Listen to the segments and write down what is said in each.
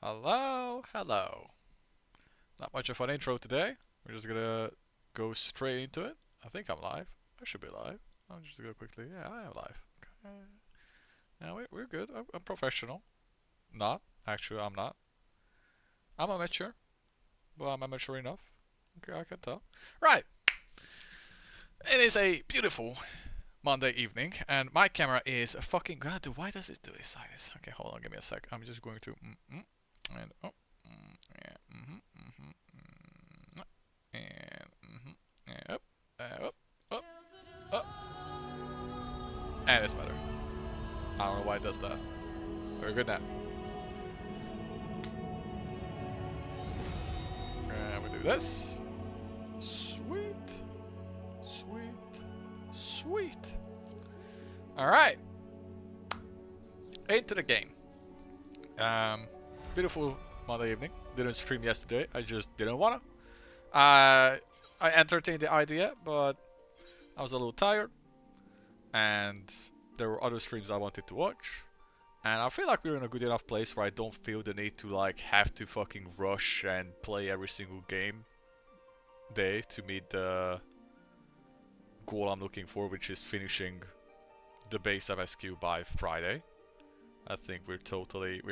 Hello, hello. Not much of an intro today. We're just gonna go straight into it. I think I'm live. I should be live. I'm just gonna quickly. Yeah, I am live. Okay. Yeah, we're good. I'm professional. Not actually. I'm not. I'm amateur, but I'm amateur enough. Okay, I can tell. Right. It is a beautiful Monday evening, and my camera is fucking god. Why does it do this like this? Okay, hold on. Give me a sec. I'm just going to and oh yeah and up up up up and it's better. I don't know why it does that. Very good now. And we do this. Sweet, sweet, sweet. All right, into the game. Beautiful Monday evening. Didn't stream yesterday. I just didn't wanna. I entertained the idea, but I was a little tired, and there were other streams I wanted to watch. And I feel like we're in a good enough place where I don't feel the need to like have to fucking rush and play every single game day to meet the goal I'm looking for, which is finishing the base MSQ by Friday. I think we're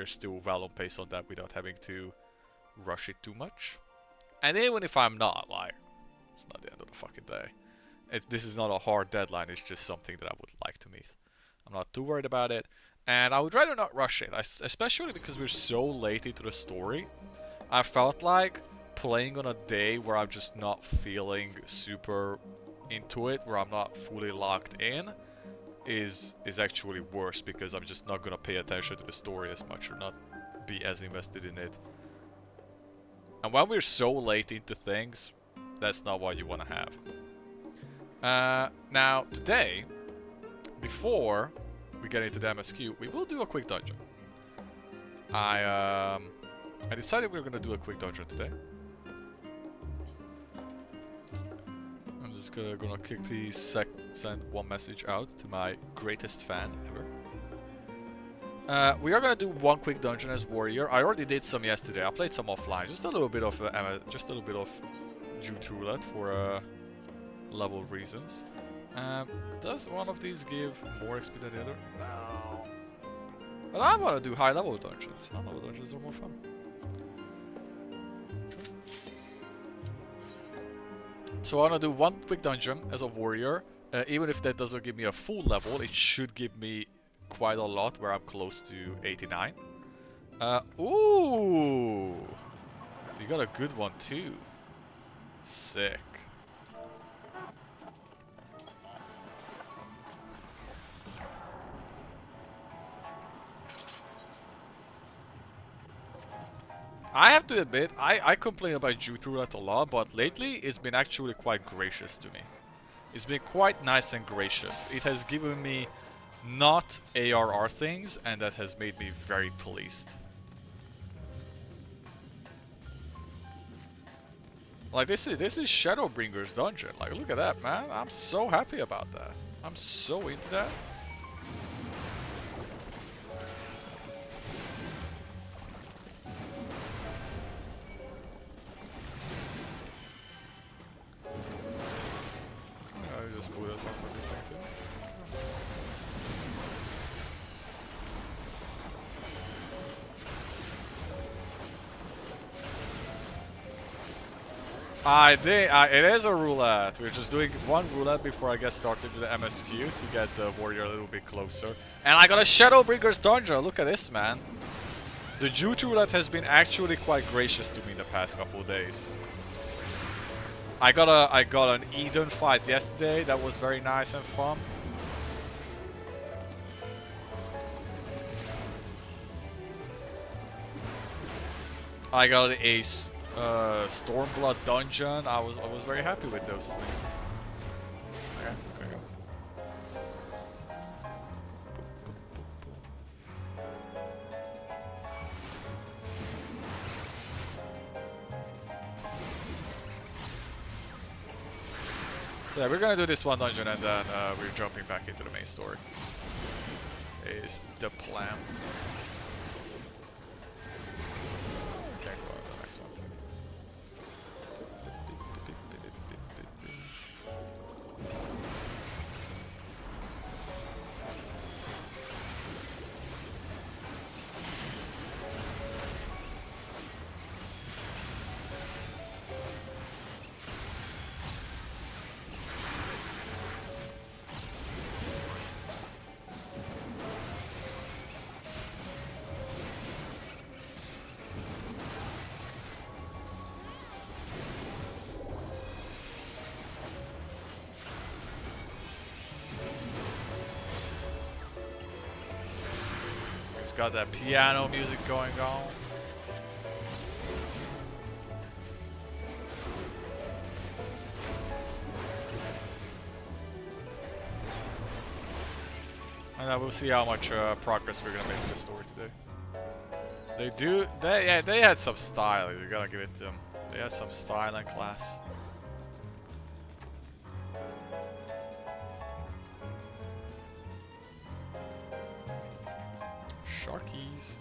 still well on pace on that without having to rush it too much. And even if I'm not, like, it's not the end of the fucking day. This is not a hard deadline, it's just something that I would like to meet. I'm not too worried about it, and I would rather not rush it, especially because we're so late into the story. I felt like playing on a day where I'm just not feeling super into it, where I'm not fully locked in, is actually worse, because I'm just not gonna pay attention to the story as much or not be as invested in it. And when we're so late into things, that's not what you want to have. Now, today, before we get into the MSQ, we will do a quick dungeon. I decided we were gonna do a quick dungeon today. I'm just gonna quickly send one message out to my greatest fan ever. We are gonna do one quick dungeon as warrior. I already did some yesterday. I played some offline, just a little bit of Jute Roulette for level reasons. Does one of these give more XP than the other? No. But I want to do high level dungeons. High level dungeons are more fun. So I want to do one quick dungeon as a warrior. Even if that doesn't give me a full level, it should give me quite a lot, where I'm close to 89. Ooh! You got a good one too. Sick. I have to admit, I complain about Jute Roulette a lot, but lately it's been actually quite gracious to me. It's been quite nice and gracious. It has given me not ARR things, and that has made me very pleased. Like, this is Shadowbringer's dungeon. Like, look at that, man. I'm so happy about that. I'm so into that. I just blew that one for the thing too. I did. It is a roulette. We're just doing one roulette before I get started with the MSQ to get the warrior a little bit closer. And I got a Shadowbringer's dungeon. Look at this, man. The Jute Roulette has been actually quite gracious to me in the past couple of days. I got an Eden fight yesterday. That was very nice and fun. I got a Stormblood dungeon. I was very happy with those things. Okay, there we go. So yeah, we're gonna do this one dungeon and then we're jumping back into the main story. Is the plan. got that piano music going on. And we'll see how much progress we're gonna make in the story today. They had some style. You gotta give it to them. They had some style and class. Sharkies.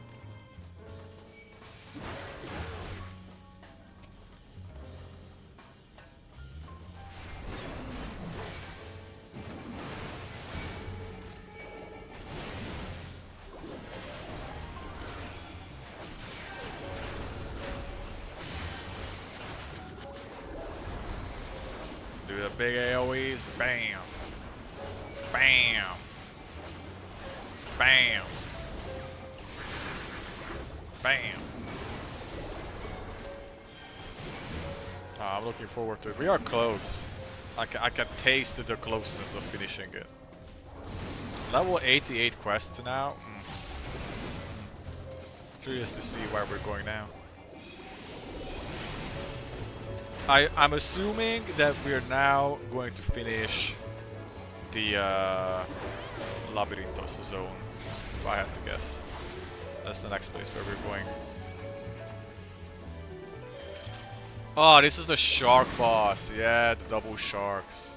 Do the big AoEs. Bam. Bam. Bam. Bam. Oh, I'm looking forward to it. We are close. I can taste the closeness of finishing it. Level 88 quests now. Curious to see where we're going now. I'm assuming that we're now going to finish the Labyrinthos zone, if I had to guess. That's the next place where we're going. Oh, this is the shark boss. Yeah, the double sharks.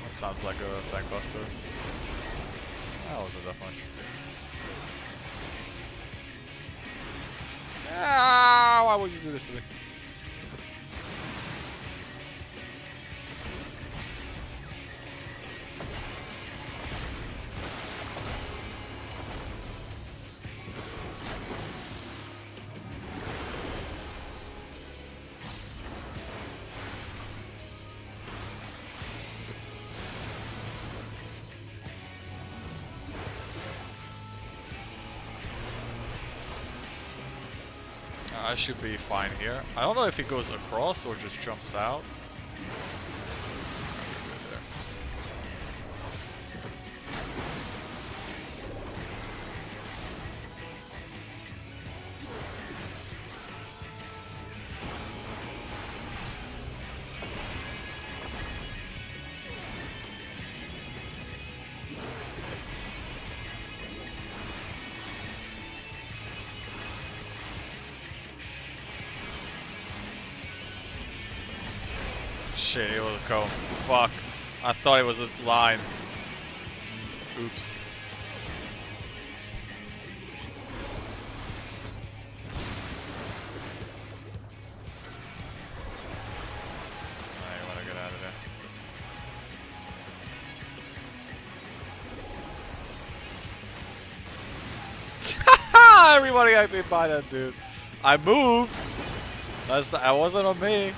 That sounds like a tank buster. That wasn't that much. Ah, why would you do this to me? I should be fine here. I don't know if he goes across or just jumps out. Shit, it was a cone. Fuck. I thought it was a line. Oops. I want to get out of there. Everybody got me by that dude. I moved. That wasn't on me.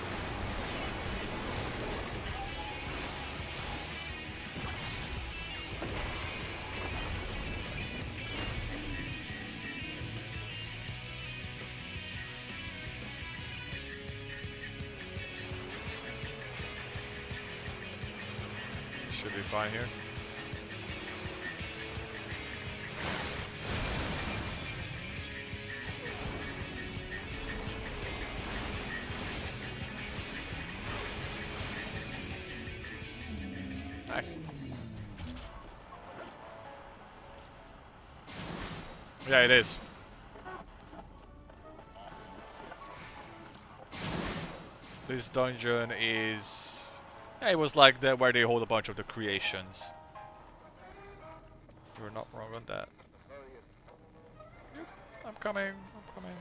Should be fine here. Nice. Yeah, it is. This dungeon is... Yeah, it was like the, where they hold a bunch of the creations. You were not wrong on that. Yep, I'm coming, I'm coming.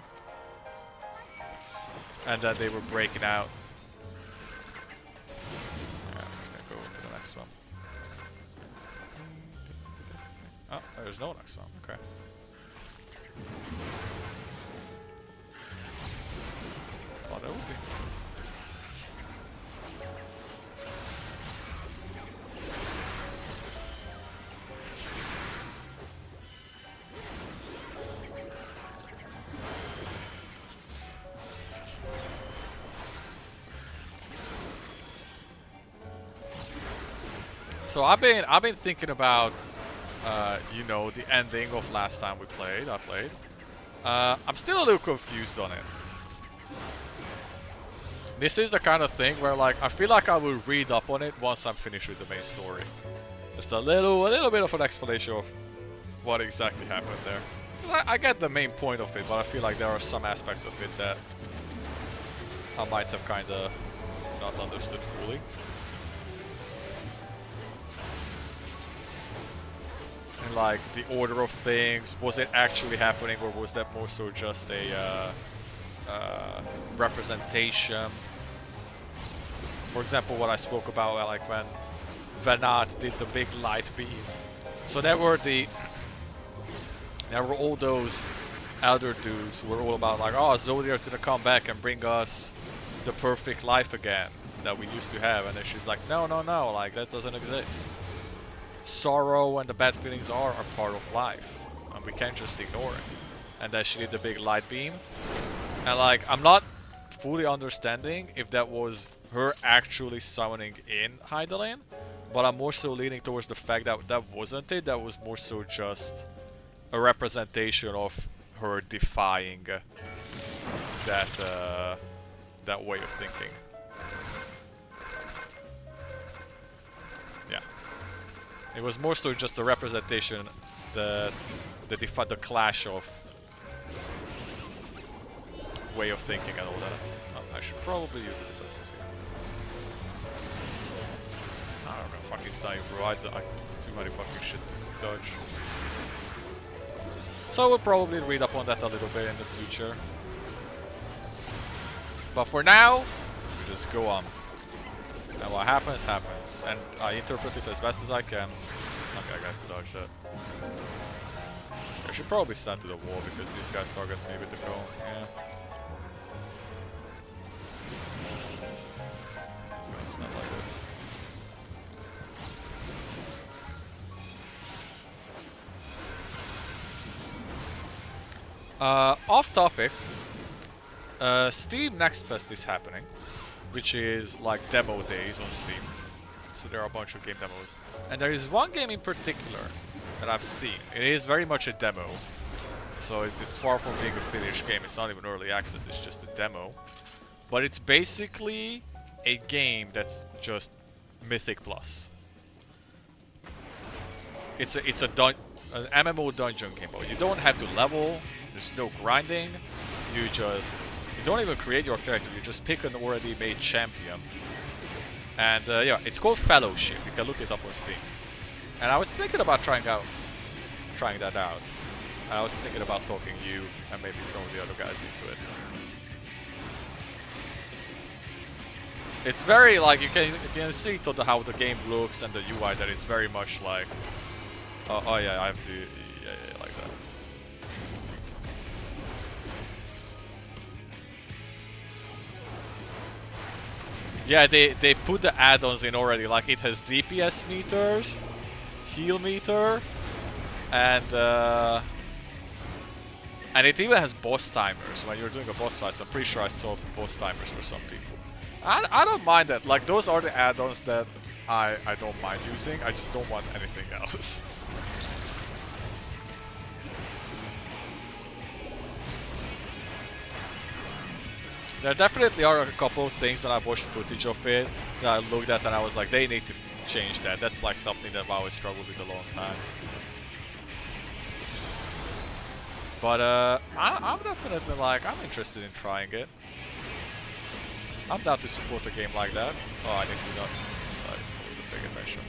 And then they were breaking out. Yeah, I'm gonna go to the next one. Oh, there's no next one, okay. Thought there would be. So I've been thinking about, you know, the ending of last time I played. I'm still a little confused on it. This is the kind of thing where, like, I feel like I will read up on it once I'm finished with the main story. Just a little bit of an explanation of what exactly happened there. I get the main point of it, but I feel like there are some aspects of it that I might have kind of not understood fully. And like the order of things, was it actually happening, or was that more so just a representation? For example, what I spoke about, like when Venat did the big light beam. So there were all those elder dudes who were all about like, oh, Zodiac's gonna come back and bring us the perfect life again that we used to have, and then she's like, no, like that doesn't exist. Sorrow and the bad feelings are a part of life, and we can't just ignore it. And then she did the big light beam, and like, I'm not fully understanding if that was her actually summoning in Hydaelyn, but I'm more so leaning towards the fact that that wasn't it. That was more so just a representation of her defying that that way of thinking. Yeah, it was more so just a representation that the clash of way of thinking and all that. I should probably use it defensively. I don't know, fucking snipe, bro. I too many fucking shit to dodge. So we'll probably read up on that a little bit in the future. But for now, we just go on. And what happens, happens. And I interpret it as best as I can. Okay, I got to dodge that. I should probably stand to the wall because these guys target me with the cone. Yeah. It's not like this. Off topic, Steam Next Fest is happening, which is like demo days on Steam. So there are a bunch of game demos. And there is one game in particular that I've seen. It is very much a demo. So it's far from being a finished game. It's not even early access, it's just a demo. But it's basically a game that's just Mythic Plus. It's an MMO dungeon game, but you don't have to level. There's no grinding. You don't even create your character. You just pick an already made champion. And yeah, it's called Fellowship. You can look it up on Steam. And I was thinking about trying that out. And I was thinking about talking you and maybe some of the other guys into it. It's very like you can see how the game looks and the UI that it's very much like. Oh yeah, I have to. Yeah, like that. Yeah, they put the add-ons in already. Like it has DPS meters, heal meter, and it even has boss timers. When you're doing a boss fight, so I'm pretty sure I saw boss timers for some people. I don't mind that. Like those are the add-ons that I don't mind using. I just don't want anything else. There definitely are a couple of things when I watched footage of it that I looked at and I was like, they need to change that. That's like something that I always struggled with a long time. But I'm definitely like, I'm interested in trying it. I'm down to support a game like that. Oh, I need to not. Sorry, I wasn't paying attention.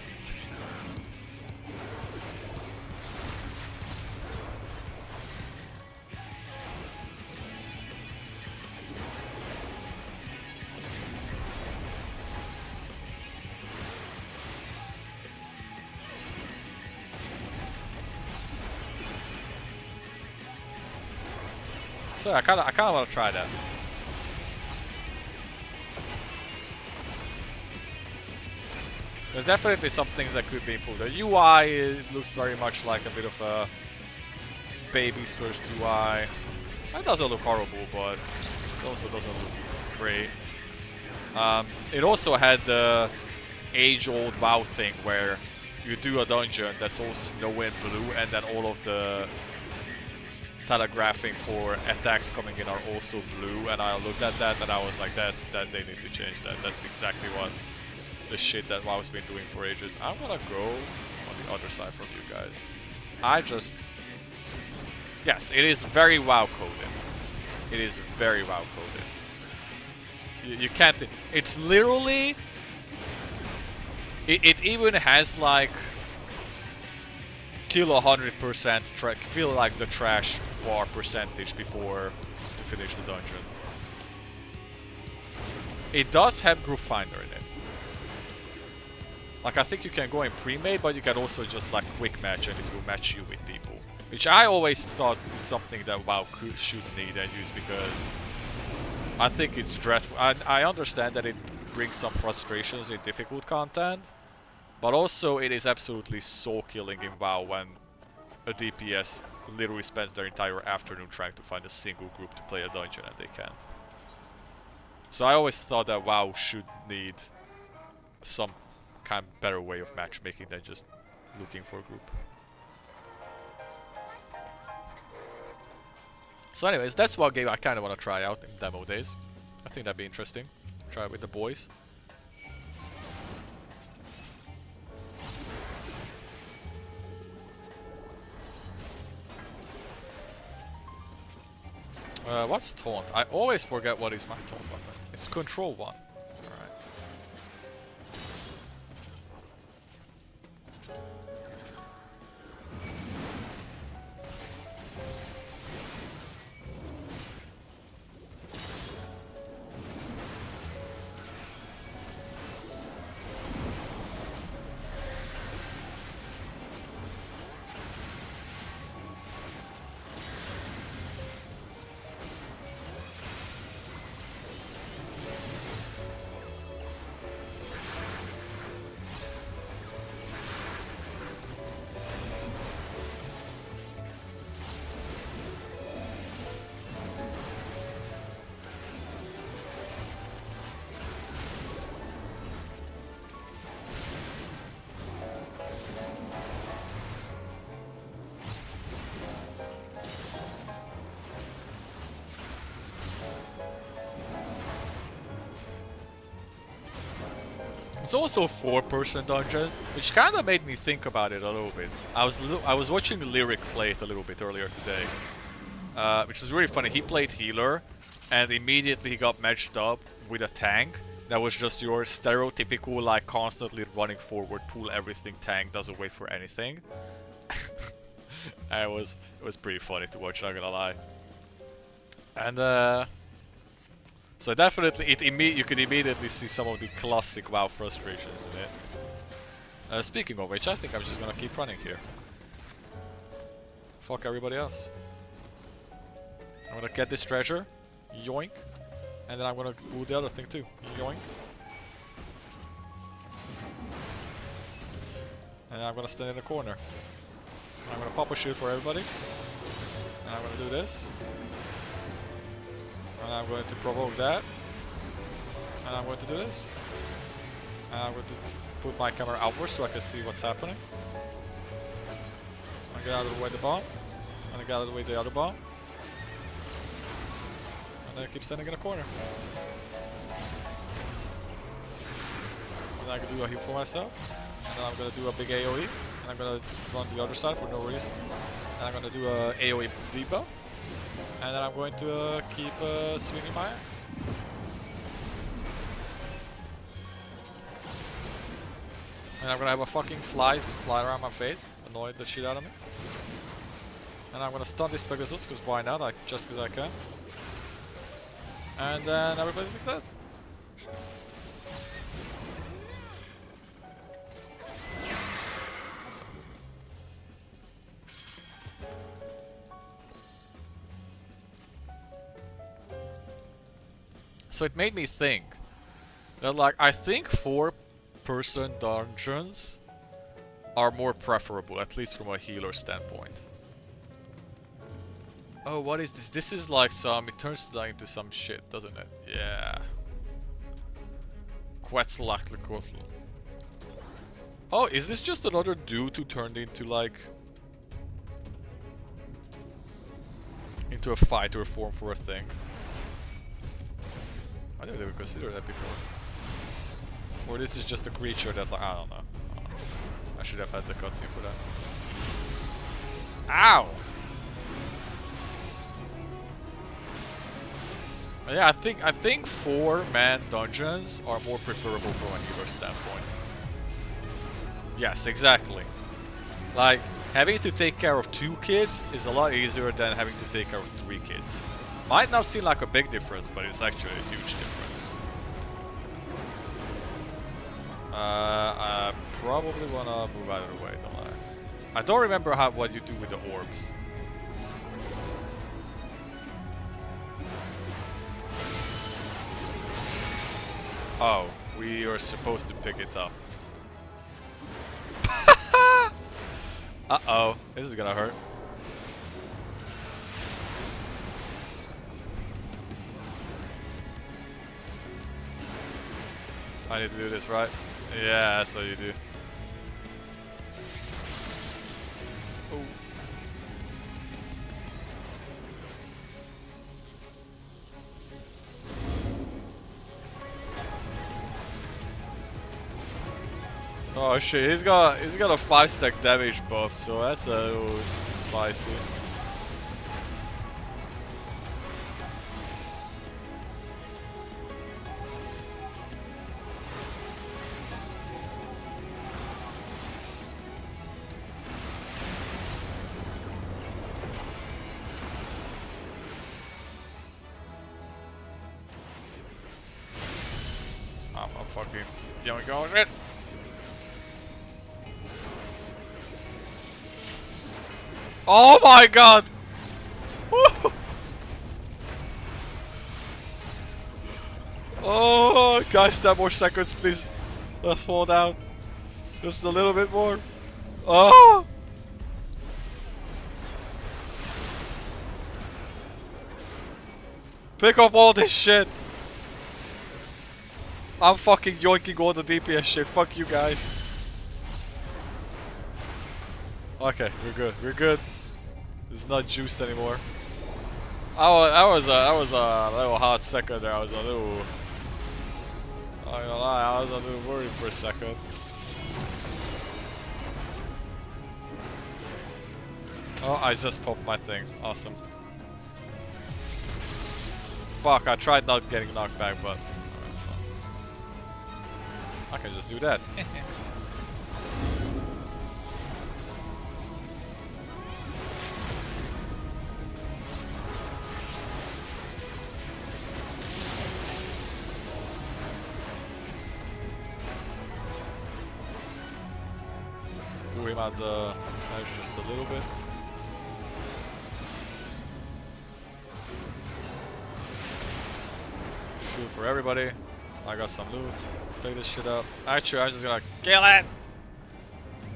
So I kind of want to try that. There's definitely some things that could be improved. The UI looks very much like a bit of a baby's first UI. It doesn't look horrible, but it also doesn't look great. It also had the age-old WoW thing where you do a dungeon that's all snow and blue, and then all of the telegraphing for attacks coming in are also blue, and I looked at that and I was like, that they need to change that. That's exactly what the shit that WoW's been doing for ages. I'm gonna go on the other side from you guys. Yes, it is very WoW coded. It is very WoW coded. You can't. It's literally. It even has like kill 100%, feel like the trash bar percentage before to finish the dungeon. It does have group finder in it. Like, I think you can go in pre-made, but you can also just like quick match and it will match you with people. Which I always thought is something that WoW should need and use, because I think it's dreadful. I understand that it brings some frustrations in difficult content, but also it is absolutely soul killing in WoW when a DPS literally spends their entire afternoon trying to find a single group to play a dungeon and they can't. So I always thought that WoW should need some kind of better way of matchmaking than just looking for a group. So anyways, that's one game I kind of want to try out in demo days. I think that'd be interesting. Try it with the boys. What's taunt? I always forget what is my taunt button. It's control 1. It's also 4-person dungeons, which kind of made me think about it a little bit. I was watching Lyric play it a little bit earlier today, which is really funny. He played healer, and immediately he got matched up with a tank that was just your stereotypical, like, constantly running forward, pull everything tank, doesn't wait for anything. And it was pretty funny to watch, not gonna lie. And so definitely, you could immediately see some of the classic WoW frustrations in it. Speaking of which, I think I'm just gonna keep running here. Fuck everybody else. I'm gonna get this treasure, yoink, and then I'm gonna do the other thing too, yoink. And I'm gonna stand in the corner. I'm gonna pop a shield for everybody. And I'm gonna do this. And I'm going to provoke that. And I'm going to do this. And I'm going to put my camera outwards so I can see what's happening. I get out of the way the bomb. And I get out of the way the other bomb. And then I keep standing in a corner. And then I can do a heal for myself. And then I'm going to do a big AoE. And I'm going to run the other side for no reason. And I'm going to do a AoE debuff. And then I'm going to keep swinging my axe. And I'm gonna have a fucking fly around my face, annoy the shit out of me. And I'm gonna stun this Pegasus, because why not? Just because I can. And then everybody's like that. So it made me think that, like, I think 4-person dungeons are more preferable, at least from a healer standpoint. Oh, what is this? This is like it turns into some shit, doesn't it? Yeah. Quetzalcoatl. Oh, is this just another dude who turned into like... into a fighter form for a thing? I didn't even consider that before. Or this is just a creature that like... I don't know. I should have had the cutscene for that. Ow! Yeah, I think 4-man dungeons are more preferable from a healer standpoint. Yes, exactly. Like, having to take care of 2 kids is a lot easier than having to take care of 3 kids. Might not seem like a big difference, but it's actually a huge difference. I probably wanna move out of the way, don't I? I don't remember what you do with the orbs. Oh, we are supposed to pick it up. Uh-oh, this is gonna hurt. I need to do this, right? Yeah, that's what you do. Oh. Oh shit, he's got a 5-stack damage buff, so that's a little spicy. I'm fucking dealing going it. Oh my god! Woo! Oh, guys, 10 more seconds, please. Let's fall down. Just a little bit more. Oh! Pick up all this shit. I'm fucking yoinking all the DPS shit. Fuck you guys. Okay, we're good. We're good. It's not juiced anymore. I was a little hot second there. I was a little. I'm not gonna lie, I was a little worried for a second. Oh, I just popped my thing. Awesome. Fuck, I tried not getting knocked back, but I can just do that. Threw him out the edge just a little bit. Shoot for everybody. I got some loot. Take this shit up. Actually, I'm just gonna kill it!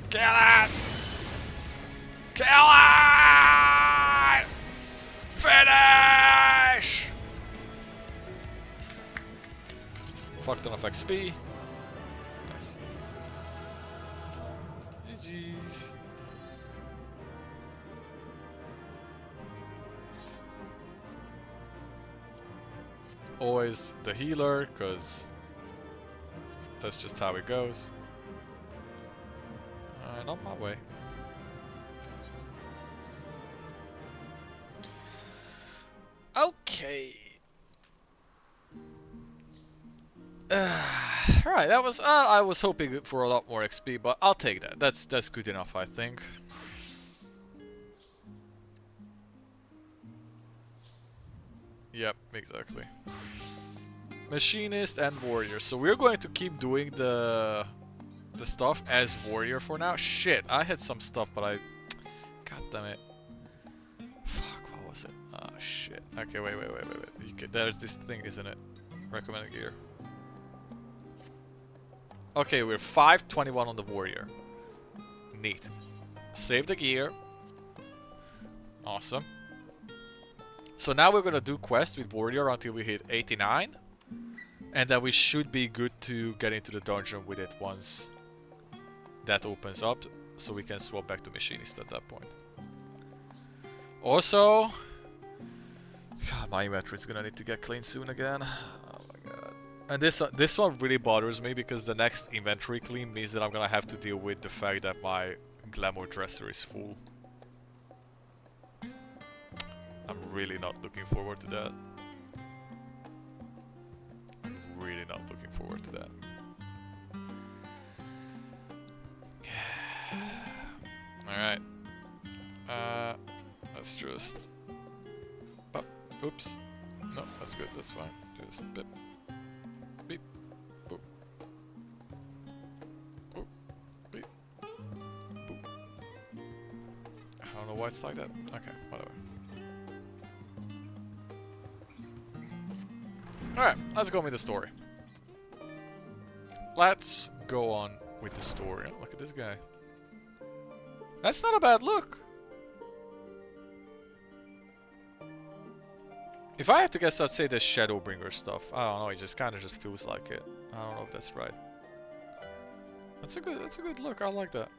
Kill it! Kill it! Finish! Fucked enough XP. Nice. GG's. Always the healer, because that's just how it goes. Not my way. Okay. Right, that was. I was hoping for a lot more XP, but I'll take that. That's good enough, I think. Yep, exactly. Machinist and warrior. So we're going to keep doing the stuff as warrior for now. Shit, I had some stuff, but I. God damn it. Fuck, what was it? Oh shit. Okay, wait. There's this thing, isn't it? Recommended gear. Okay, we're 521 on the warrior. Neat. Save the gear. Awesome. So now we're gonna do quests with warrior until we hit 89. And then we should be good to get into the dungeon with it once that opens up, so we can swap back to machinist at that point. Also, God, my inventory is gonna need to get clean soon again. Oh my god. And this one really bothers me because the next inventory clean means that I'm gonna have to deal with the fact that my glamour dresser is full. I'm really not looking forward to that. I'm really not looking forward to that. Alright. Let's just... Oh, oops. No, that's good, that's fine. Just beep. Beep. Boop. Boop. Beep. Boop. I don't know why it's like that. Okay, whatever. Alright, let's go with the story. Let's go on with the story. Look at this guy. That's not a bad look. If I had to guess, I'd say the Shadowbringer stuff. I don't know, it just kind of just feels like it. I don't know if that's right. That's a good look. I like that.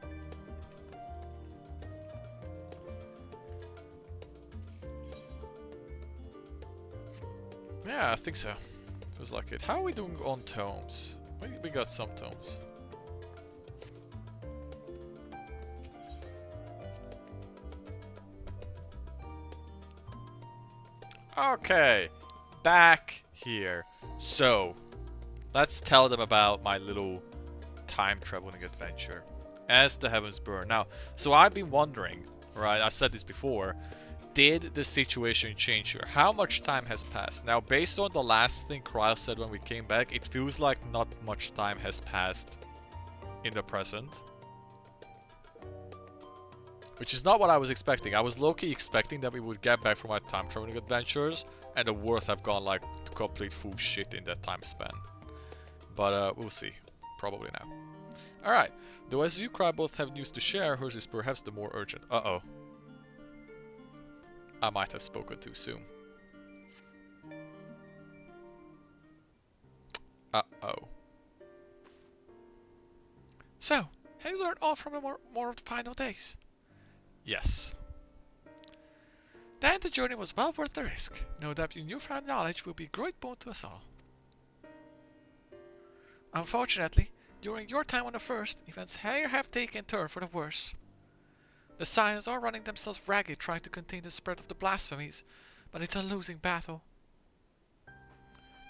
Yeah, I think so. Feels like it. How are we doing on tomes? We got some tomes. Okay, back here. So, let's tell them about my little time traveling adventure as the heavens burn. Now, so I've been wondering, right? I said this before. Did the situation change here? How much time has passed? Now, based on the last thing Kryle said when we came back, it feels like not much time has passed in the present. Which is not what I was expecting. I was low-key expecting that we would get back from our time traveling adventures and the world have gone like to complete full shit in that time span. But we'll see. Probably now. Alright. Though as you, Kryle, both have news to share, hers is perhaps the more urgent. Uh-oh. I might have spoken too soon. Uh-oh. So, have you learned all from the more of the final days? Yes. Then the journey was well worth the risk. Know that your newfound knowledge will be a great boon to us all. Unfortunately, during your time on the First, events here have taken a turn for the worse. The Scions are running themselves ragged trying to contain the spread of the blasphemies, but it's a losing battle.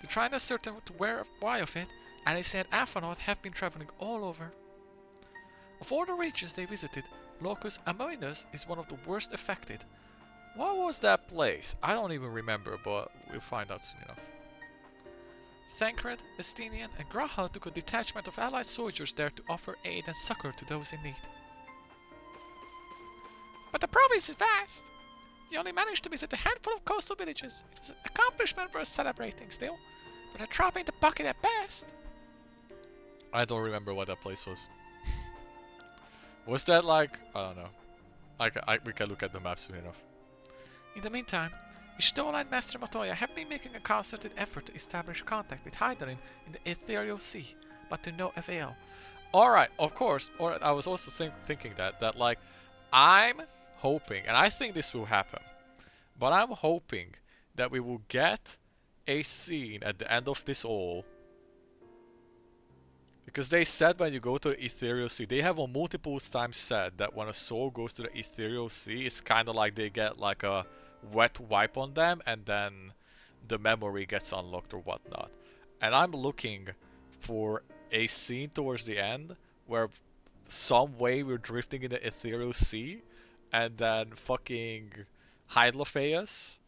They're trying to ascertain why of it, and they say that Aphanaut have been traveling all over. Of all the regions they visited, Locus Amoenus is one of the worst affected. What was that place? I don't even remember, but we'll find out soon enough. Thancred, Estinian, and Grahal took a detachment of allied soldiers there to offer aid and succor to those in need. But the province is vast. They only managed to visit a handful of coastal villages. It was an accomplishment worth celebrating still, but a drop in the bucket at best. I don't remember what that place was. Was that like... I don't know. We can look at the map soon enough. In the meantime, Ishtola and Master Matoya have been making a concerted effort to establish contact with Hydarin in the Ethereal Sea, but to no avail. Alright, of course. Or I was also thinking that like, I'm hoping, and I think this will happen, but I'm hoping that we will get a scene at the end of this all. Because they said when you go to the Ethereal Sea, they have on multiple times said that when a soul goes to the Ethereal Sea, it's kind of like they get like a wet wipe on them and then the memory gets unlocked or whatnot. And I'm looking for a scene towards the end where some way we're drifting in the Ethereal Sea and then fucking Hydralphaeus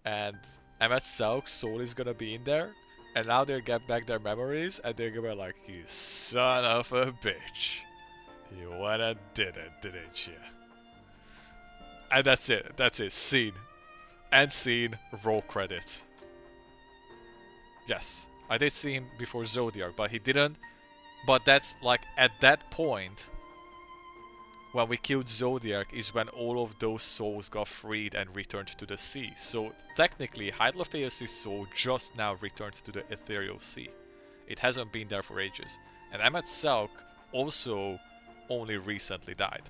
and Emmet Selk's soul is gonna be in there. And now they get back their memories, and they're gonna be like, you son of a bitch. You went and did it, didn't you? And that's it. That's it. Scene. End scene. Roll credits. Yes. I did see him before Zodiac, but he didn't. But that's like, at that point, when we killed Zodiac, is when all of those souls got freed and returned to the sea. So technically, Hydralphaeus' soul just now returned to the Ethereal Sea. It hasn't been there for ages. And Emmet Selk also only recently died.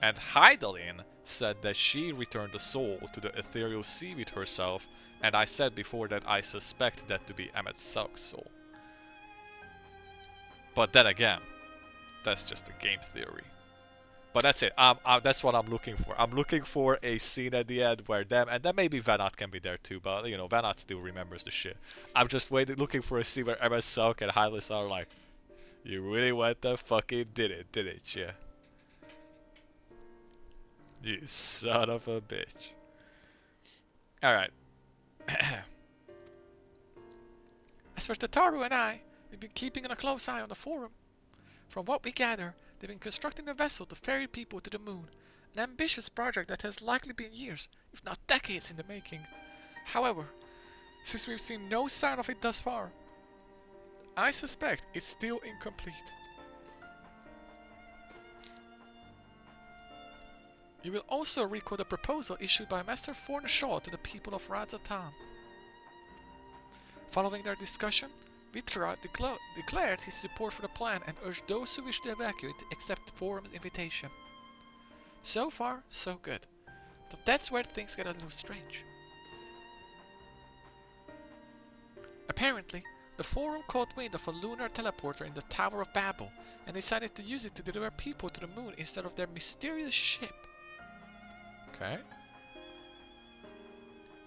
And Heidelin said that she returned the soul to the ethereal seaweed herself, and I said before that I suspect that to be Emmet Sauk's soul. But then again, that's just a game theory. But that's it. That's what I'm looking for. I'm looking for a scene at the end where them, and then maybe Vanat can be there too, but you know, Vanat still remembers the shit. I'm just looking for a scene where Emmet Sauk and Hylis are like, you really went and fucking didn't you? You son of a bitch. Alright. As for Tataru and I, we've been keeping a close eye on the forum. From what we gather, they've been constructing a vessel to ferry people to the moon. An ambitious project that has likely been years, if not decades in the making. However, since we've seen no sign of it thus far, I suspect it's still incomplete. You will also recall the proposal issued by Master Forneshaw to the people of Razatan. Following their discussion, Vitrat declared his support for the plan and urged those who wish to evacuate to accept the forum's invitation. So far, so good. But that's where things get a little strange. Apparently, the forum caught wind of a lunar teleporter in the Tower of Babel and decided to use it to deliver people to the moon instead of their mysterious ship. Okay.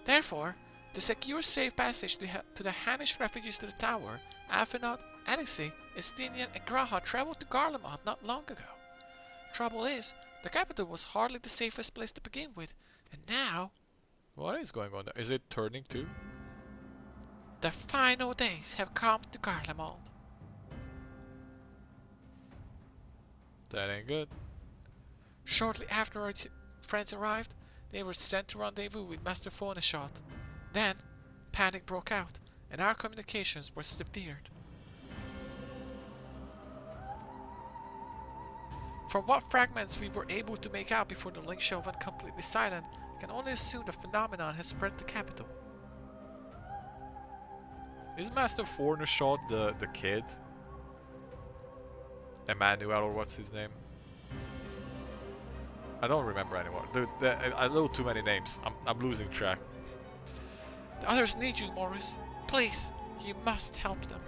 Therefore, to secure safe passage to the Hanish refugees to the tower, Afinot, Anixi, Estinian, and Graha traveled to Garlemald not long ago. Trouble is, the capital was hardly the safest place to begin with, and now... What is going on there? Is it turning too? The final days have come to Garlemald. That ain't good. Shortly after our friends arrived, they were sent to rendezvous with Master Forneshaw. Then, panic broke out, and our communications were severed. From what fragments we were able to make out before the link show went completely silent, I can only assume the phenomenon has spread to capital. Is Master Forneshaw the kid? Emmanuel, or what's his name? I don't remember anymore. Dude, I know too many names. I'm losing track. The others need you, Morris. Please, you must help them.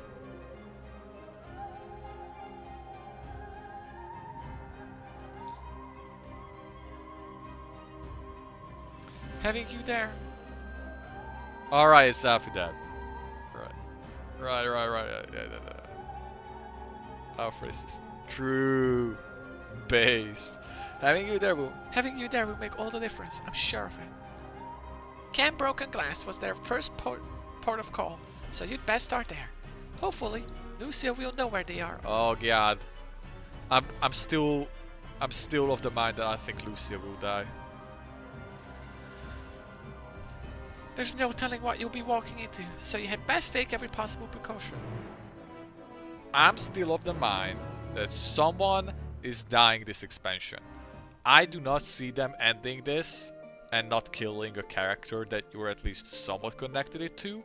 Having you there. Alright, it's after that. Right. Yeah. Our phrase is true. Based. Having you there will make all the difference. I'm sure of it. Camp Broken Glass was their first port of call, so you'd best start there. Hopefully, Lucia will know where they are. Oh god, I'm still of the mind that I think Lucia will die. There's no telling what you'll be walking into, so you had best take every possible precaution. I'm still of the mind that someone is dying this expansion. I do not see them ending this and not killing a character that you're at least somewhat connected it to.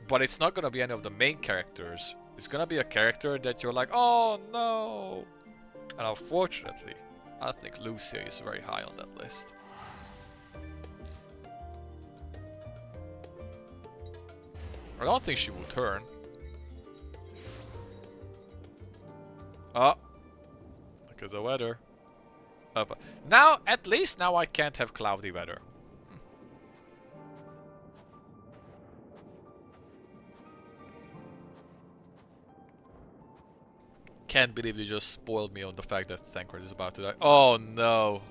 But it's not gonna be any of the main characters. It's gonna be a character that you're like, oh no! And unfortunately, I think Lucia is very high on that list. I don't think she will turn. Oh. Look at the weather. Now, at least now I can't have cloudy weather. Can't believe you just spoiled me on the fact that Thancred is about to die. Oh no.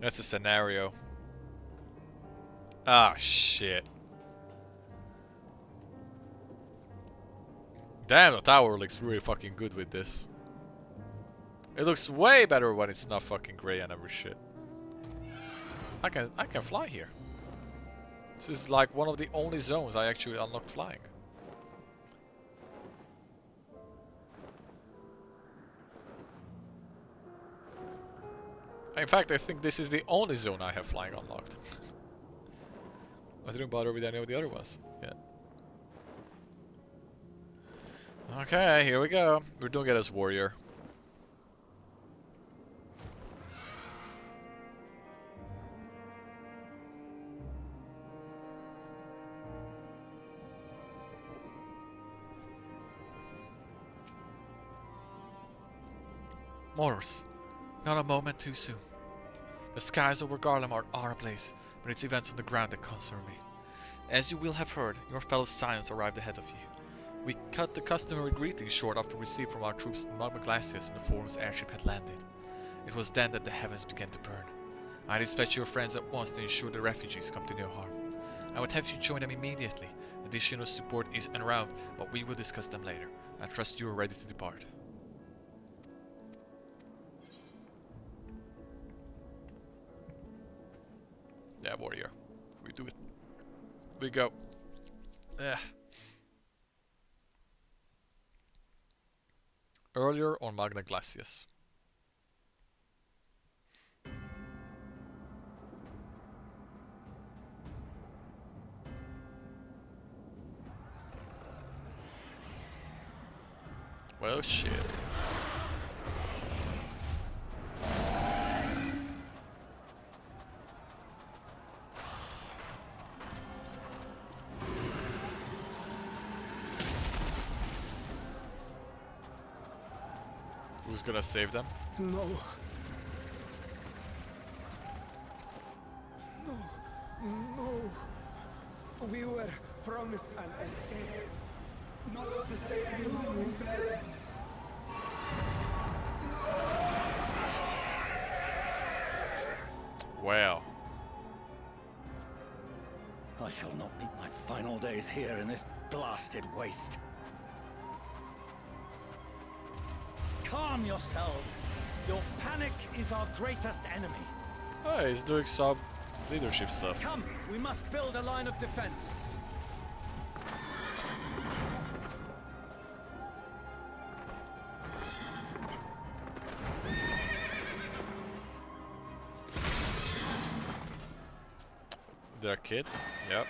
That's a scenario. Ah, shit. Damn, the tower looks really fucking good with this. It looks way better when it's not fucking grey and every shit. I can fly here. This is like one of the only zones I actually unlocked flying. In fact, I think this is the only zone I have flying unlocked. I didn't bother with any of the other ones. Yeah. Okay, here we go. We're doing it as warrior. Morris, not a moment too soon. The skies over Garlem are ablaze, but it's events on the ground that concern me. As you will have heard, your fellow Scions arrived ahead of you. We cut the customary greetings short after received from our troops in Magma Glacius and the Forum's airship had landed. It was then that the heavens began to burn. I dispatched your friends at once to ensure the refugees come to no harm. I would have you join them immediately. Additional support is en route, but we will discuss them later. I trust you are ready to depart. Yeah, warrior. We do it. We go. Earlier on Magna Glacius. Well, shit. Who's gonna save them? No. No. No. We were promised an escape. Not the same room we fled. Wow. I shall not meet my final days here in this blasted waste. Calm yourselves. Your panic is our greatest enemy. Oh, he's doing some leadership stuff. Come, we must build a line of defense. Their kid? Yep.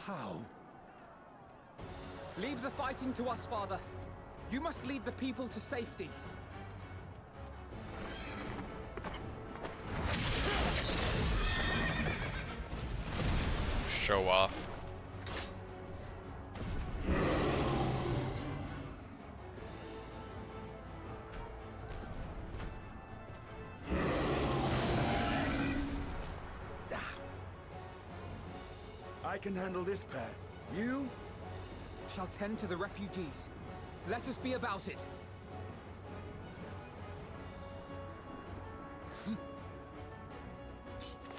How? Leave the fighting to us, Father. You must lead the people to safety. Show off. I can handle this pair. You shall tend to the refugees. Let us be about it.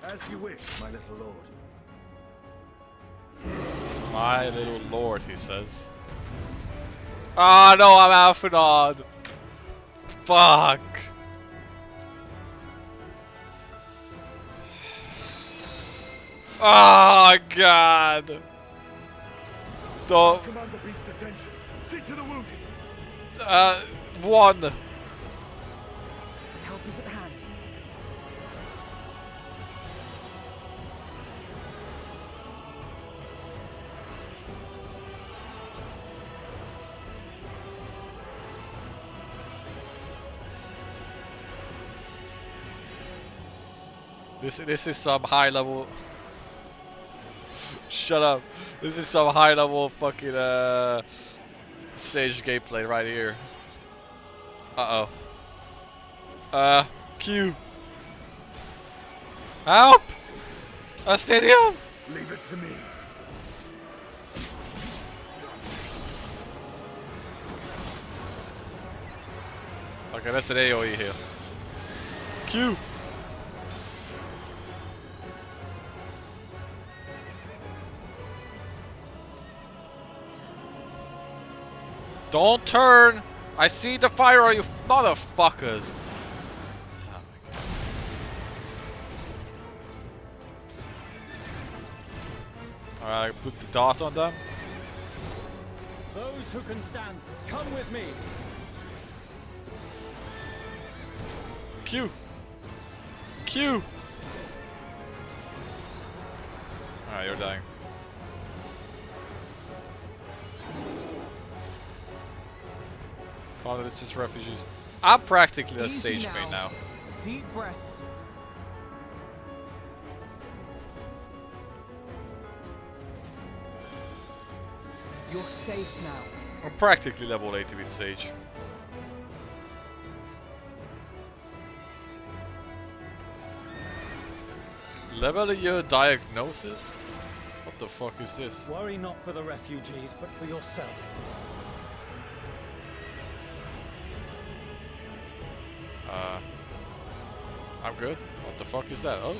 As you wish, my little lord. My little lord, he says. Ah, no, I'm Alphanod. Fuck. Oh, God. Don't. Command the beast's attention. See to the wounded. One. Help is at hand. This is some high level. Shut up. This is some high level fucking Sage gameplay right here. Q. Help! A stadium! Leave it to me. Okay, that's an AoE here. Q! Don't turn! I see the fire on you motherfuckers! Oh my God. Alright, put the dot on them. Those who can stand, come with me. Q! Q! Alright, you're dying. Call it, it's just refugees. I'm practically a Easy sage main now. Deep breaths. You're safe now. I'm practically level 80 with sage. Level your diagnosis? What the fuck is this? Worry not for the refugees, but for yourself. I'm good. What the fuck is that? Oh.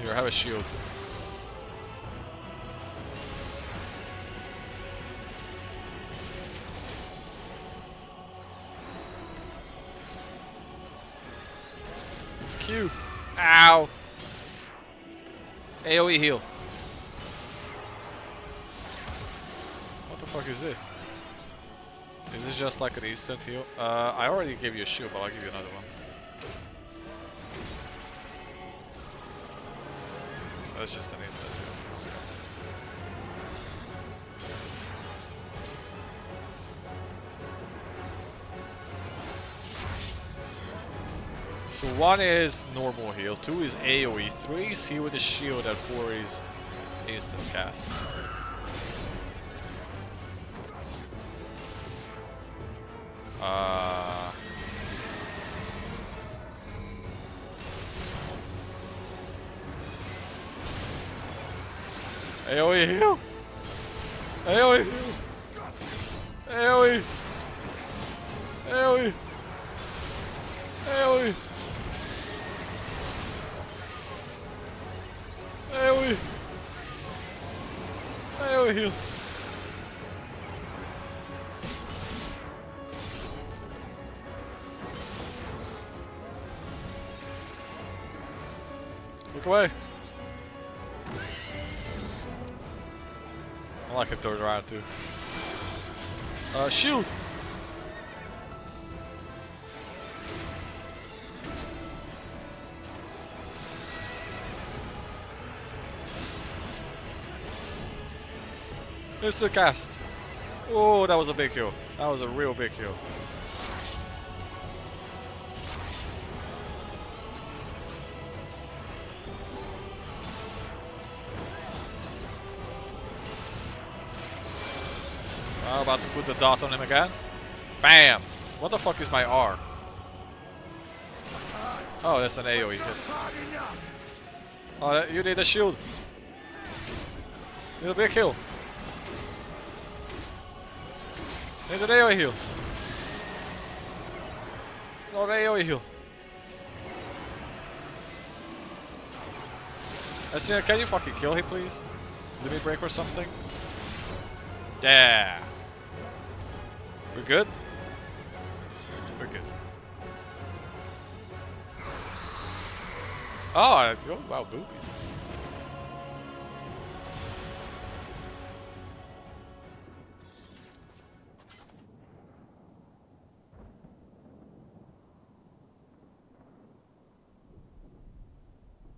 Here, have a shield. Q. Ow. AoE heal. What the fuck is this? Is this just like an instant heal? I already gave you a shield, but I'll give you another one. That's just an instant heal. So 1 is normal heal, 2 is AoE, 3 is heal with a shield, and 4 is instant cast. AoE heal! AoE heal! AoE! AoE! AoE! AoE! AoE heal! Look away! I like a third round too. Shield! It's the cast. Oh, that was a big kill. That was a real big kill. I'm about to put the dot on him again. Bam! What the fuck is my R? Oh, that's an AoE hit. Oh, you need a shield. Need a big heal. Need an AoE heal. Not an AoE heal. Can you fucking kill him, please? Limit break or something? Yeah. We're good? We're good. Oh, wow, boobies.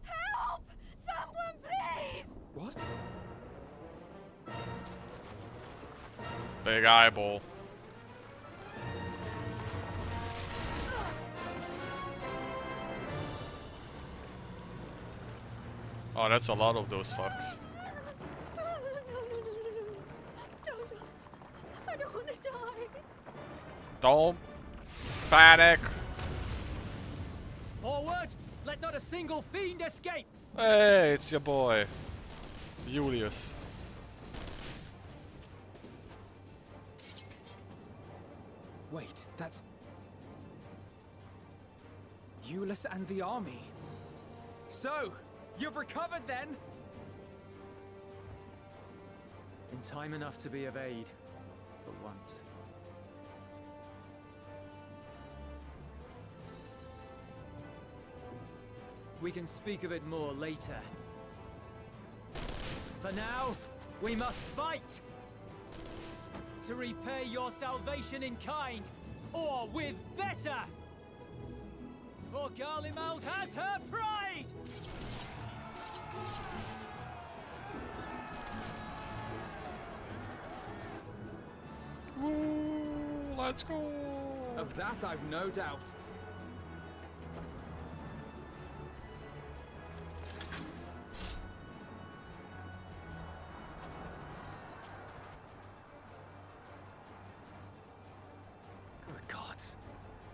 Help! Someone, please! What? Big eyeball. Oh, that's a lot of those fucks. No. Don't. I don't want to die. Don't panic. Forward! Let not a single fiend escape! Hey, it's your boy, Julius. Wait, that's... Euless and the army. So, you've recovered then? In time enough to be of aid, for once. We can speak of it more later. For now, we must fight! To repay your salvation in kind, or with better! For Garlemald has her pride! Woo, let's go. Of that I've no doubt. Good gods.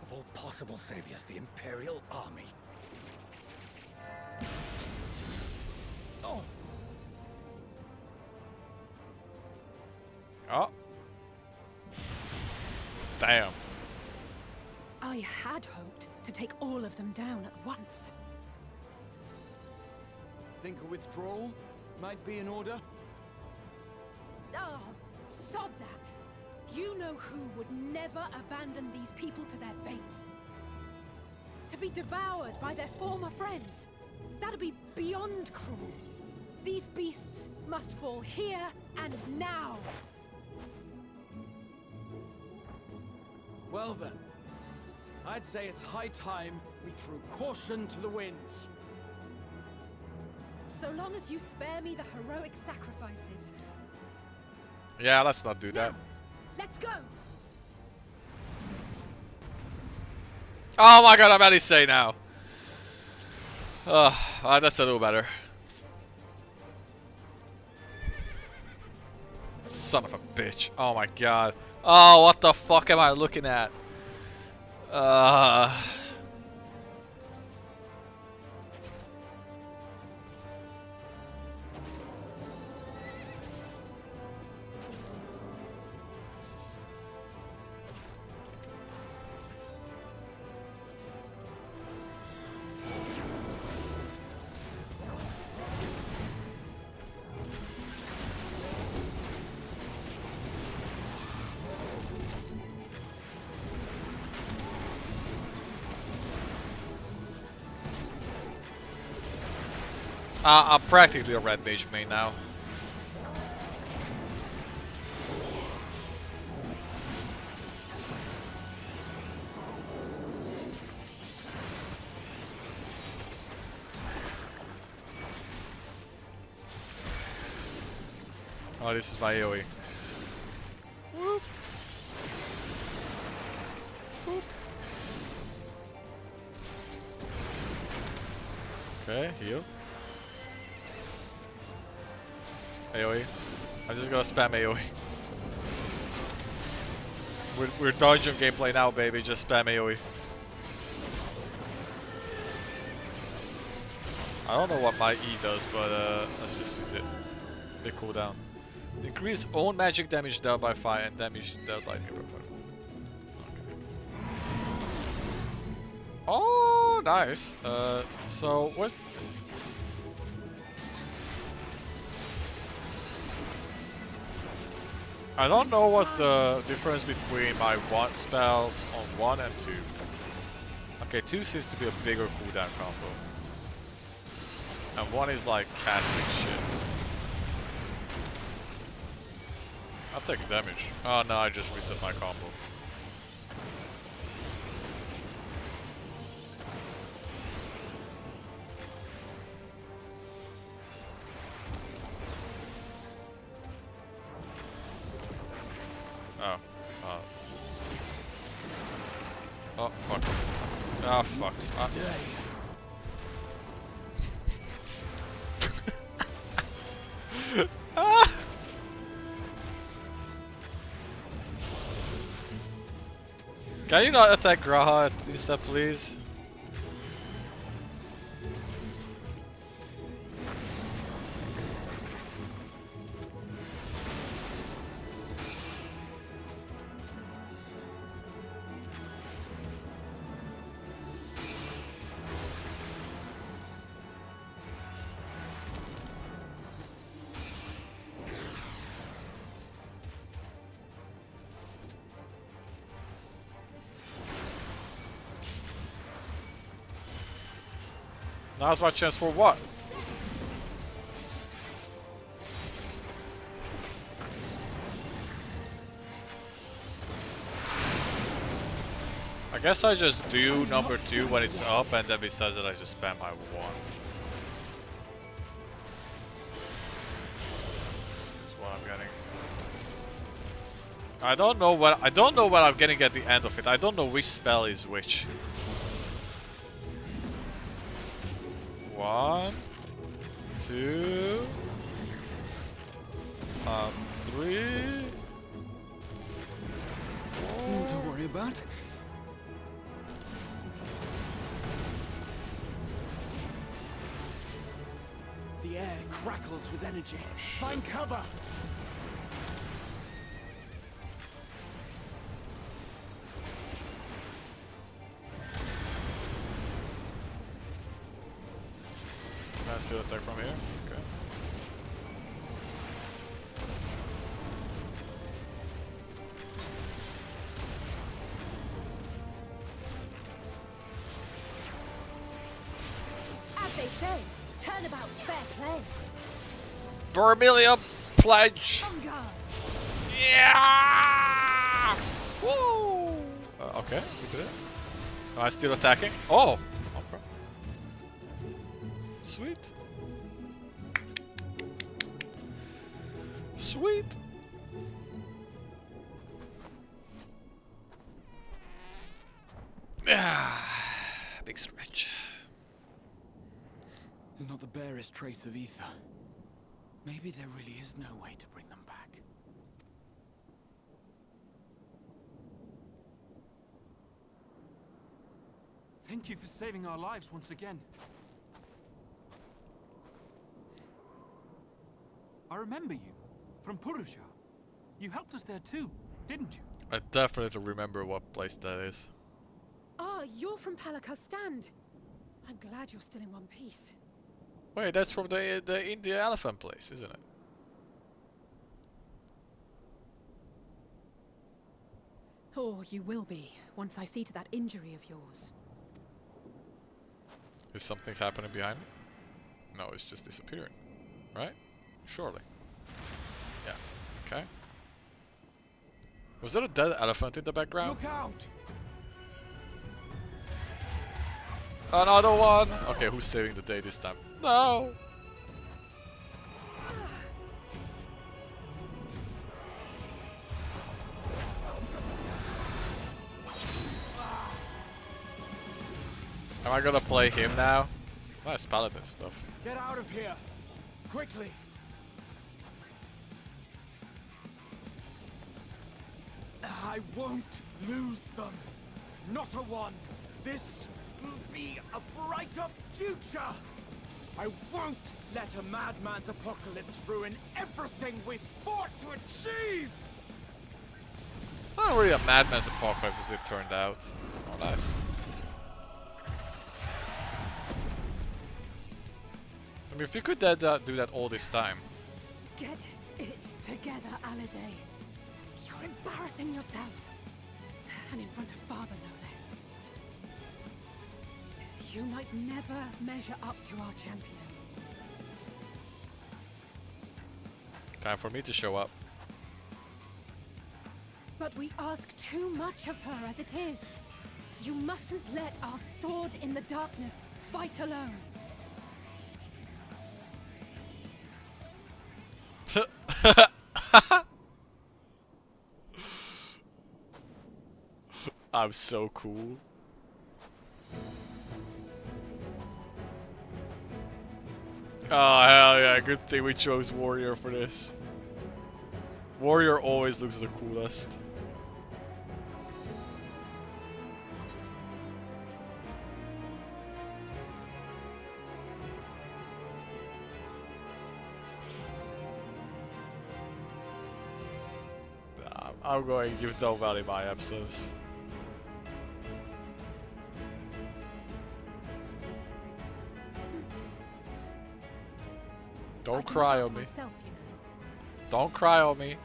Of all possible saviors, the Imperial Army. Oh! Oh. Damn. I had hoped to take all of them down at once. Think a withdrawal might be in order? Oh, sod that. You know who would never abandon these people to their fate. To be devoured by their former friends. That'd be beyond cruel. These beasts must fall here and now. Well then, I'd say it's high time we threw caution to the winds. So long as you spare me the heroic sacrifices. Yeah, let's not do that. Now, let's go! Oh my god, I'm at say now. That's a little better. Son of a bitch. Oh my god. Oh, what the fuck am I looking at? I'm practically a red mage main now. Oh, this is my AoE. Whoop. Whoop. Okay, heal. AoE. I'm just gonna spam AoE. We're dodging gameplay now, baby. Just spam AoE. I don't know what my E does, but let's just use it. Big cooldown. Increase own magic damage dealt by fire and damage dealt by nearby foe. Okay. Oh, nice. So what's... I don't know what's the difference between my one spell on 1 and 2. Okay, 2 seems to be a bigger cooldown combo. And 1 is like casting shit. I'll take damage. Oh no, I just reset my combo. Oh. Oh, fuck. Ah, fuck. Ah. Can you not attack Graha instead, please? Now's my chance for what? I guess I just do number 2 when it's up, and then besides that I just spam my 1. what I'm getting. I don't know what I'm getting at the end of it. I don't know which spell is which. 1, 2, 3. To worry about. The air crackles with energy. Find cover. Can I still attack from here? Okay. As they say, turnabout's fair play. Vermilion pledge. On guard. Yeah! Woo! Okay, we did it. Am I still attacking? Oh! Okay. Sweet. Sweet. Big stretch. There's not the barest trace of ether. Maybe there really is no way to bring them back. Thank you for saving our lives once again. I remember you from Purusha. You helped us there too, didn't you? I definitely remember what place that is. Ah, you're from Palaka's stand. I'm glad you're still in one piece. Wait, that's from the India elephant place, isn't it? Or you will be, once I see to that injury of yours. Is something happening behind me? No, it's just disappearing. Right? Surely. Yeah. Okay. Was there a dead elephant in the background? Look out! Another one! Okay, who's saving the day this time? No! Am I gonna play him now? Nice paladin stuff. Get out of here! Quickly! I won't lose them. Not a one. This will be a brighter future. I won't let a madman's apocalypse ruin everything we've fought to achieve. It's not really a madman's apocalypse as it turned out. Oh, nice. I mean, if you could do that all this time. Get it together, Alizé. You're embarrassing yourself. And in front of father, no less. You might never measure up to our champion. Time for me to show up. But we ask too much of her as it is. You mustn't let our sword in the darkness fight alone. I'm so cool. Oh hell yeah, good thing we chose Warrior for this. Warrior always looks the coolest. Nah, I'm going to give Del Valley my absence. Don't cry on me. Myself, you know. Don't cry on me.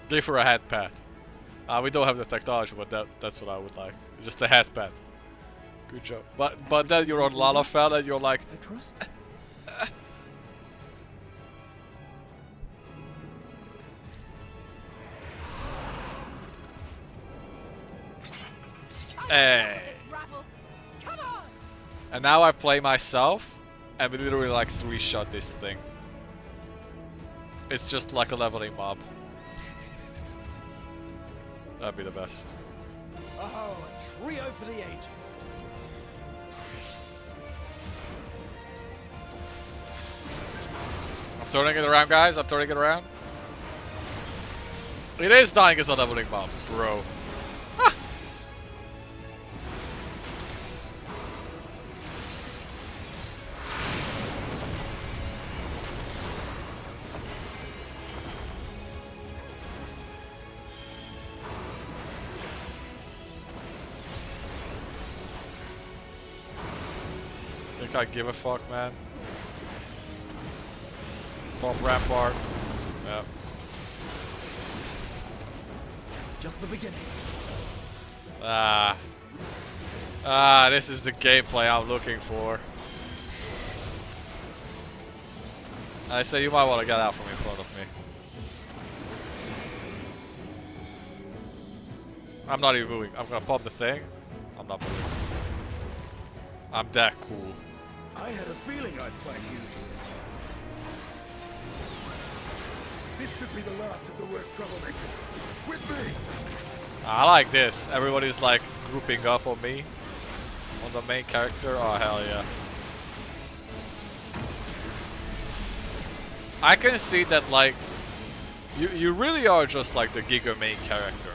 Give her a head pat. We don't have the technology, but that's what I would like. Just a head pat. Good job. But then you're on Lalafell and you're like, I trust. hey. Come on! And now I play myself, and we literally like 3-shot this thing. It's just like a leveling mob. That'd be the best. Oh, a trio for the ages. I'm turning it around, guys. I'm turning it around. It is dying as a leveling mob, bro. Think I give a fuck, man. Pop rampart. Yep. Just the beginning. This is the gameplay I'm looking for. I say you might want to get out from in front of me. I'm not even moving. I'm gonna pop the thing. I'm not moving. I'm that cool. I had a feeling I'd find you here. This should be the last of the worst troublemakers. With me! I like this. Everybody's like grouping up on me. On the main character. Oh, hell yeah. I can see that, like, you really are just like the Giga main character.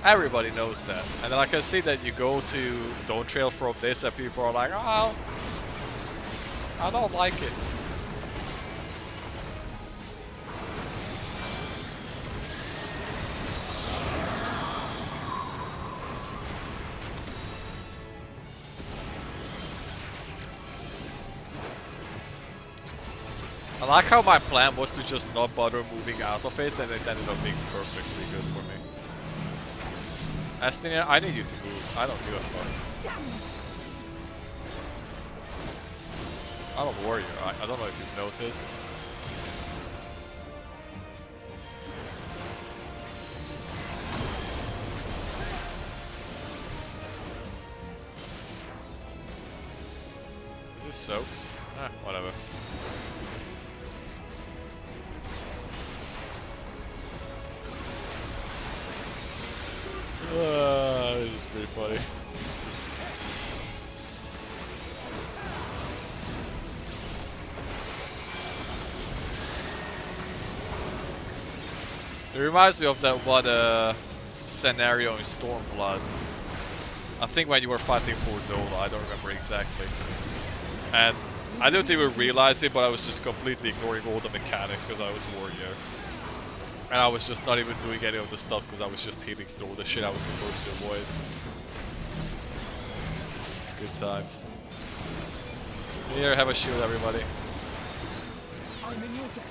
Everybody knows that. And then I can see that you go to Don't Trail from this and people are like, oh, I don't like it. I like how my plan was to just not bother moving out of it, and it ended up being perfectly good for me. Astina, I need you to move. I don't give a fuck. I'm a warrior. I don't know if you've noticed. Is this soaks? Ah, whatever. This is pretty funny. It reminds me of that one scenario in Stormblood. I think when you were fighting for Nova, I don't remember exactly. And I didn't even realize it, but I was just completely ignoring all the mechanics because I was warrior. And I was just not even doing any of the stuff because I was just healing through all the shit I was supposed to avoid. Good times. Here, have a shield, everybody. I'm in your debt.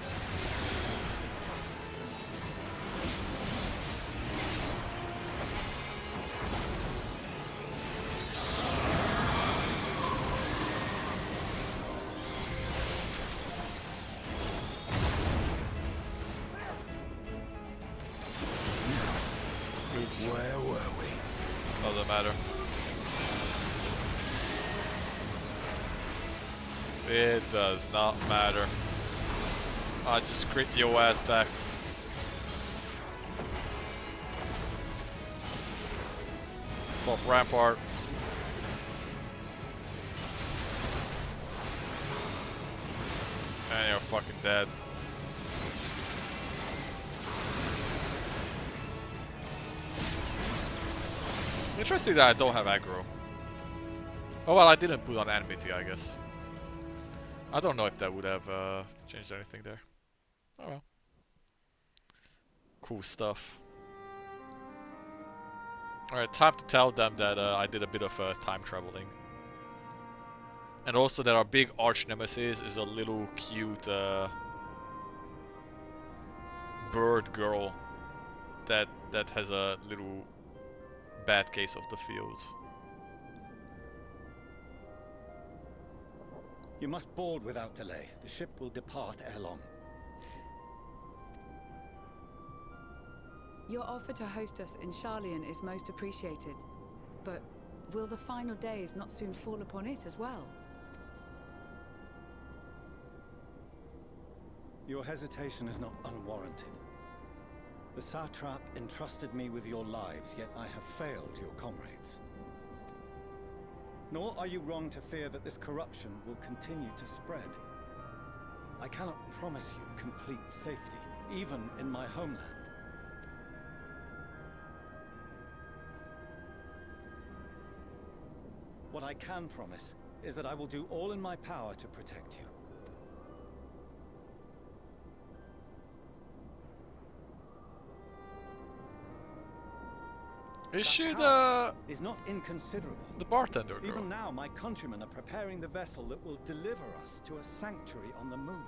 Where were we? Doesn't matter. It does not matter. I'll just crit your ass back. Pop rampart. And you're fucking dead. Interesting that I don't have aggro. Oh well, I didn't put on enmity, I guess. I don't know if that would have changed anything there. Oh well. Cool stuff. Alright, time to tell them that I did a bit of time traveling. And also that our big arch nemesis is a little cute bird girl that has a little bad case of the field. You must board without delay. The ship will depart ere long. Your offer to host us in Charlian is most appreciated. But will the final days not soon fall upon it as well? Your hesitation is not unwarranted. The satrap entrusted me with your lives, yet I have failed your comrades. Nor are you wrong to fear that this corruption will continue to spread. I cannot promise you complete safety, even in my homeland. What I can promise is that I will do all in my power to protect you. Is she Is not inconsiderable. the bartender girl? Even now, my countrymen are preparing the vessel that will deliver us to a sanctuary on the moon.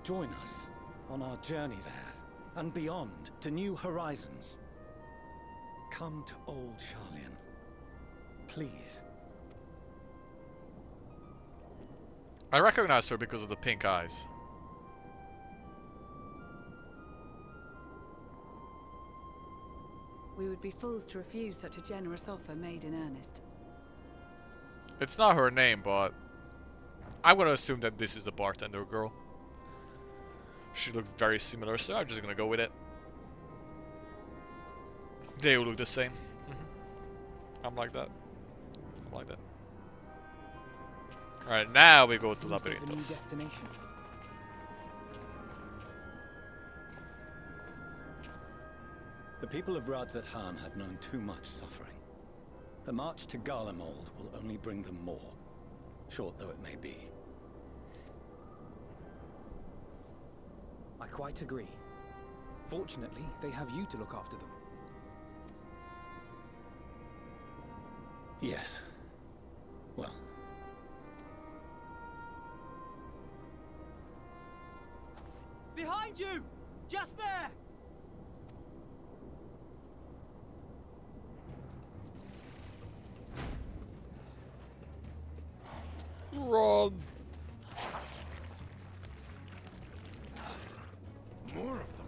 Join us on our journey there, and beyond, to new horizons. Come to old Charlian. Please. I recognize her because of the pink eyes. We would be fools to refuse such a generous offer made in earnest. It's not her name, but I'm gonna assume that this is the bartender girl. She looked very similar, so I'm just gonna go with it. They all look the same. I'm like that. I'm like that. Alright, now we go to Seems there's a new Labyrinthos. destination. The people of Radzat-Han have known too much suffering. The march to Garlemald will only bring them more, short though it may be. I quite agree. Fortunately, they have you to look after them. Yes. Well. Behind you! Just there! Run! More of them.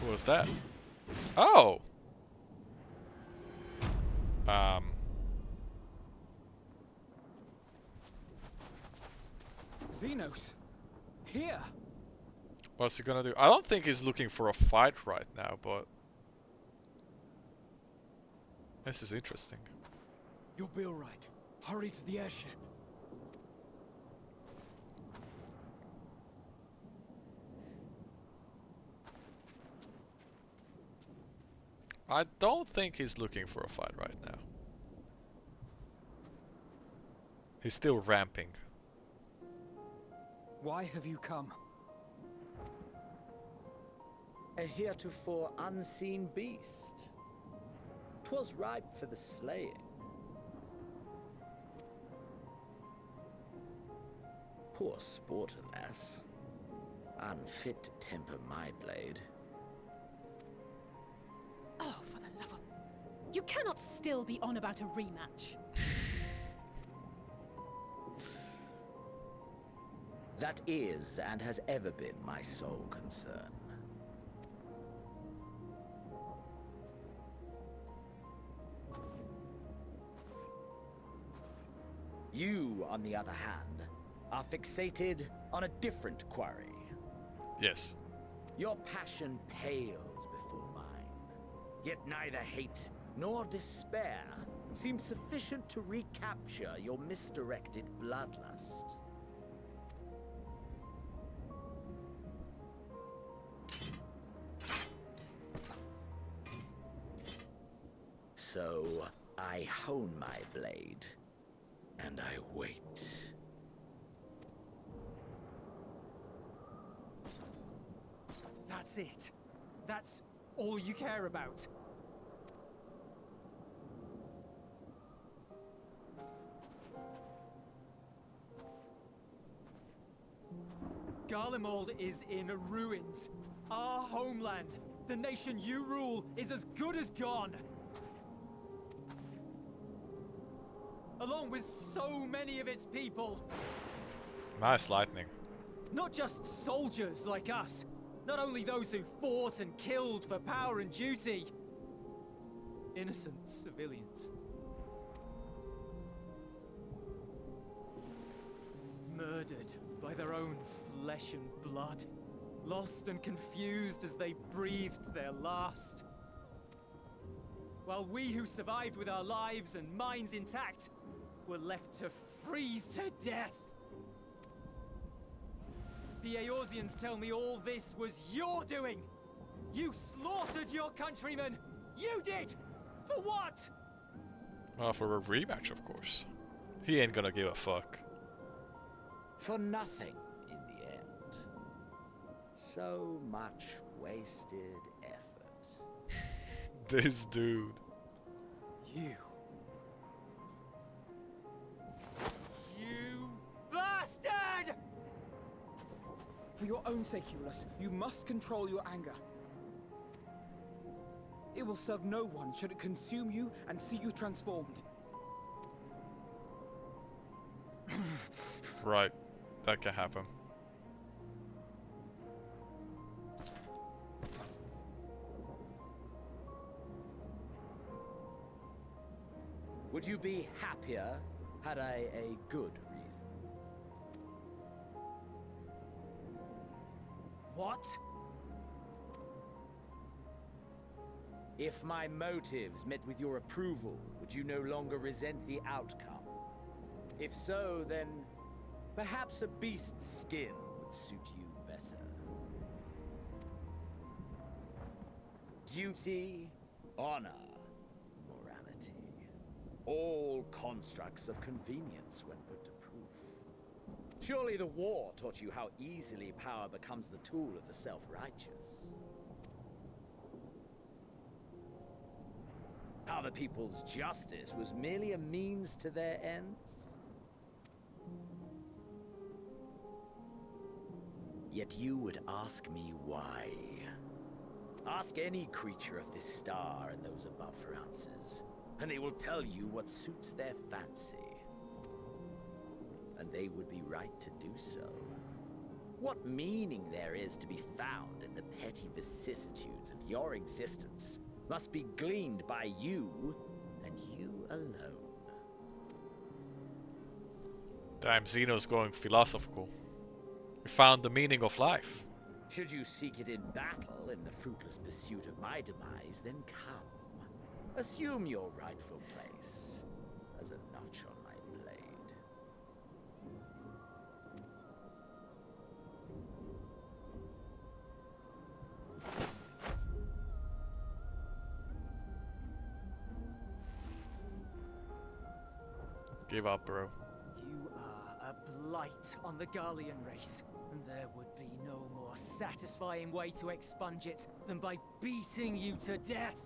Who was that? Oh! Xenos! Here! What's he gonna do? I don't think he's looking for a fight right now, but this is interesting. You'll be alright. Hurry to the airship. I don't think he's looking for a fight right now. He's still ramping. Why have you come? A heretofore unseen beast. 'Twas ripe for the slaying. Poor sport, alas. Unfit to temper my blade. Oh, for the love of... You cannot still be on about a rematch. That is and has ever been my sole concern. You, on the other hand, are fixated on a different quarry. Yes. Your passion pales before mine. Yet neither hate nor despair seems sufficient to recapture your misdirected bloodlust. So, I hone my blade, and I wait. That's it. That's all you care about. Garlemald is in ruins. Our homeland, the nation you rule, is as good as gone. Along with so many of its people. Nice lightning. Not just soldiers like us. Not only those who fought and killed for power and duty. innocent civilians. Murdered by their own flesh and blood. Lost and confused as they breathed their last. While we who survived with our lives and minds intact were left to freeze to death. The Eorzeans tell me all this was your doing! You slaughtered your countrymen! You did! For what? Well, for a rematch, of course. He ain't gonna give a fuck. For nothing in the end. So much wasted effort. This dude. You. You bastard! For your own sake, Ulus, you must control your anger. It will serve no one should it consume you and see you transformed. Right. That can happen. Would you be happier had I a good reason? What? If my motives met with your approval, would you no longer resent the outcome? If so, then perhaps a beast's skin would suit you better. Duty, honor, morality. All constructs of convenience when put to proof. Surely the war taught you how easily power becomes the tool of the self-righteous. How the people's justice was merely a means to their ends. Yet you would ask me why. Ask any creature of this star and those above for answers, and they will tell you what suits their fancy. And they would be right to do so. What meaning there is to be found in the petty vicissitudes of your existence must be gleaned by you, and you alone. Damn, Xeno's going philosophical. We found the meaning of life. Should you seek it in battle in the fruitless pursuit of my demise, then come. Assume your rightful place as a notch on my blade. Give up, bro. You are a blight on the Garlean race, and there would be no more satisfying way to expunge it than by beating you to death.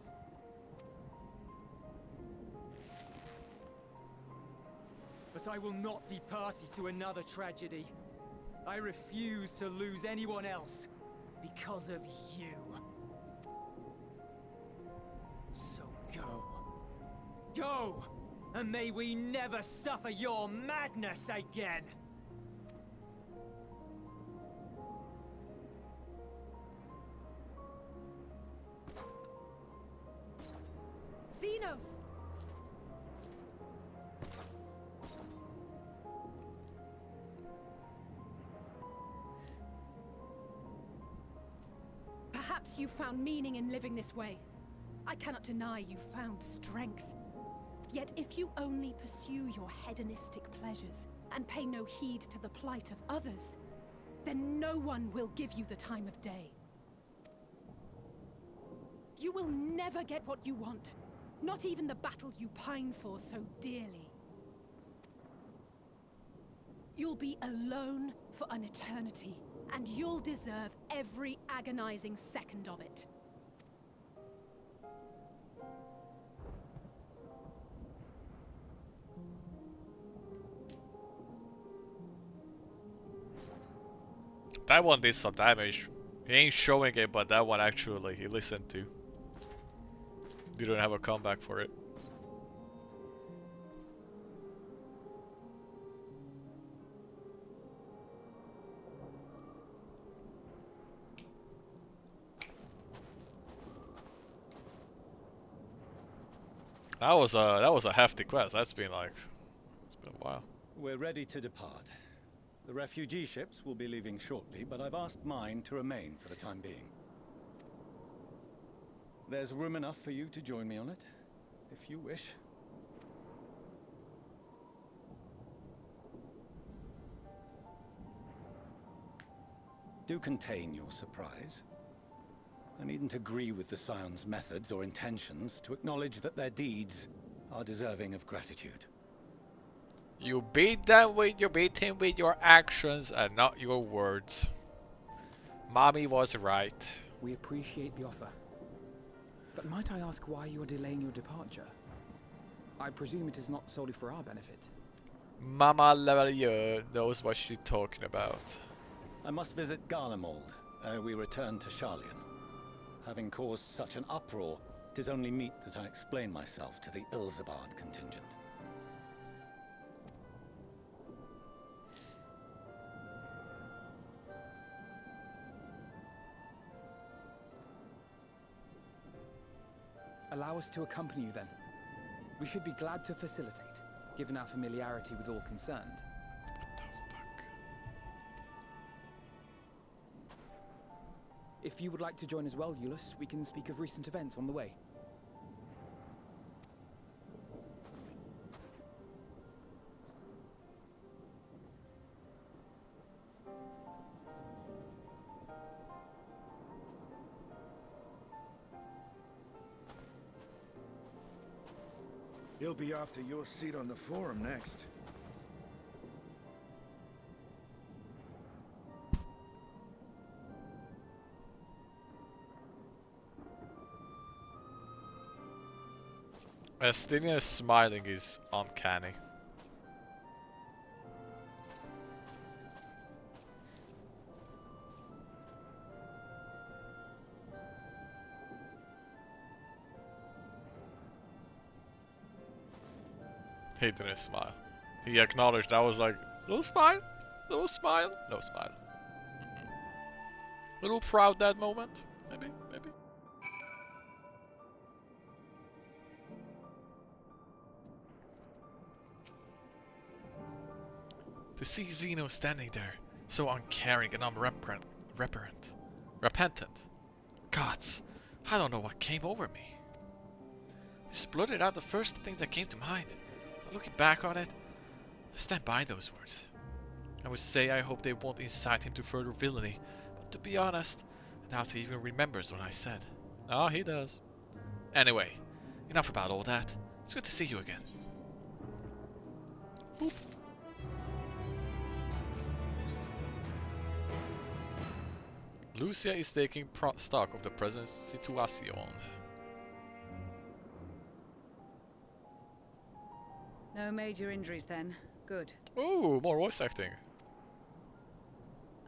But I will not be party to another tragedy. I refuse to lose anyone else because of you. So go. Go! And may we never suffer your madness again! Xenos! Perhaps you found meaning in living this way. I cannot deny you found strength. Yet if you only pursue your hedonistic pleasures and pay no heed to the plight of others, then no one will give you the time of day. You will never get what you want, not even the battle you pine for so dearly. You'll be alone for an eternity, and you'll deserve every agonizing second of it. That one did some damage. He ain't showing it, but that one actually he listened to. Didn't have a comeback for it. That was a hefty quest. That's been like, it's been a while. We're ready to depart. The refugee ships will be leaving shortly, but I've asked mine to remain for the time being. There's room enough for you to join me on it, if you wish. Do contain your surprise. I needn't agree with the Scion's methods or intentions to acknowledge that their deeds are deserving of gratitude. You beat him with your actions and not your words. Mommy was right. We appreciate the offer. But might I ask why you are delaying your departure? I presume it is not solely for our benefit. Mama Lavalier knows what she's talking about. I must visit Garlemald ere we return to Sharlayan. Having caused such an uproar, it is only meet that I explain myself to the Ilzabard contingent. Allow us to accompany you then. We should be glad to facilitate, given our familiarity with all concerned. What the fuck? If you would like to join as well, Eulus, we can speak of recent events on the way. He'll be after your seat on the forum next. Estinia's smiling is uncanny. He didn't smile. He acknowledged. I was like, little smile, no smile. Little proud that moment, maybe. To see Zeno standing there, so uncaring and repentant. Gods, I don't know what came over me. Just blurted out the first thing that came to mind. Looking back on it, I stand by those words. I would say I hope they won't incite him to further villainy, but to be honest, I doubt he even remembers what I said. Oh, he does. Anyway, enough about all that. It's good to see you again. Boop. Lucia is taking stock of the present situation. No major injuries then. Good. Ooh, more voice acting.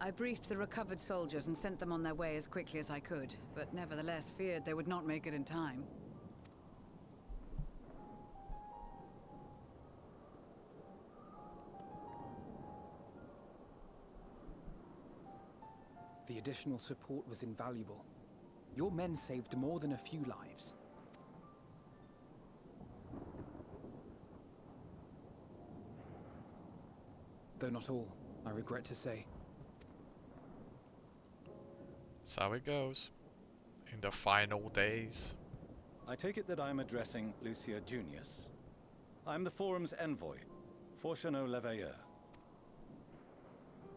I briefed the recovered soldiers and sent them on their way as quickly as I could, but nevertheless feared they would not make it in time. The additional support was invaluable. Your men saved more than a few lives. Though not all, I regret to say. That's how it goes. In the final days. I take it that I'm addressing Lucia Junius. I'm the forum's envoy, Fortuno Leveilleur.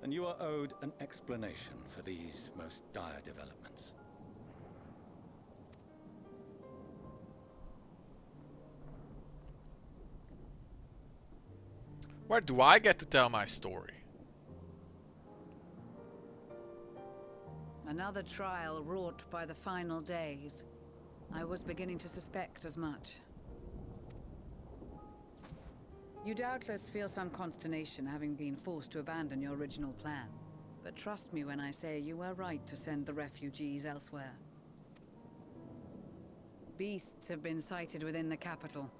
And you are owed an explanation for these most dire developments. Where do I get to tell my story? Another trial wrought by the final days. I was beginning to suspect as much. You doubtless feel some consternation having been forced to abandon your original plan. But trust me when I say you were right to send the refugees elsewhere. Beasts have been sighted within the capital.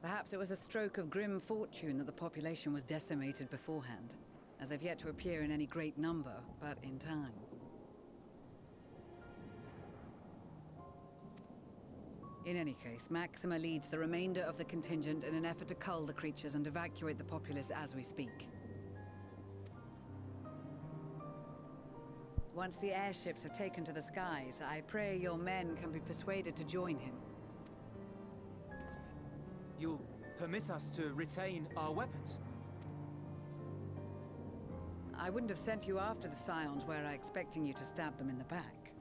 Perhaps it was a stroke of grim fortune that the population was decimated beforehand, as they've yet to appear in any great number, but in time. In any case, Maxima leads the remainder of the contingent in an effort to cull the creatures and evacuate the populace as we speak. Once the airships have taken to the skies, I pray your men can be persuaded to join him. You'll permit us to retain our weapons? I wouldn't have sent you after the Scions were I expecting you to stab them in the back.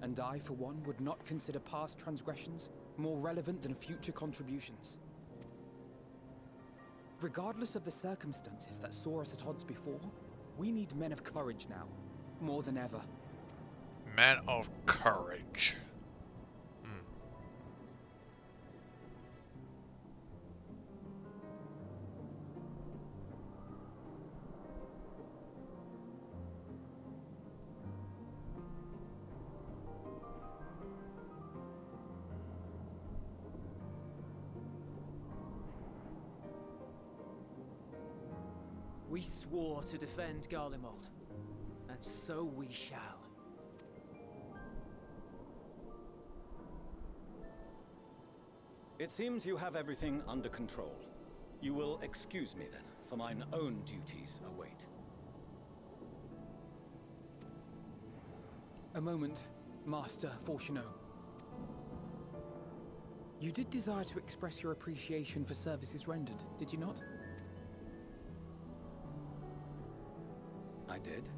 And I, for one, would not consider past transgressions more relevant than future contributions. Regardless of the circumstances that saw us at odds before, we need men of courage now, more than ever. Man of courage. We swore to defend Garlemald, and so we shall. It seems you have everything under control. You will excuse me then, for mine own duties await. A moment, Master Fortuneau. You did desire to express your appreciation for services rendered, did you not? I did.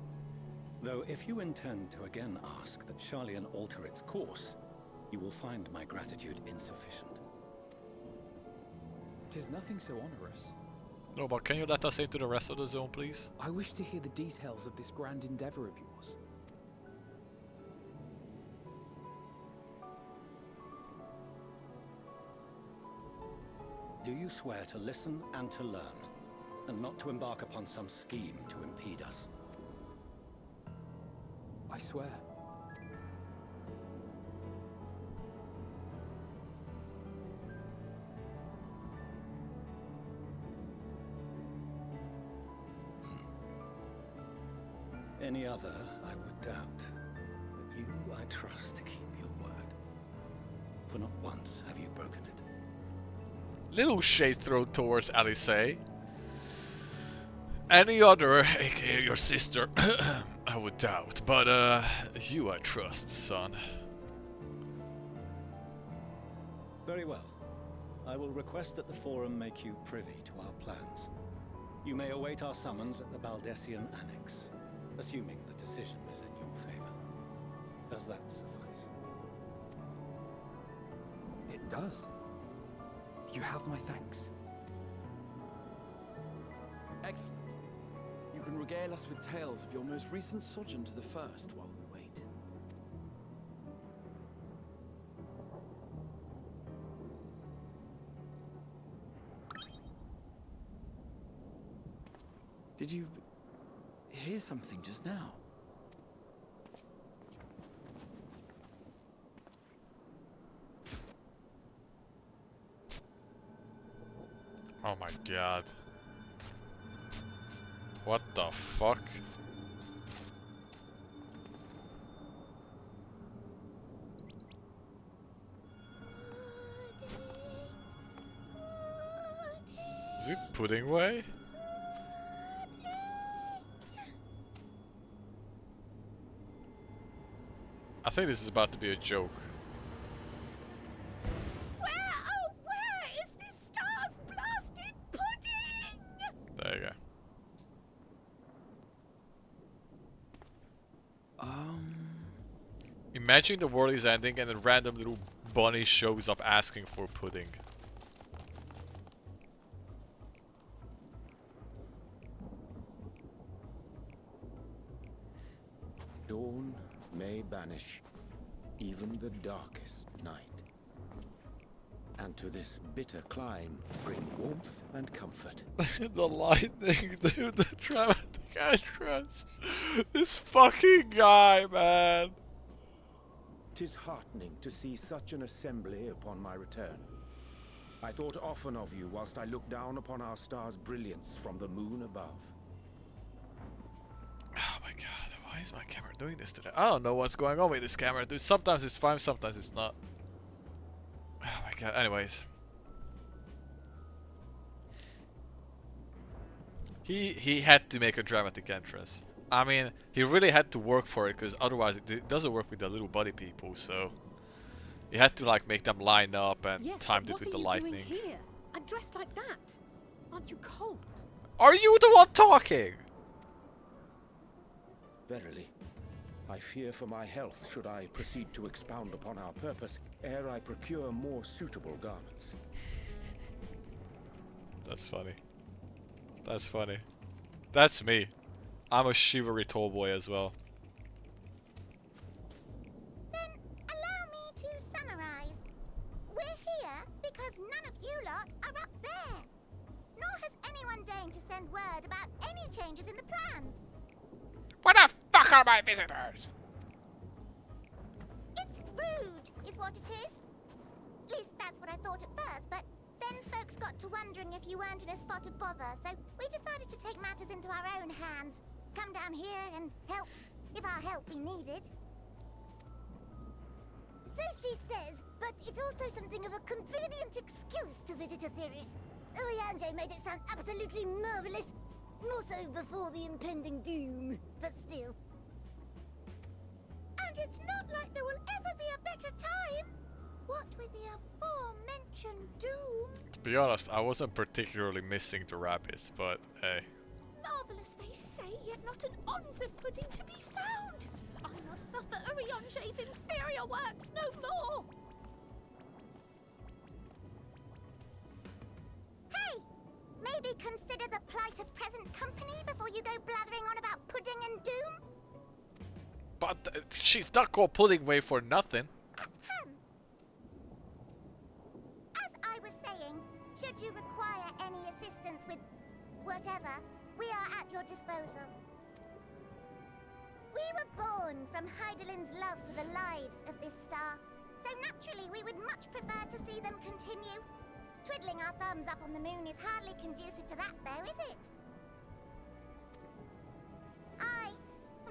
Though if you intend to again ask that Charlian alter its course, you will find my gratitude insufficient. 'Tis nothing so onerous. No, but can you let us into the rest of the zone, please? I wish to hear the details of this grand endeavor of yours. Do you swear to listen and to learn, and not to embark upon some scheme to impede us? I swear. Any other, I would doubt. But you, I trust to keep your word. For not once have you broken it. Little shade thrown towards Alice. Any other, aka your sister, I would doubt. But you I trust, son. Very well. I will request that the Forum make you privy to our plans. You may await our summons at the Baldessian Annex, assuming the decision is in your favor. Does that suffice? It does. You have my thanks. Excellent. You can regale us with tales of your most recent sojourn to the First while we wait. Did you hear something just now? Oh my god. What the fuck? Is it pudding way? I think this is about to be a joke. Where, oh where is this star's blasted pudding? There you go. Imagine the world is ending and a random little bunny shows up asking for pudding. Dawn may banish even the darkest night. And to this bitter clime bring warmth and comfort. The lightning, dude, the dramatic entrance. This fucking guy, man. 'Tis heartening to see such an assembly upon my return. I thought often of you whilst I looked down upon our star's brilliance from the moon above. Oh my god, why is my camera doing this today? I don't know what's going on with this camera, dude. Sometimes it's fine, sometimes it's not. Oh my god, anyways. He had to make a dramatic entrance. I mean, he really had to work for it, because otherwise it doesn't work with the little body people, so... You had to like make them line up and Yes, timed but it with what the are you doing lightning. here? And dressed like that? Aren't you cold? Are you the one talking? Verily, I fear for my health should I proceed to expound upon our purpose ere I procure more suitable garments. That's funny. That's funny. That's me. I'm a shivery tall boy as well. Then allow me to summarize. We're here because none of you lot are up there. Nor has anyone deigned to send word about any changes in the plans. What the fuck are my visitors? It's rude, is what it is. At least that's what I thought at first, but then folks got to wondering if you weren't in a spot of bother, so we decided to take matters into our own hands. Come down here and help, if our help be needed. So she says, but it's also something of a convenient excuse to visit Aetheris. Oriange made it sound absolutely marvelous. More so before the impending doom, but still. And it's not like there will ever be a better time. What with the aforementioned doom? To be honest, I wasn't particularly missing the rabbits, but hey. Marvelous, they say, yet not an ounce of pudding to be found. I must suffer Oriange's inferior works no more. Hey! Maybe consider the plight of present company before you go blathering on about pudding and doom? But she's not called pudding way for nothing. As I was saying, should you require any assistance with whatever, we are at your disposal. We were born from Hydaelyn's love for the lives of this star, so naturally we would much prefer to see them continue. Twiddling our thumbs up on the moon is hardly conducive to that, though, is it?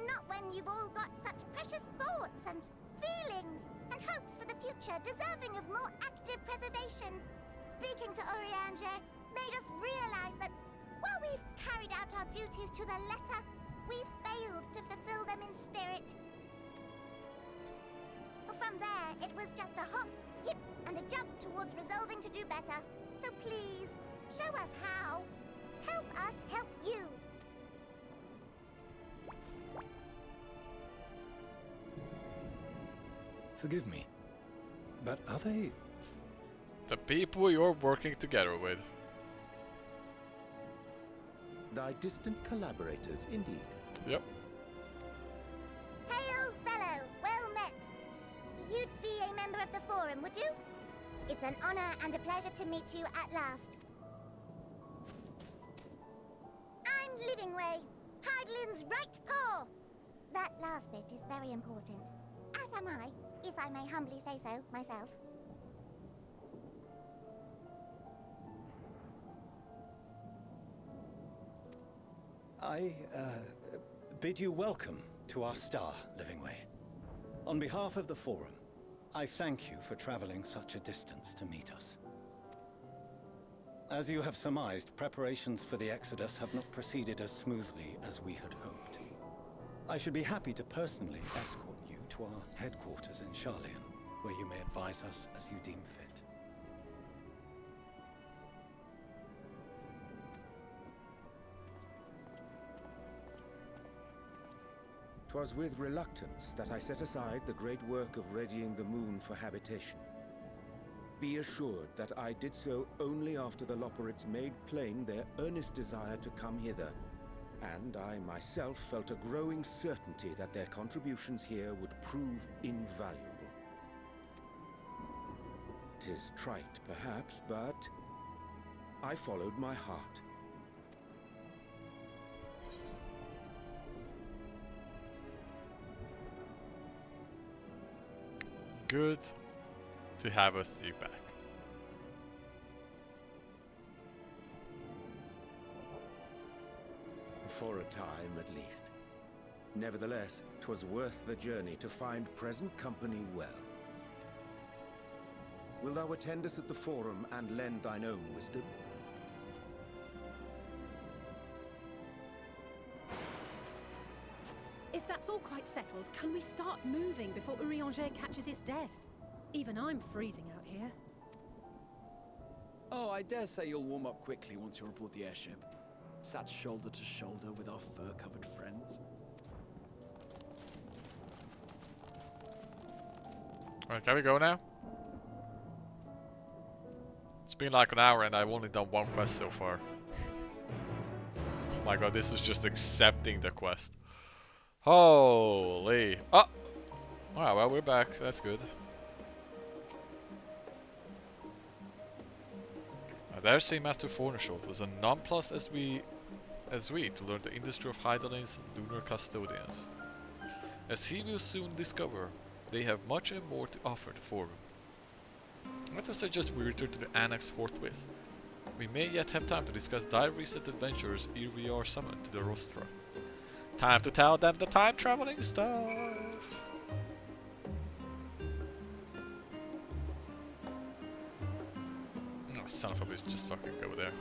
Not when you've all got such precious thoughts and feelings and hopes for the future deserving of more active preservation. Speaking to Oriange made us realize that while we've carried out our duties to the letter, we've failed to fulfill them in spirit. From there, it was just a hop, skip, and a jump towards resolving to do better. So please, show us how. Help us help you. Forgive me, but are they... The people you're working together with. Thy distant collaborators, indeed. Yep. Hail, fellow. Well met. You'd be a member of the Forum, would you? It's an honor and a pleasure to meet you at last. I'm Livingway, Hydaelyn's right paw. That last bit is very important. As am I, if I may humbly say so myself. I bid you welcome to our star, Livingway. On behalf of the Forum, I thank you for traveling such a distance to meet us. As you have surmised, preparations for the Exodus have not proceeded as smoothly as we had hoped. I should be happy to personally escort you to our headquarters in Sharlayan, where you may advise us as you deem fit. 'Twas with reluctance that I set aside the great work of readying the moon for habitation. Be assured that I did so only after the Loperids made plain their earnest desire to come hither, and I myself felt a growing certainty that their contributions here would prove invaluable. 'Tis trite, perhaps, but I followed my heart. Good to have a thief back. For a time, at least. Nevertheless, 'twas worth the journey to find present company well. Wilt thou attend us at the Forum and lend thine own wisdom? If that's all quite settled, can we start moving before Urianger catches his death? Even I'm freezing out here. Oh, I dare say you'll warm up quickly once you're aboard the airship. Sat shoulder to shoulder with our fur-covered friends. Alright, can we go now? It's been like an hour and I've only done one quest so far. Oh my god, this was just accepting the quest. Holy. Oh! Alright, well, we're back. That's good. There's a Master Fornershot was a nonplus as we to learn the industry of Hydalin's lunar custodians. As he will soon discover, they have much and more to offer the Forum. Let us suggest we return to the Annex forthwith. We may yet have time to discuss dire recent adventures ere we are summoned to the Rostra. Time to tell them the time traveling stuff! Oh, son of a bitch, just fucking go there.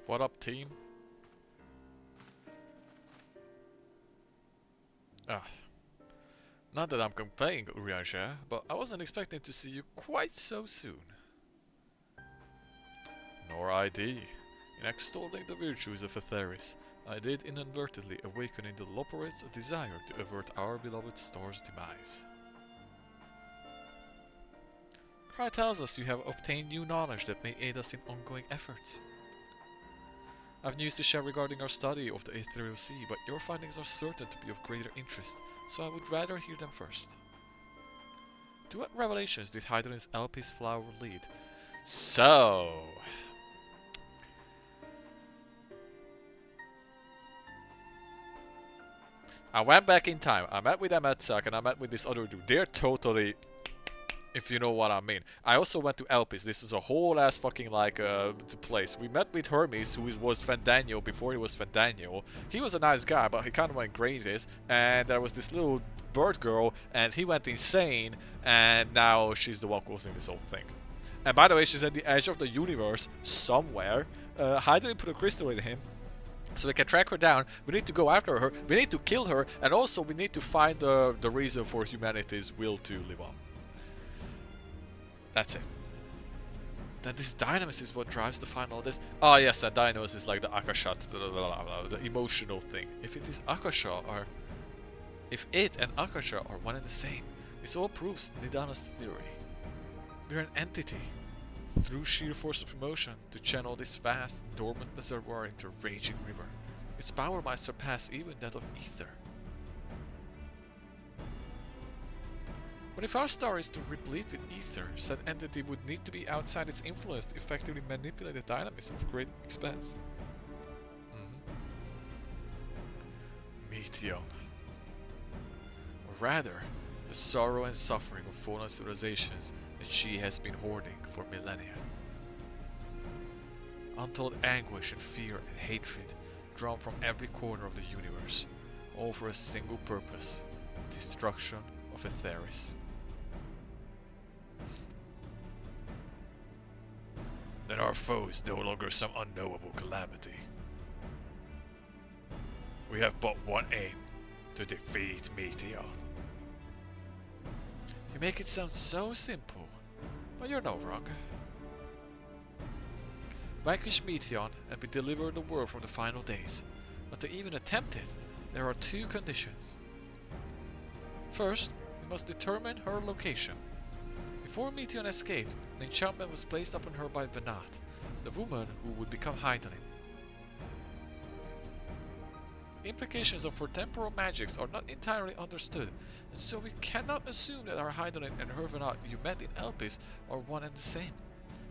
What up, team? Not that I'm complaining, Urianger, but I wasn't expecting to see you quite so soon. Nor I thee. In extolling the virtues of Atheris, I did inadvertently awaken in the Loporites a desire to avert our beloved star's demise. Cry tells us you have obtained new knowledge that may aid us in ongoing efforts. I've news to share regarding our study of the Ethereal Sea, but your findings are certain to be of greater interest, so I would rather hear them first. To what revelations did Hydalin's Elpis flower lead? So... I went back in time, I met with Ametsak and I met with this other dude. They're totally... if you know what I mean. I also went to Elpis. This is a whole ass fucking like place. We met with Hermes, who was Fandanio before he was Fandanio. He was a nice guy, but he kind of went greatest. And there was this little bird girl, and he went insane. And now she's the one causing this whole thing. And by the way, she's at the edge of the universe somewhere. Hydra put a crystal in him, so we can track her down. We need to go after her. We need to kill her, and also we need to find the reason for humanity's will to live on. That's it. Then this Dynamis is what drives the final this. Oh yes, that Dynamis is like the Akasha, the emotional thing. If it is Akasha, or if it and Akasha are one and the same, this all proves Nidana's theory. We're an entity, through sheer force of emotion, to channel this vast, dormant reservoir into a raging river. Its power might surpass even that of ether. But if our star is to replete with ether, said entity would need to be outside its influence to effectively manipulate the dynamism of great expanse. Meteon. Or rather, the sorrow and suffering of fallen civilizations that she has been hoarding for millennia. Untold anguish and fear and hatred drawn from every corner of the universe, all for a single purpose, the destruction of Atheris. Then our foe is no longer some unknowable calamity. We have but one aim, to defeat Meteon. You make it sound so simple, but you're no wrong. vanquish Meteon, and be delivered the world from the final days. But to even attempt it, there are 2 conditions. First, we must determine her location. Before Meteon escaped, an enchantment was placed upon her by Venat, the woman who would become Hydaelyn. The implications of her temporal magics are not entirely understood, and so we cannot assume that our Hydaelyn and her Venat you met in Elpis are one and the same.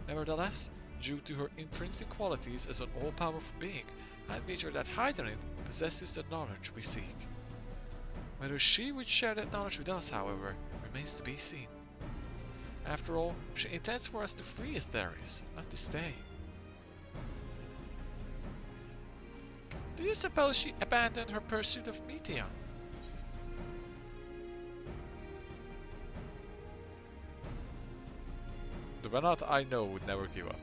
Nevertheless, due to her intrinsic qualities as an all-powerful being, I'd wager that Hydaelyn possesses the knowledge we seek. Whether she would share that knowledge with us, however, remains to be seen. After all, she intends for us to flee Aetherius, not to stay. Do you suppose she abandoned her pursuit of Meteon? The Venat I know would never give up.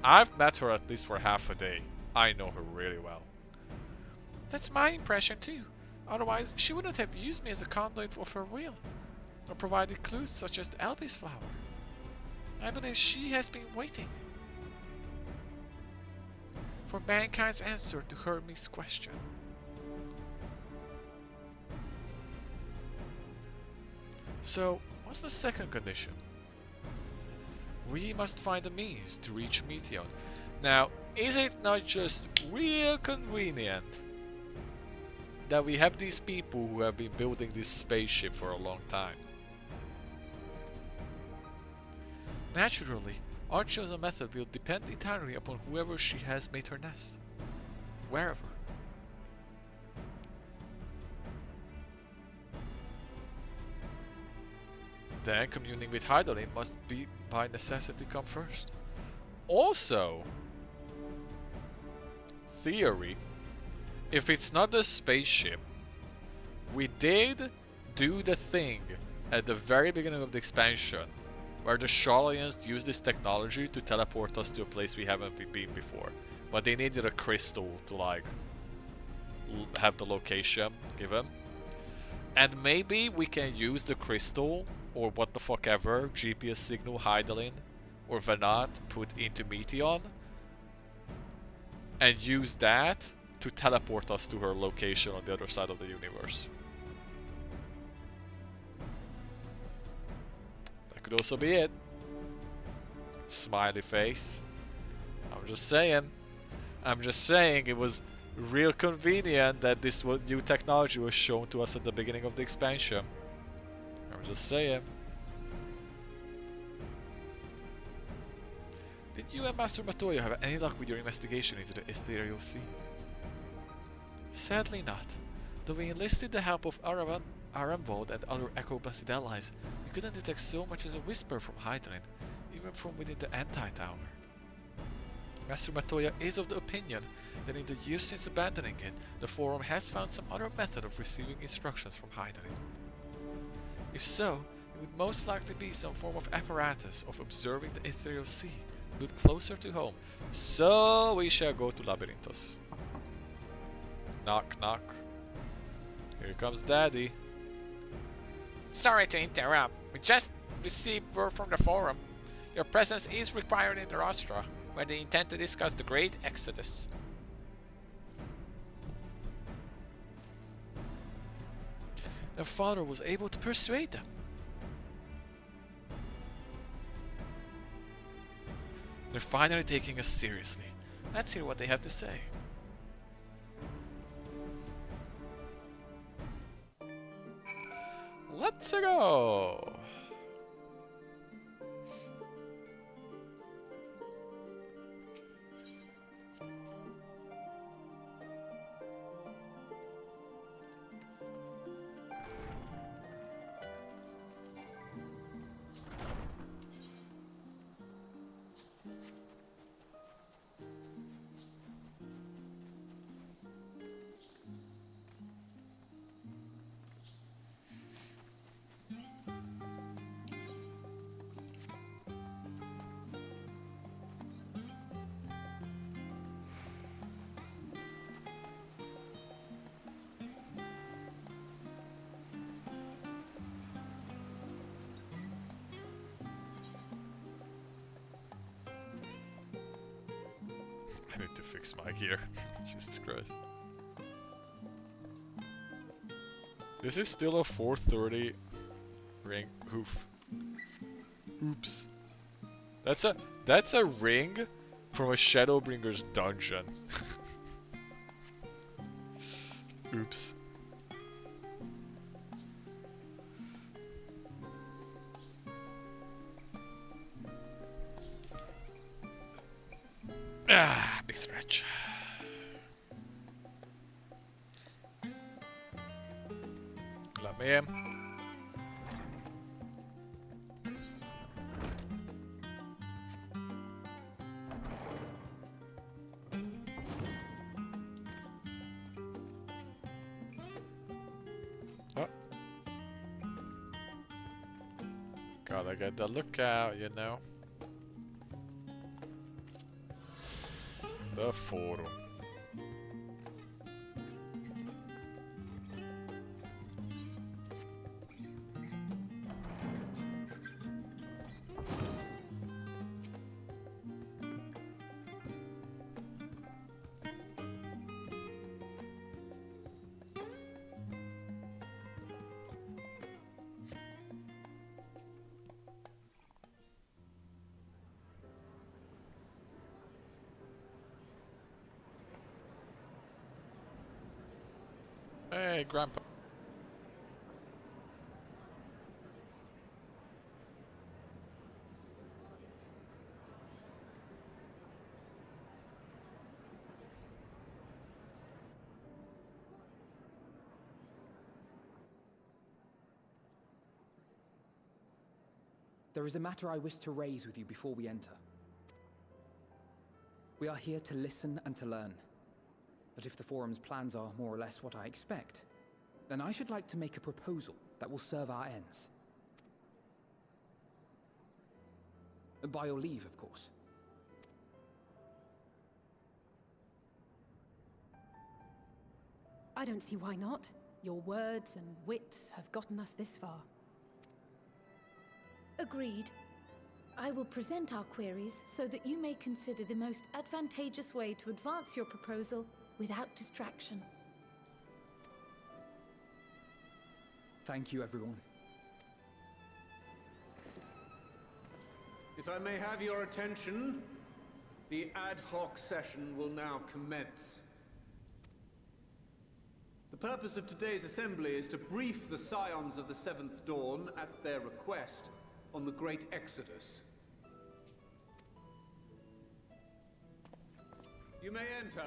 I've met her at least for half a day. I know her really well. That's my impression too. Otherwise, she wouldn't have used me as a conduit of her will, or provided clues such as the Elvis flower. I believe she has been waiting for mankind's answer to Hermes' question. So, what's the second condition? We must find a means to reach Meteon. Now, is it not just real convenient that we have these people who have been building this spaceship for a long time? Naturally, our chosen method will depend entirely upon whoever she has made her nest. Wherever. Then communing with Hydaelyn must be by necessity come first. Also, theory, if it's not the spaceship, we did do the thing at the very beginning of the expansion where the Charlians use this technology to teleport us to a place we haven't been before. But they needed a crystal to like have the location given. And maybe we can use the crystal or what the fuck ever GPS signal Hydaelyn or Venat put into Meteon and use that to teleport us to her location on the other side of the universe. That could also be it. Smiley face. I'm just saying it was real convenient that this new technology was shown to us at the beginning of the expansion. I'm just saying. Did you and Master Matoya have any luck with your investigation into the Ethereal Sea? Sadly not. Though we enlisted the help of Aramvald and other Echo-Blessed allies, we couldn't detect so much as a whisper from Hydaelyn, even from within the Anti-Tower. Master Matoya is of the opinion that in the years since abandoning it, the Forum has found some other method of receiving instructions from Hydaelyn. If so, it would most likely be some form of apparatus of observing the Ethereal Sea, built closer to home. So we shall go to Labyrinthos. Knock, knock. Here comes Daddy. Sorry to interrupt. We just received word from the Forum. Your presence is required in the Rostra, where they intend to discuss the Great Exodus. Their father was able to persuade them. They're finally taking us seriously. Let's hear what they have to say. Let's go! I need to fix my gear. Jesus Christ. This is still a 430 ring. Oof. Oops. That's a ring from a Shadowbringer's dungeon. Oops. Ah, big stretch. Let me in. Oh. Gotta get the lookout, you know. The forum. Hey, Grandpa. There is a matter I wish to raise with you before we enter. We are here to listen and to learn. But if the Forum's plans are more or less what I expect, then I should like to make a proposal that will serve our ends. By your leave, of course. I don't see why not. Your words and wits have gotten us this far. Agreed. I will present our queries so that you may consider the most advantageous way to advance your proposal without distraction. Thank you, everyone. If I may have your attention, the ad hoc session will now commence. The purpose of today's assembly is to brief the Scions of the Seventh Dawn at their request on the Great Exodus. You may enter.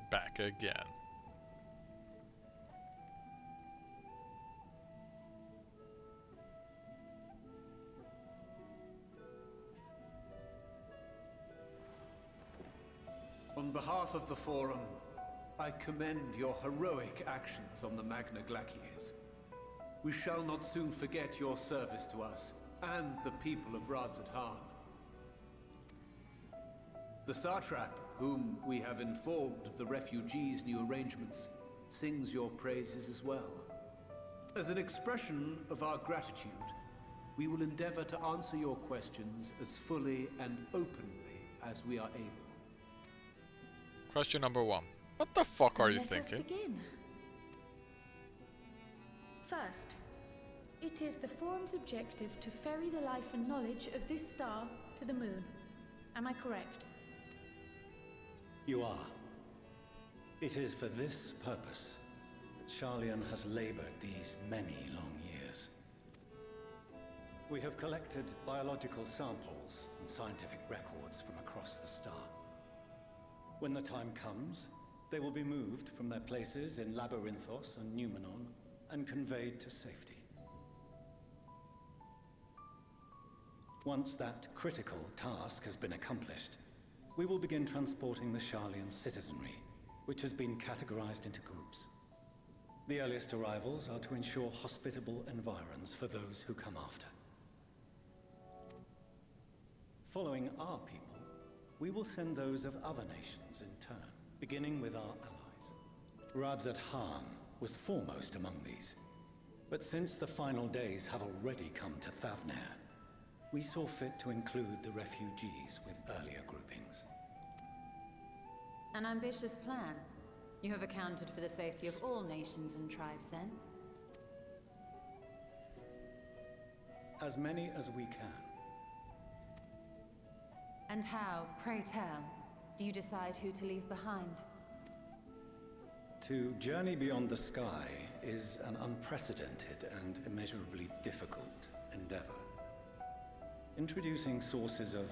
Back again. On behalf of the Forum, I commend your heroic actions on the Magna Glaciers. We shall not soon forget your service to us and the people of Radzat-Han. The Satrap, whom we have informed of the refugees' new arrangements, sings your praises as well. As an expression of our gratitude, we will endeavor to answer your questions as fully and openly as we are able. Question number 1. What the fuck are you Let us thinking? begin. First, it is the Forum's objective to ferry the life and knowledge of this star to the moon. Am I correct? You are. It is for this purpose that Sharlayan has labored these many long years. We have collected biological samples and scientific records from across the star. When the time comes, they will be moved from their places in Labyrinthos and Numenon and conveyed to safety. Once that critical task has been accomplished, we will begin transporting the Sharlayan citizenry, which has been categorized into groups. The earliest arrivals are to ensure hospitable environs for those who come after. Following our people, we will send those of other nations in turn, beginning with our allies. Radzat Han was foremost among these. But since the final days have already come to Thavnair, we saw fit to include the refugees with earlier groupings. An ambitious plan. You have accounted for the safety of all nations and tribes, then? As many as we can. And how, pray tell, do you decide who to leave behind? To journey beyond the sky is an unprecedented and immeasurably difficult endeavor. Introducing sources of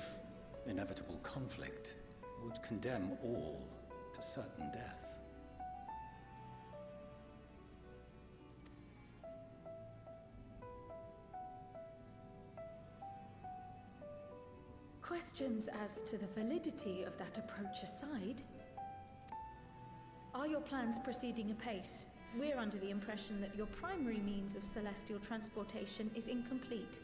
inevitable conflict would condemn all to certain death. Questions as to the validity of that approach aside, are your plans proceeding apace? We're under the impression that your primary means of celestial transportation is incomplete.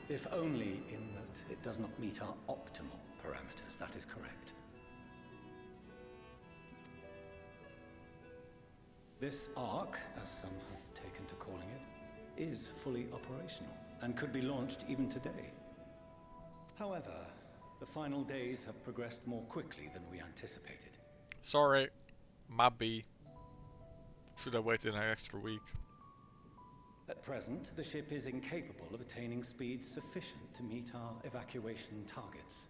If only in that it does not meet our optimal parameters, that is correct. This Ark, as some have taken to calling it, is fully operational and could be launched even today. However, the final days have progressed more quickly than we anticipated. Sorry, Mabby. Should have waited an extra week. At present, the ship is incapable of attaining speeds sufficient to meet our evacuation targets.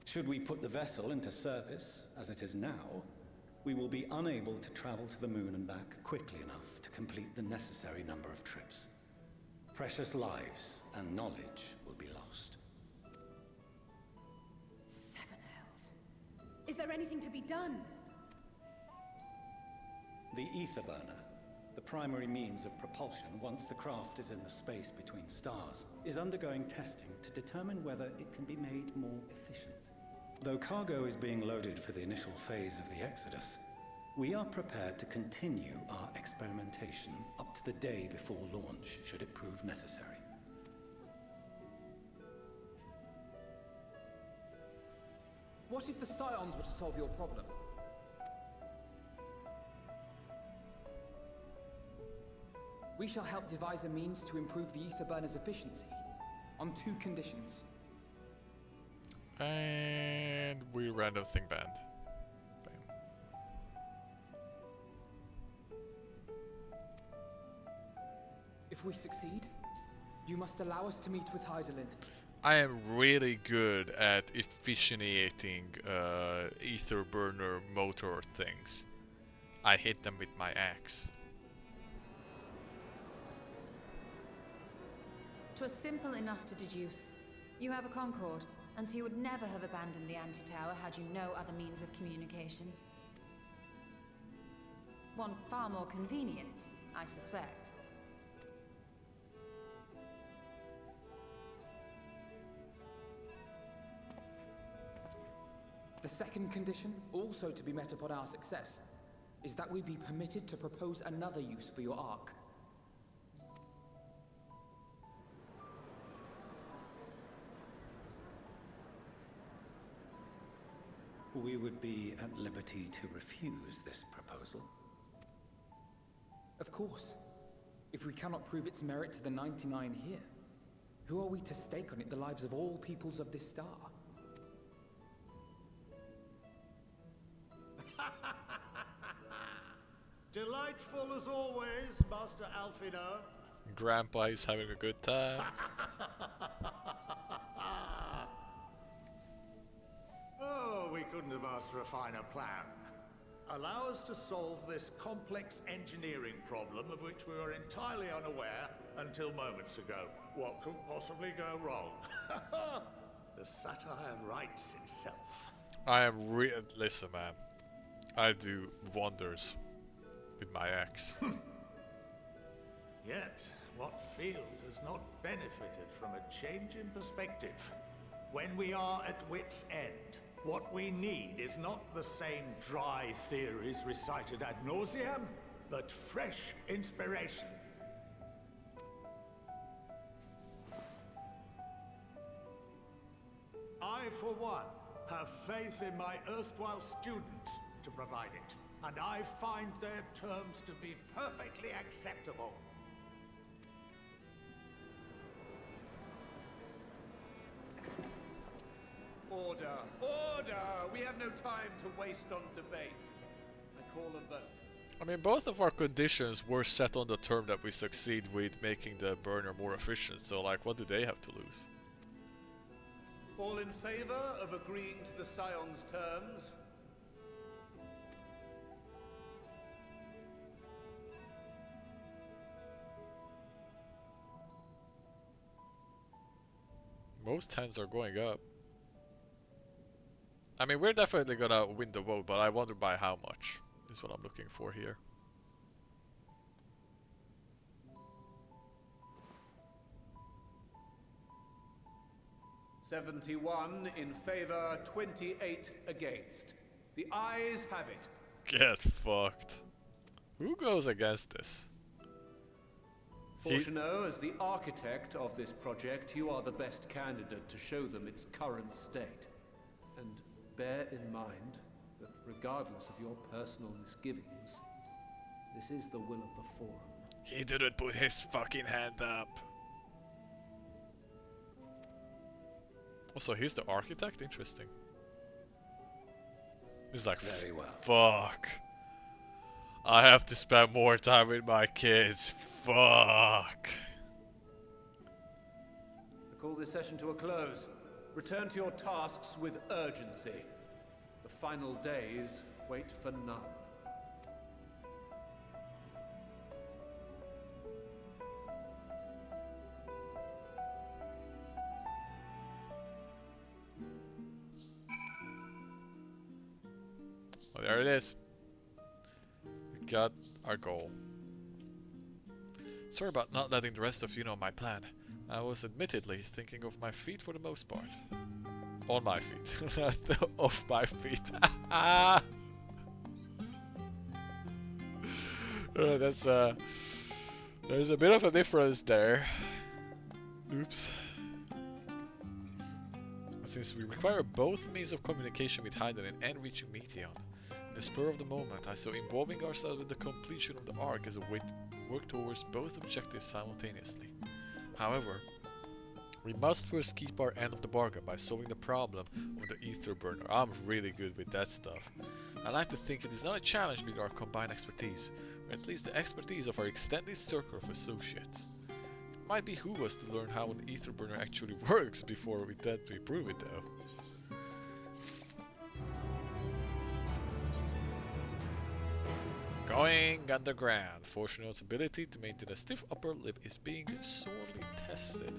Should we put the vessel into service, as it is now, we will be unable to travel to the moon and back quickly enough to complete the necessary number of trips. Precious lives and knowledge will be lost. Seven hells. Is there anything to be done? The ether burner, the primary means of propulsion once the craft is in the space between stars, is undergoing testing to determine whether it can be made more efficient. Though cargo is being loaded for the initial phase of the Exodus, we are prepared to continue our experimentation up to the day before launch, should it prove necessary. What if the Scions were to solve your problem? We shall help devise a means to improve the ether burner's efficiency, on 2 conditions. And we random thing banned. Bam. If we succeed, you must allow us to meet with Hydaelyn. I am really good at efficienting ether burner motor things. I hit them with my axe. 'Twas simple enough to deduce. You have a Concord, and so you would never have abandoned the anti-tower had you no other means of communication. One far more convenient, I suspect. The second condition, also to be met upon our success, is that we be permitted to propose another use for your Ark. We would be at liberty to refuse this proposal. Of course. If we cannot prove its merit to the 99 here, who are we to stake on it the lives of all peoples of this star? Delightful as always, Master Alfino. Grandpa is having a good time. Oh, we couldn't have asked for a finer plan. Allow us to solve this complex engineering problem of which we were entirely unaware until moments ago. What could possibly go wrong? The satire writes itself. I am listen, man. I do wonders with my axe. Yet, what field has not benefited from a change in perspective? when we are at wit's end. What we need is not the same dry theories recited ad nauseam, but fresh inspiration. I, for one, have faith in my erstwhile students to provide it, and I find their terms to be perfectly acceptable. Order! Order! We have no time to waste on debate. I call a vote. I mean, both of our conditions were set on the term that we succeed with making the burner more efficient, so like, what do they have to lose? All in favor of agreeing to the Scion's terms? Most hands are going up. I mean, we're definitely gonna win the vote, but I wonder by how much, is what I'm looking for here. "71 in favor, 28 against. The ayes have it." Get fucked. Who goes against this? Fortuno, as the architect of this project, you are the best candidate to show them its current state. And bear in mind that regardless of your personal misgivings, this is the will of the Forum. He didn't put his fucking hand up. Also, he's the architect? Interesting. He's like, very well. Fuck. I have to spend more time with my kids. Fuck. I call this session to a close. Return to your tasks with urgency. The final days wait for none. Well, there it is. We got our goal. Sorry about not letting the rest of you know my plan. I was admittedly thinking of my feet for the most part. On my feet. Not off my feet. That's there's a bit of a difference there. Oops. Since we require both means of communication with Hydron and reaching Meteon, in the spur of the moment I saw involving ourselves with the completion of the Ark as a way to work towards both objectives simultaneously. However, we must first keep our end of the bargain by solving the problem of the ether burner. I'm really good with that stuff. I like to think it is not a challenge with our combined expertise, or at least the expertise of our extended circle of associates. It might behoove us to learn how an ether burner actually works before we attempt to improve it though. Going underground. Fortuno's ability to maintain a stiff upper lip is being sorely tested.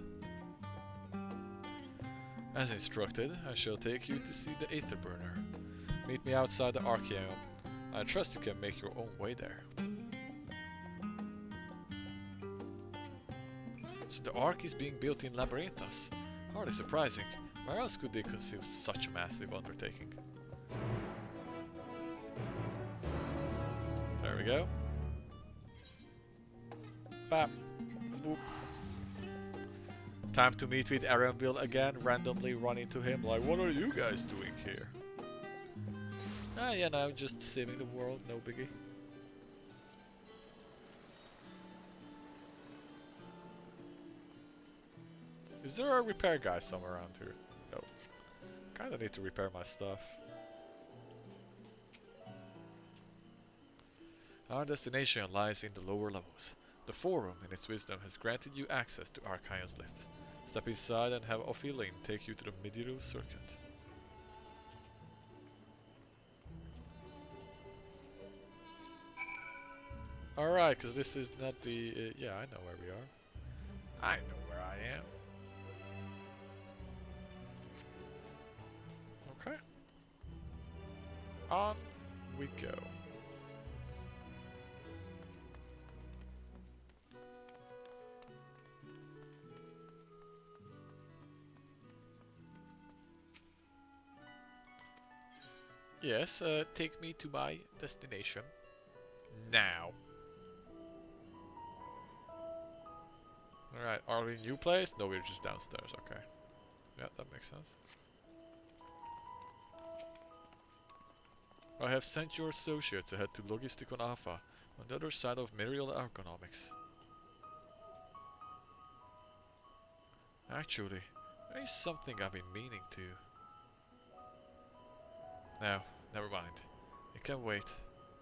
As instructed, I shall take you to see the ether burner. Meet me outside the Archeum. I trust you can make your own way there. So the Ark is being built in Labyrinthus. Hardly surprising. Where else could they conceive such a massive undertaking? There we go. Bap. Boop. Time to meet with Arenville again, randomly run into him like, what are you guys doing here? Ah, you know, just saving the world, no biggie. Is there a repair guy somewhere around here? No. Kinda need to repair my stuff. Our destination lies in the lower levels. The Forum, in its wisdom, has granted you access to Archaion's lift. Step inside and have Ophiline take you to the medieval circuit. Alright, because this is not the... yeah, I know where we are. I know where I am. Okay. On we go. Yes, take me to my destination. Now. Alright, are we in a new place? No, we're just downstairs, okay. Yeah, that makes sense. I have sent your associates ahead to Logisticon Alpha, on the other side of Mirial Economics. Actually, there is something I've been meaning to. No, never mind. It can wait.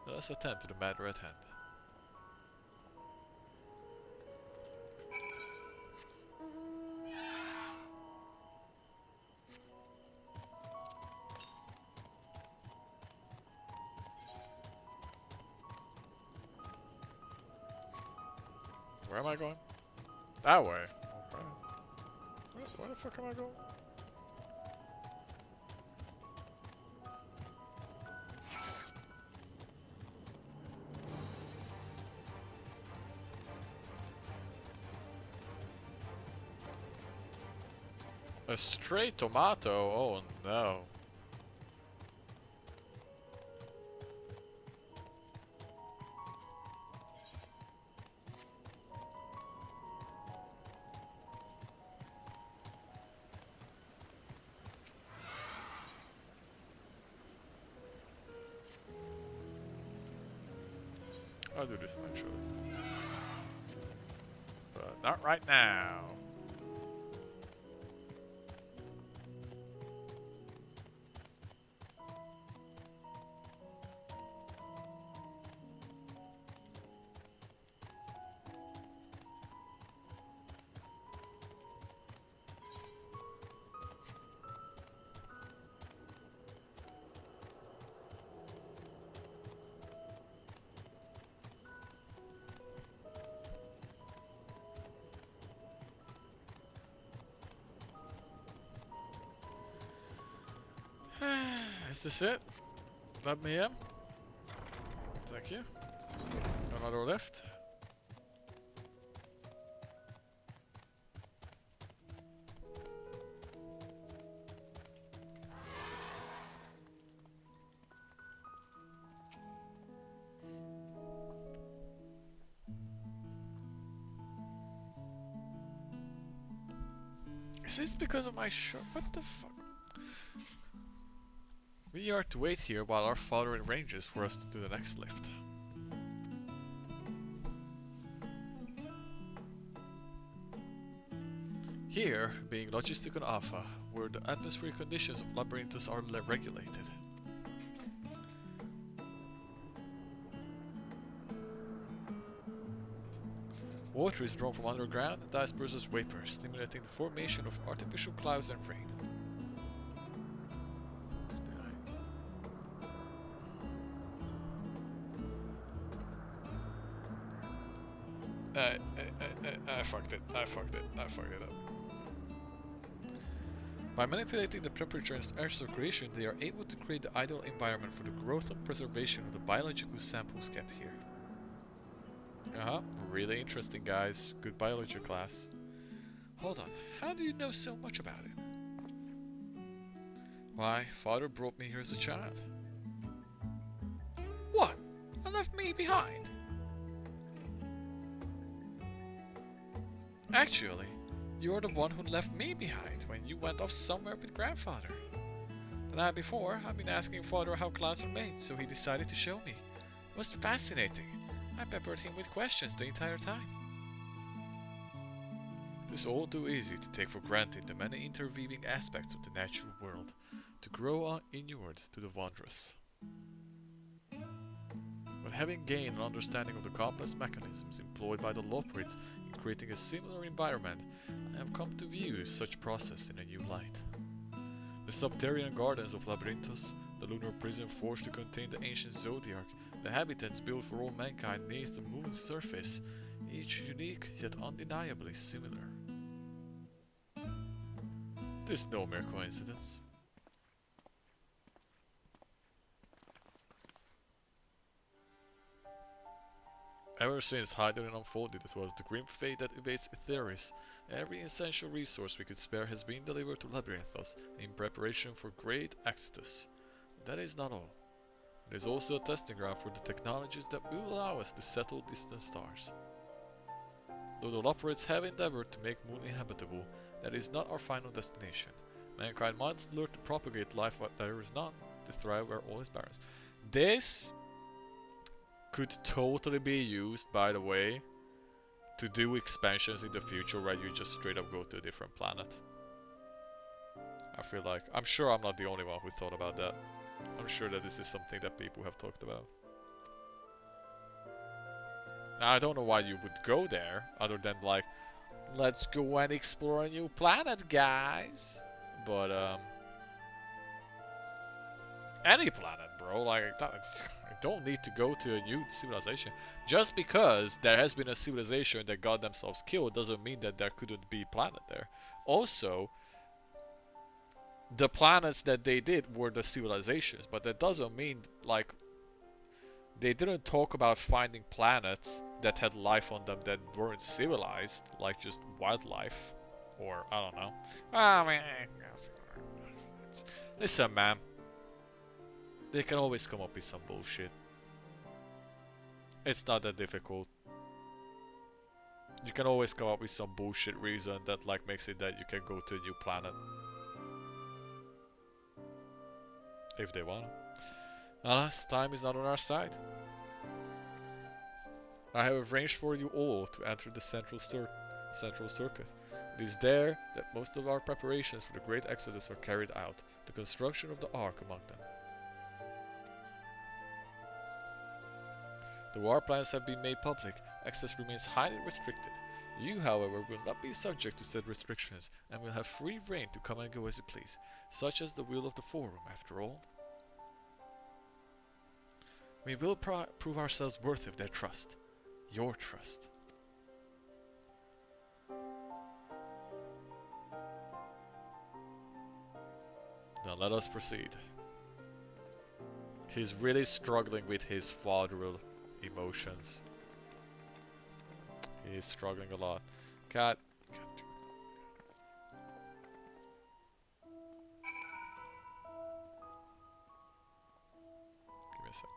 Let us attend to the matter at hand. Where am I going? That way. Okay. Where the fuck am I going? A stray tomato? Oh no. I'll do this eventually. But not right now. Is this it? Let me in. Thank you. Another lift. Is this because of my shirt? What the fuck? We are to wait here while our father arranges for us to do the next lift. Here, being Logisticon Alpha, where the atmospheric conditions of Labyrinthus are regulated. Water is drawn from underground and disperses vapor, stimulating the formation of artificial clouds and rain. I fucked it up. By manipulating the temperature and air circulation, they are able to create the ideal environment for the growth and preservation of the biological samples kept here. Really interesting, guys. Good biology class. Hold on, how do you know so much about it? Why, father brought me here as a child. What? And left me behind? Actually, you're the one who left me behind when you went off somewhere with grandfather. The night before, I've been asking father how clouds are made, so he decided to show me. It was fascinating. I peppered him with questions the entire time. It is all too easy to take for granted the many interweaving aspects of the natural world, to grow inured to the wondrous. But having gained an understanding of the complex mechanisms employed by the Loprids in creating a similar environment, I have come to view such process in a new light. The subterranean gardens of Labyrinthus, the lunar prison forged to contain the ancient Zodiac, the habitats built for all mankind beneath the moon's surface, each unique yet undeniably similar. This is no mere coincidence. Ever since Hydrogen unfolded, it was the grim fate that evades Etheris. Every essential resource we could spare has been delivered to Labyrinthos in preparation for great exodus. That is not all. It is also a testing ground for the technologies that will allow us to settle distant stars. Though the Loporrits have endeavored to make Moon inhabitable, that is not our final destination. Mankind might learn to propagate life where there is none, to thrive where all is barren. This could totally be used, by the way, to do expansions in the future where you just straight up go to a different planet. I feel like, I'm sure I'm not the only one who thought about that. I'm sure that this is something that people have talked about. Now, I don't know why you would go there, other than like, let's go and explore a new planet, guys. But, any planet, bro. Like, I don't need to go to a new civilization. Just because there has been a civilization that got themselves killed doesn't mean that there couldn't be a planet there. Also, the planets that they did were the civilizations, but that doesn't mean, like, they didn't talk about finding planets that had life on them that weren't civilized, like just wildlife, or I don't know. I mean, listen, man, they can always come up with some bullshit. It's not that difficult. You can always come up with some bullshit reason that like makes it that you can go to a new planet. If they want. Alas, time is not on our side. I have arranged for you all to enter the central circuit. It is there that most of our preparations for the Great Exodus are carried out, the construction of the Ark among them. Though our plans have been made public, access remains highly restricted. You, however, will not be subject to said restrictions, and will have free reign to come and go as you please, such as the will of the Forum, after all. We will prove ourselves worthy of their trust. Your trust. Now let us proceed. He's really struggling with his fatherly emotions. He is struggling a lot. Cat. Give me a sec.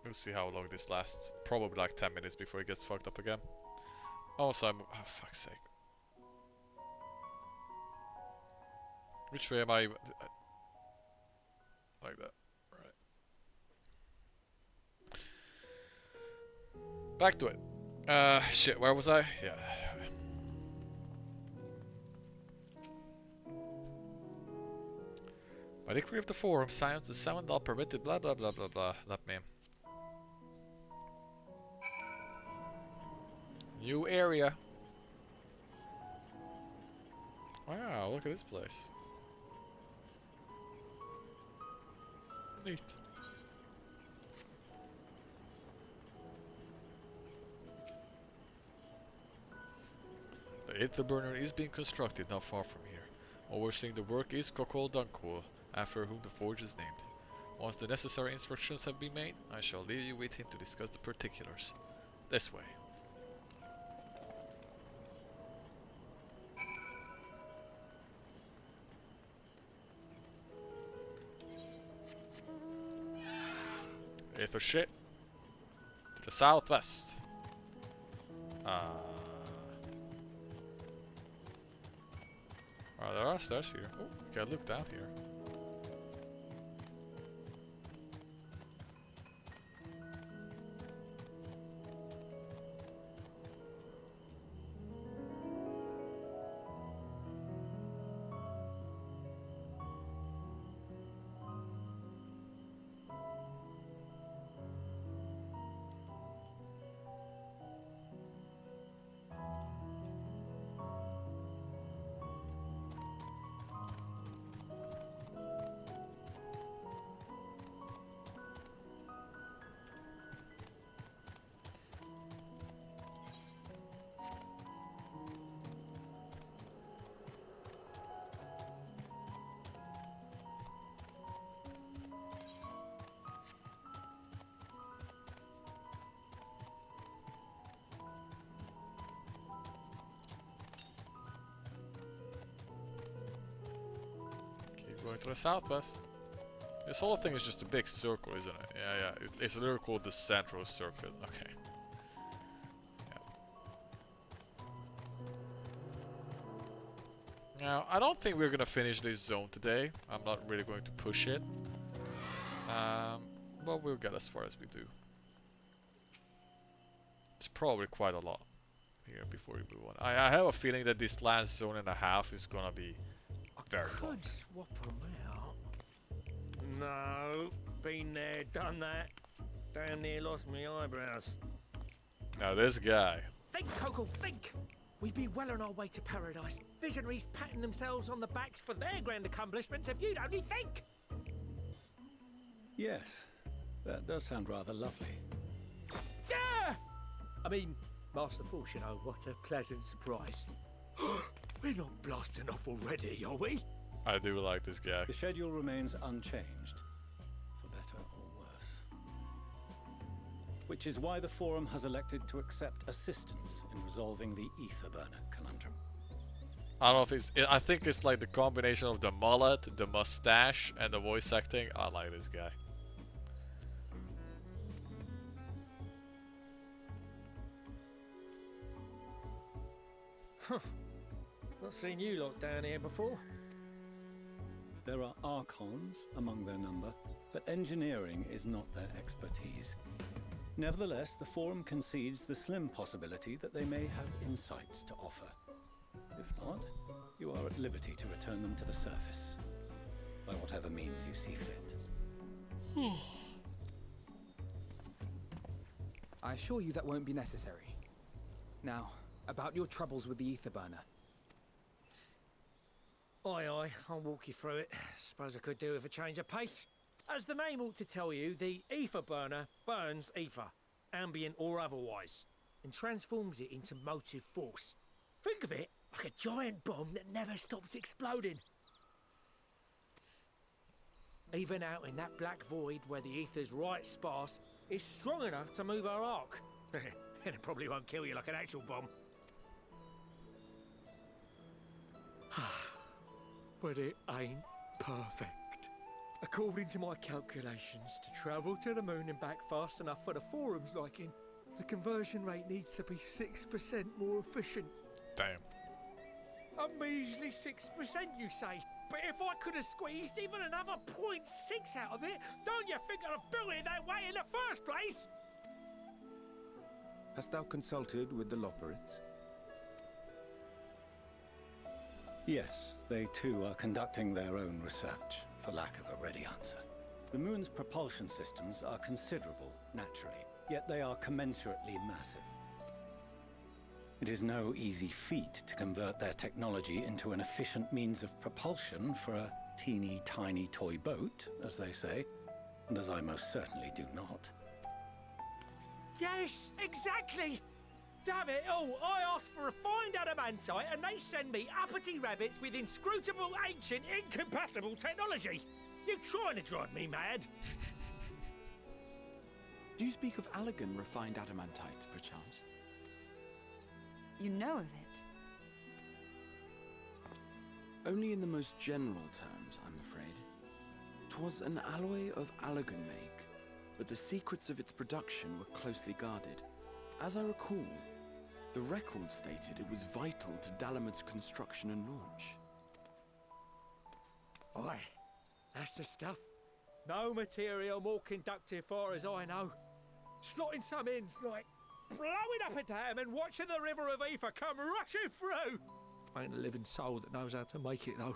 We'll see how long this lasts. Probably like 10 minutes before it gets fucked up again. Also, oh, fuck's sake. Which way am I? Like that. Right. Back to it. Shit, where was I? Yeah. By decree of the Forum, science the seventh law permitted blah blah blah blah blah. Let me. New area. Wow, look at this place. Neat. The Aether burner is being constructed not far from here. Overseeing the work is Kokol Dunkul, after whom the forge is named. Once the necessary instructions have been made, I shall leave you with him to discuss the particulars. This way. Aether shit. To the southwest. Oh, there are stairs here. Oh, we can look down here. Going to the southwest. This whole thing is just a big circle, isn't it? Yeah, yeah. It's literally called the Central Circuit. Okay. Yeah. Now, I don't think we're gonna finish this zone today. I'm not really going to push it. But we'll get as far as we do. It's probably quite a lot here before we move on. I have a feeling that this last zone and a half is gonna be very long. Could swap them out. No, been there, done that. Damn near lost my eyebrows. Now this guy. Think, Coco, think! We'd be well on our way to paradise. Visionaries patting themselves on the backs for their grand accomplishments if you'd only think! Yes, that does sound rather lovely. Yeah! I mean, Master Force, you know, what a pleasant surprise. We're not blasting off already, are we? I do like this guy. The schedule remains unchanged, for better or worse. Which is why the Forum has elected to accept assistance in resolving the ether burner conundrum. I don't know if I think it's like the combination of the mullet, the mustache, and the voice acting. I like this guy. Huh. Not seen you lot down here before. There are archons among their number, but engineering is not their expertise. Nevertheless, the Forum concedes the slim possibility that they may have insights to offer. If not, you are at liberty to return them to the surface, by whatever means you see fit. I assure you that won't be necessary. Now, about your troubles with the ether burner. Aye, aye, I'll walk you through it. Suppose I could do with a change of pace. As the name ought to tell you, the ether burner burns ether, ambient or otherwise, and transforms it into motive force. Think of it like a giant bomb that never stops exploding. Even out in that black void where the ether's right sparse, it's strong enough to move our arc. And it probably won't kill you like an actual bomb. But it ain't perfect. According to my calculations, to travel to the moon and back fast enough for the Forum's liking, the conversion rate needs to be 6% more efficient. Damn. A measly 6%, you say? But if I could have squeezed even another 0.6 out of it, don't you think I'd have built it that way in the first place? Hast thou consulted with the Loperids? Yes, they too are conducting their own research, for lack of a ready answer. The moon's propulsion systems are considerable, naturally, yet they are commensurately massive. It is no easy feat to convert their technology into an efficient means of propulsion for a teeny tiny toy boat, as they say, and as I most certainly do not. Yes, exactly! Damn it all, I asked for refined adamantite and they send me uppity rabbits with inscrutable, ancient, incompatible technology! You're trying to drive me mad! Do you speak of Allegan refined adamantite, perchance? You know of it? Only in the most general terms, I'm afraid. 'Twas an alloy of Allegan make, but the secrets of its production were closely guarded. As I recall, the record stated it was vital to Dalamud's construction and launch. Aye, that's the stuff. No material more conductive far as I know. Slotting some ends like blowing up a dam and watching the river of ether come rushing through. Ain't a living soul that knows how to make it though.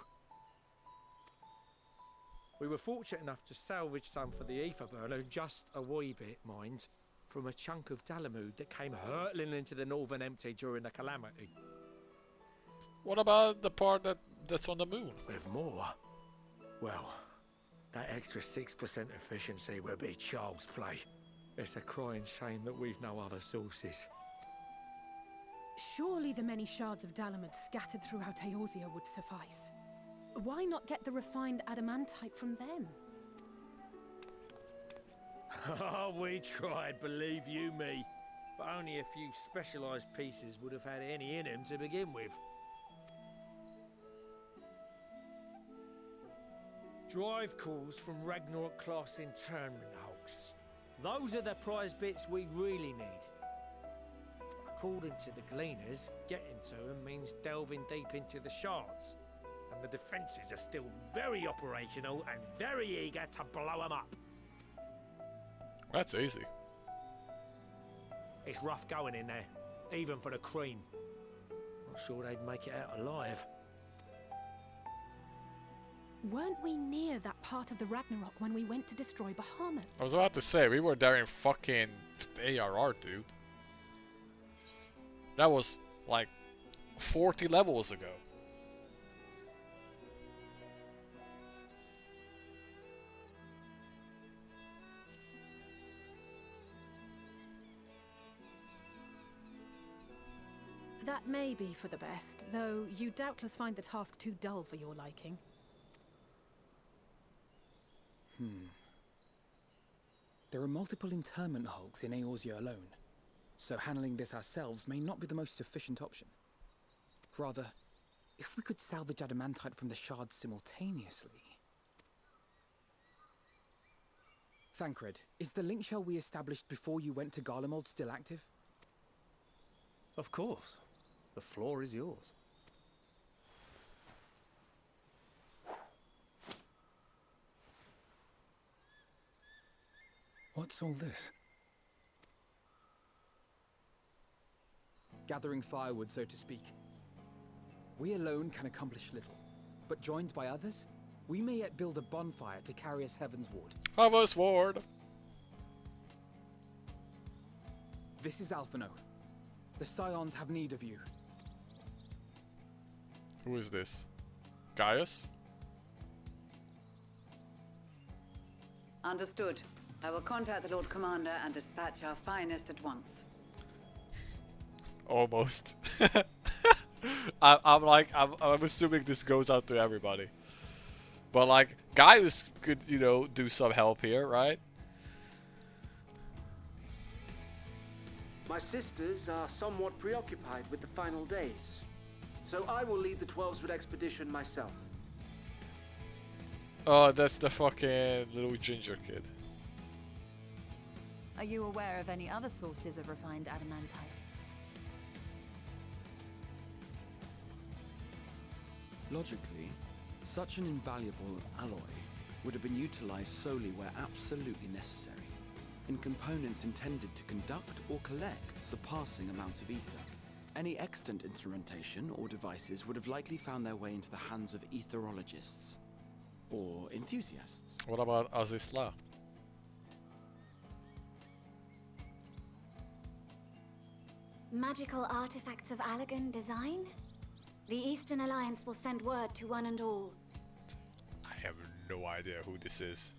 We were fortunate enough to salvage some for the ether burner, just a wee bit, mind, from a chunk of Dalamud that came hurtling into the Northern Empty during the calamity. What about the part that's on the moon? With more? Well, that extra 6% efficiency will be child's play. It's a crying shame that we've no other sources. Surely the many shards of Dalamud scattered throughout Eorzea would suffice. Why not get the refined adamantite from them? Oh, we tried, believe you me. But only a few specialised pieces would have had any in them to begin with. Drive calls from Ragnarok class internment hulks. Those are the prize bits we really need. According to the Gleaners, getting to them means delving deep into the shards. And the defences are still very operational and very eager to blow them up. That's easy. It's rough going in there, even for the cream. Not sure they'd make it out alive. Weren't we near that part of the Ragnarok when we went to destroy Bahamut? I was about to say, we were there in fucking ARR, dude. That was like 40 levels ago. That may be for the best, though you doubtless find the task too dull for your liking. There are multiple internment hulks in Eorzea alone, so handling this ourselves may not be the most efficient option. Rather, if we could salvage adamantite from the shards simultaneously... Thancred, is the link shell we established before you went to Garlemald still active? Of course. The floor is yours. What's all this? Gathering firewood, so to speak. We alone can accomplish little, but joined by others, we may yet build a bonfire to carry us heavensward. Heavensward! This is Alphino. The Scions have need of you. Who is this? Gaius? Understood. I will contact the Lord Commander and dispatch our finest at once. Almost. I'm assuming this goes out to everybody. But like, Gaius could, you know, do some help here, right? My sisters are somewhat preoccupied with the final days, so I will lead the 12-wood expedition myself. Oh, that's the fucking little ginger kid. Are you aware of any other sources of refined adamantite? Logically, such an invaluable alloy would have been utilized solely where absolutely necessary, in components intended to conduct or collect surpassing amounts of ether. Any extant instrumentation or devices would have likely found their way into the hands of etherologists or enthusiasts. What about Azisla? Magical artifacts of Allagan design? The Eastern Alliance will send word to one and all. I have no idea who this is.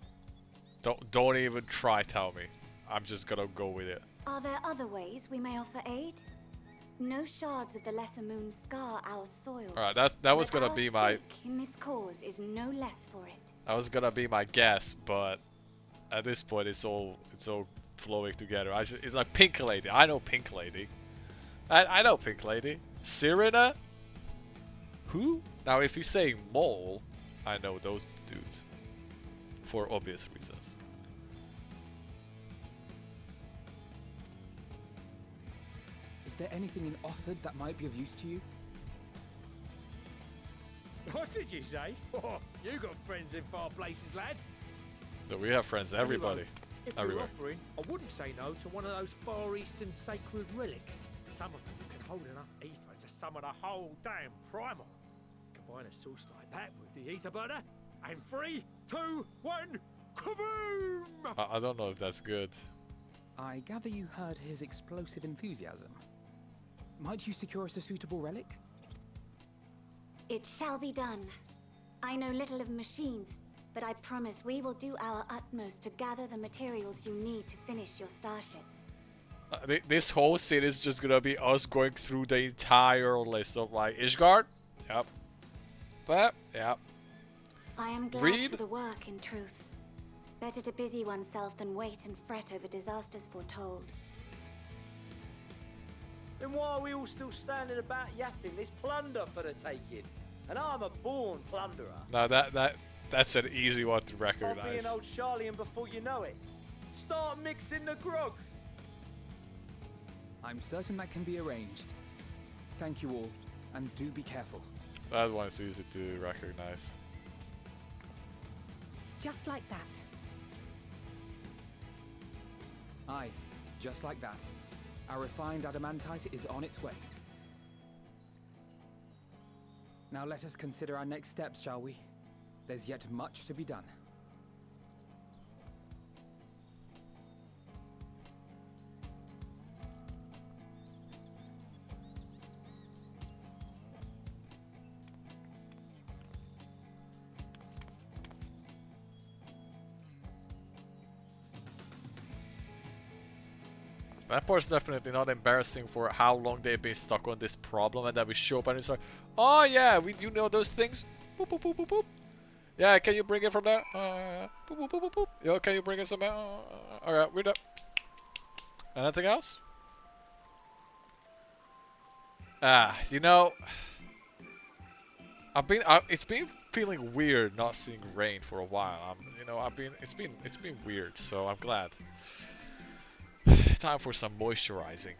Don't even try tell me. I'm just gonna go with it. Are there other ways we may offer aid? No shards of the Lesser Moon scar our soil. Alright, that was gonna be my... in this cause is no less for it. That was gonna be my guess, but at this point it's all flowing together. It's like Pink Lady. I know Pink Lady. I know Pink Lady. Sirena? Who? Now if you say Mole, I know those dudes. For obvious reasons. Is there anything in Othard that might be of use to you? What did you say? Oh, you got friends in far places, lad. No, we have friends, everybody. If Everywhere. you're offering, I wouldn't say no to one of those Far Eastern sacred relics. Some of them can hold enough ether to summon a whole damn primal. Combine a source like that with the ether burner, and 3, 2, 1, kaboom! I don't know if that's good. I gather you heard his explosive enthusiasm. Might you secure us a suitable relic? It shall be done. I know little of machines, but I promise we will do our utmost to gather the materials you need to finish your starship. This whole scene is just gonna be us going through the entire list of like Ishgard. Yep. That. Yep. I am glad Read. for the work, in truth. Better to busy oneself than wait and fret over disasters foretold. Then why are we all still standing about yapping? There's plunder for the taking, and I'm a born plunderer. Now That's an easy one to I'll be recognize. an old Charlian before you know it. Start mixing the grog. I'm certain that can be arranged. Thank you all, and do be careful. That one's easy to recognize. Just like that. Aye, just like that. Our refined adamantite is on its way. Now let us consider our next steps, shall we? There's yet much to be done. That part's definitely not embarrassing for how long they've been stuck on this problem, and then we show up and it's like, oh yeah, you know those things? Boop, boop, boop, boop, boop. Yeah, can you bring it from there? Boop, boop, boop, boop, boop. Yo, can you bring it somewhere? Alright, we're done. Anything else? You know, it's been feeling weird not seeing rain for a while. It's been weird, so I'm glad. Time for some moisturizing.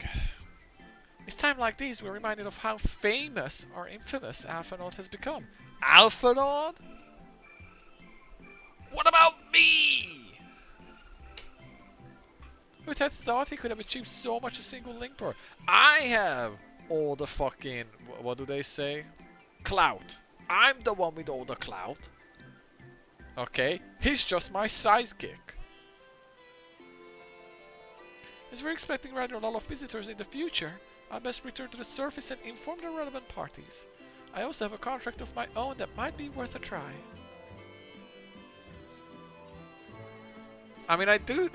It's time like these we're reminded of how famous or infamous Alphanaud has become. Alphanaud? What about me? Who'd have thought he could have achieved so much a single link power? I have all the fucking, what do they say? Clout. I'm the one with all the clout. Okay? He's just my sidekick. As we're expecting rather a lot of visitors in the future, I best return to the surface and inform the relevant parties. I also have a contract of my own that might be worth a try. I mean, I do...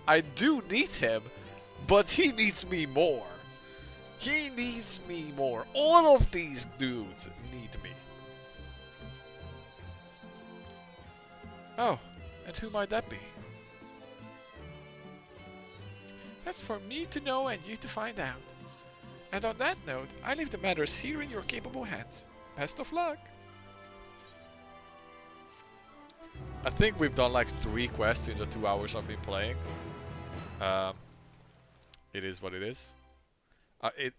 I do need him, but he needs me more. He needs me more. All of these dudes need me. Oh, and who might that be? That's for me to know and you to find out. And on that note, I leave the matters here in your capable hands. Best of luck! I think we've done like 3 quests in the 2 hours I've been playing. It is what it is.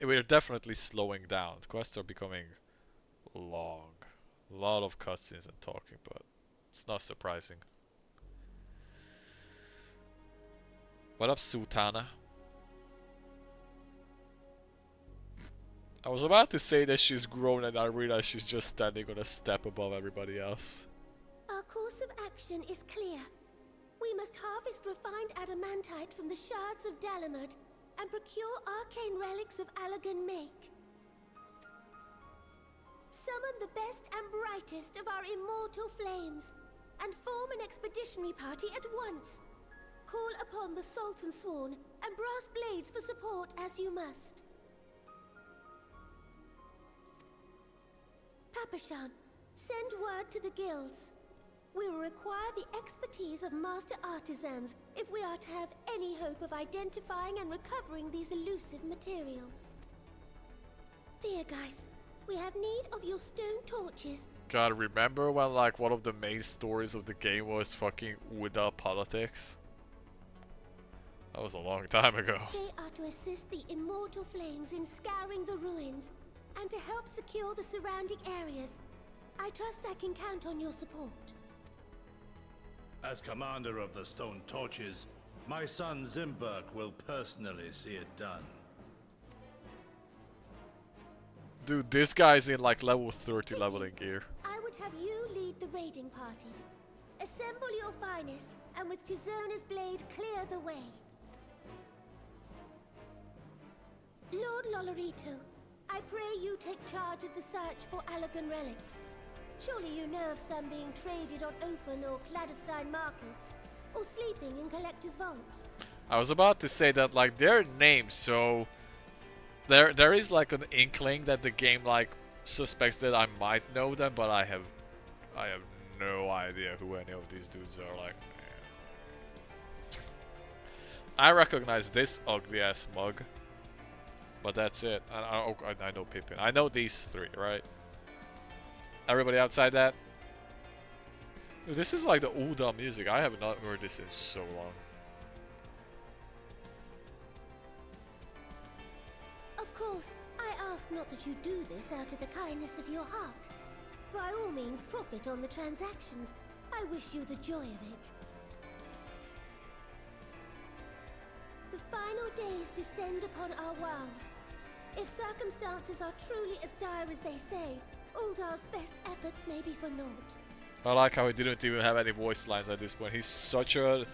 We're definitely slowing down. The quests are becoming long. A lot of cutscenes and talking, but it's not surprising. What up, Sultana? I was about to say that she's grown and I realized she's just standing on a step above everybody else. Our course of action is clear. We must harvest refined adamantite from the shards of Dalamud and procure arcane relics of Allagan make. Summon the best and brightest of our immortal flames and form an expeditionary party at once. Call upon the Sultan Sworn and Brass Blades for support as you must. Papashan, send word to the guilds. We will require the expertise of master artisans if we are to have any hope of identifying and recovering these elusive materials. There, guys. We have need of your stone torches. God, remember when like one of the main stories of the game was fucking Uda politics? That was a long time ago. They are to assist the immortal flames in scouring the ruins and to help secure the surrounding areas. I trust I can count on your support. As commander of the Stone Torches, my son Zimberk will personally see it done. Dude, this guy's in like level 30 leveling gear. I would have you lead the raiding party. Assemble your finest, and with Chizona's blade clear the way. Lord Lolorito, I pray you take charge of the search for Allagan relics. Surely you know of some being traded on open or clandestine markets, or sleeping in collectors' vaults. I was about to say that like their names, so there is like an inkling that the game like suspects that I might know them, but I have no idea who any of these dudes are. Like, I recognize this ugly ass mug, but that's it. I know Pippin. I know these 3, right? Everybody outside that? This is like the Ulda music. I have not heard this in so long. Of course, I ask not that you do this out of the kindness of your heart. By all means, profit on the transactions. I wish you the joy of it. The final days descend upon our world. If circumstances are truly as dire as they say, Uldar's best efforts may be for naught. I like how he didn't even have any voice lines at this point. He's such a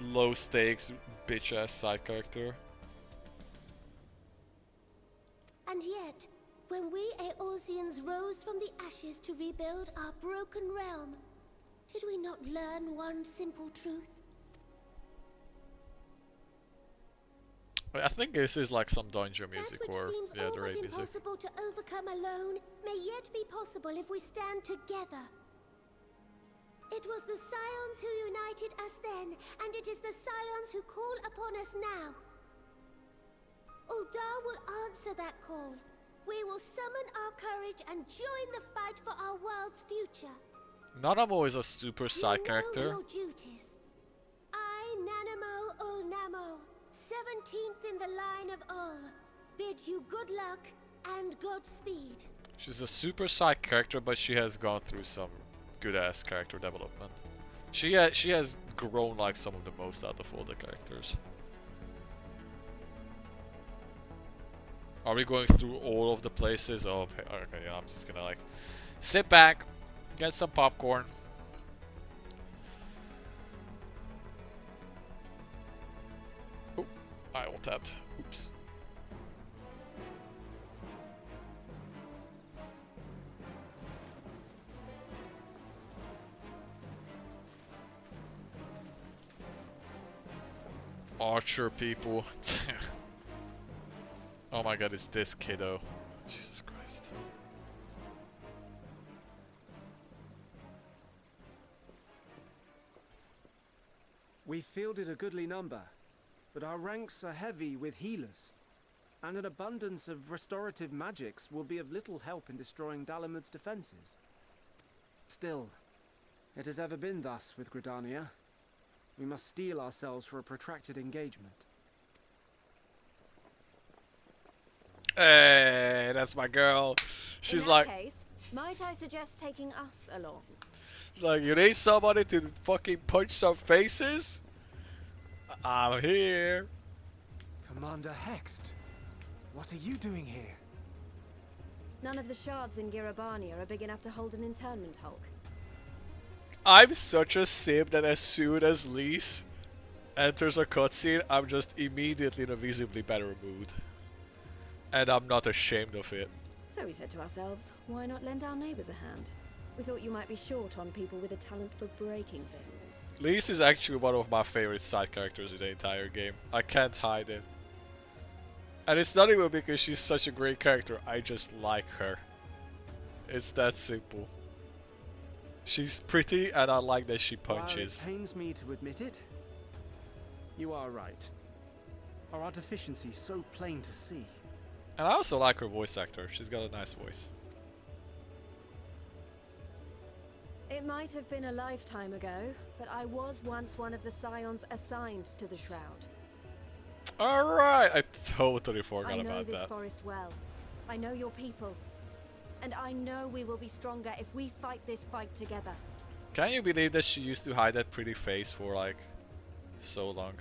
low stakes, bitch ass side character. And yet, when we Eorzeans rose from the ashes to rebuild our broken realm, did we not learn one simple truth? I think this is like some dungeon music That which or seems yeah, all the but raid music. impossible to overcome alone may yet be possible if we stand together. It was the Scions who united us then, and it is the Scions who call upon us now. Uldar will answer that call. We will summon our courage and join the fight for our world's future. Nanamo is a super side You know character. your duties. I, Nanamo Ulnamo, 17th in the line of Ul, bid you good luck and Godspeed. She's a super side character, but she has gone through some good ass character development. She has grown like some of the most out of all the characters. Are we going through all of the places? Oh, okay, yeah, I'm just gonna like sit back, get some popcorn. Oh, I all tapped. Oops. Archer people. Oh my god, it's this kiddo. Jesus Christ. We fielded a goodly number, but our ranks are heavy with healers, and an abundance of restorative magics will be of little help in destroying Dalamud's defenses. Still, it has ever been thus with Gridania. We must steel ourselves for a protracted engagement. Hey, that's my girl. She's like, Case, might I suggest taking us along? like, you need somebody to fucking punch some faces? I'm here. Commander Hext, what are you doing here? None of the shards in Girabania are big enough to hold an internment hulk. I'm such a simp that as soon as Lise enters a cutscene, I'm just immediately in a visibly better mood. And I'm not ashamed of it. So we said to ourselves, why not lend our neighbors a hand? We thought you might be short on people with a talent for breaking things. Lise is actually one of my favorite side characters in the entire game. I can't hide it. And it's not even because she's such a great character, I just like her. It's that simple. She's pretty and I like that she punches. While it pains me to admit it, you are right. Our deficiency so plain to see. And I also like her voice actor. She's got a nice voice. It might have been a lifetime ago, but I was once one of the Scions assigned to the Shroud. Alright, I totally forgot I know about this that. forest well. I know your people. And I know we will be stronger if we fight this fight together. Can you believe that she used to hide that pretty face for like so long?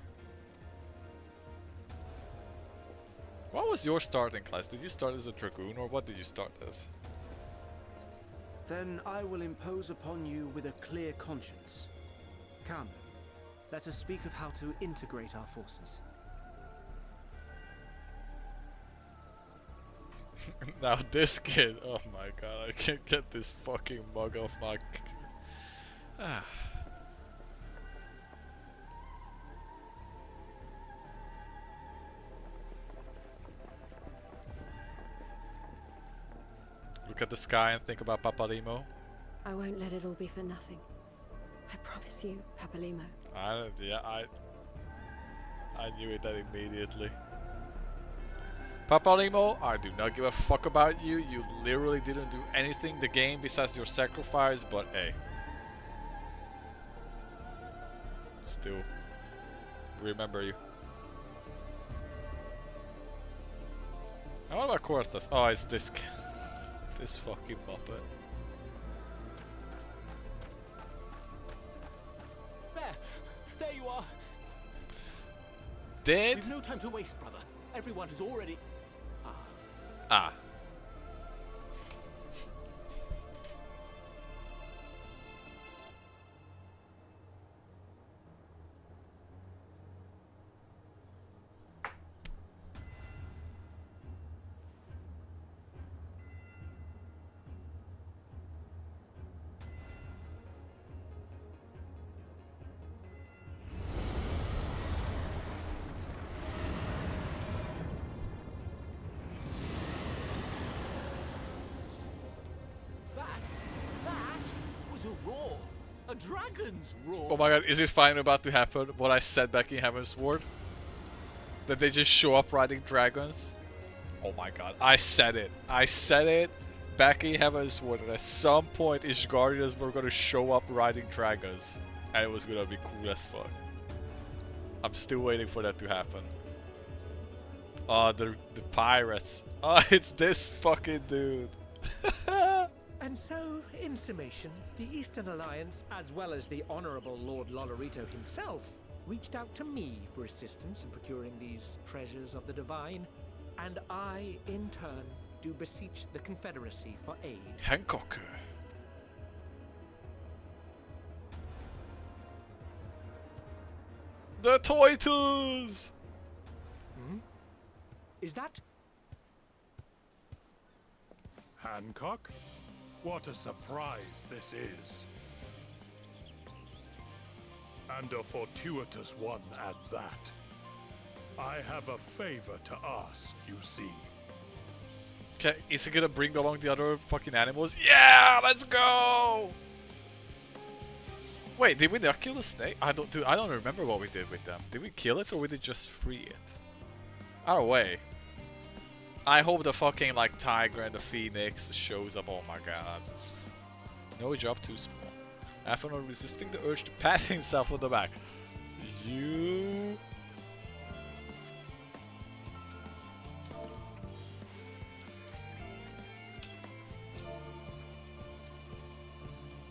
What was your starting class? Did you start as a Dragoon or what did you start as? Then I will impose upon you with a clear conscience. Come, let us speak of how to integrate our forces. Now this kid, oh my god, I can't get this fucking mug off my... Ah. Look at the sky and think about Papalimo. I won't let it all be for nothing. I promise you, Papalimo. I knew it that immediately. Papa Limo, I do not give a fuck about you. You literally didn't do anything the game besides your sacrifice, but hey. Still, remember you. And what about Corthus? Oh, it's this this fucking muppet. There you are. Dead? We've no time to waste, brother. Everyone has already... Ah. A roar! A dragon's roar! Oh my god, is it finally about to happen? What I said back in Heaven's Ward? That they just show up riding dragons? Oh my god, I said it. I said it back in Heaven's Ward that at some point Ishgardians were gonna show up riding dragons. And it was gonna be cool as fuck. I'm still waiting for that to happen. Oh, the pirates. Oh, it's this fucking dude. And so, in summation, the Eastern Alliance, as well as the Honorable Lord Lolorito himself, reached out to me for assistance in procuring these treasures of the divine, and I, in turn, do beseech the Confederacy for aid. Hancock. The Toitles! Hmm? Is that... Hancock? What a surprise this is. And a fortuitous one at that. I have a favor to ask, you see. Okay, is he gonna bring along the other fucking animals? Yeah, let's go! Wait, did we not kill the snake? I don't remember what we did with them. Did we kill it or did we just free it? Either way. I hope the fucking like tiger and the phoenix shows up. Oh my god. No job too small. Afanor resisting the urge to pat himself on the back. You...